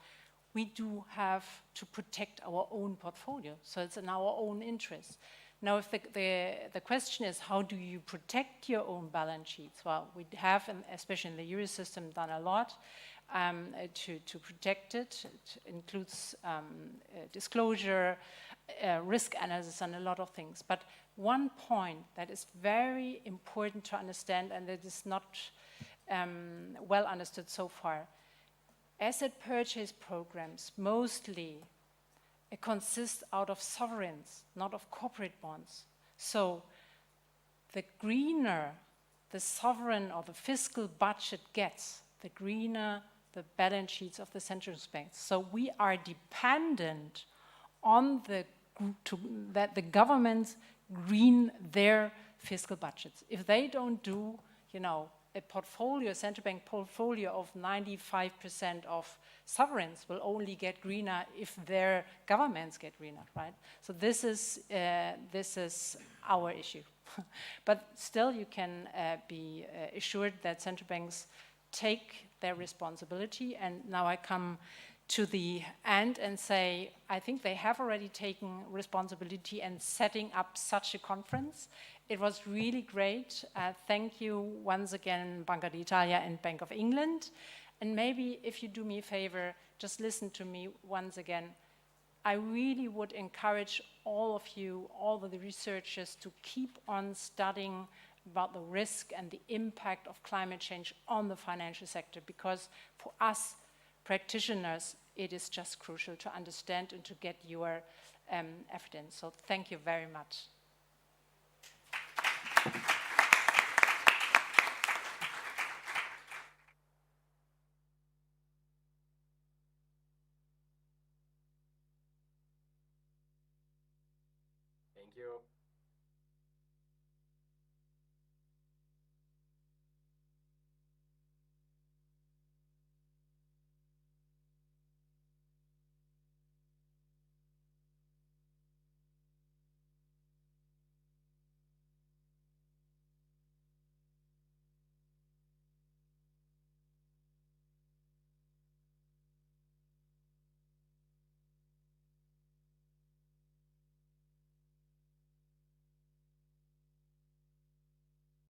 we do have to protect our own portfolio. So it's in our own interest. Now, if the question is, how do you protect your own balance sheets? Well, we have, especially in the Euro system, done a lot to protect it. It includes disclosure, risk analysis, and a lot of things. But one point that is very important to understand, and that is not well understood so far, asset purchase programs mostly consist out of sovereigns, not of corporate bonds. So the greener the sovereign or the fiscal budget gets, the greener the balance sheets of the central banks. So we are dependent on that the governments green their fiscal budgets. If they don't do, a portfolio, a central bank portfolio of 95% of sovereigns will only get greener if their governments get greener, right? So this is our issue. But still, you can be assured that central banks take their responsibility. And now I come to the end and say, I think they have already taken responsibility and setting up such a conference. It was really great. Thank you once again, Banca d'Italia and Bank of England. And maybe if you do me a favor, just listen to me once again. I really would encourage all of you, all of the researchers, to keep on studying about the risk and the impact of climate change on the financial sector, because for us practitioners, it is just crucial to understand and to get your evidence. So thank you very much. Thank you.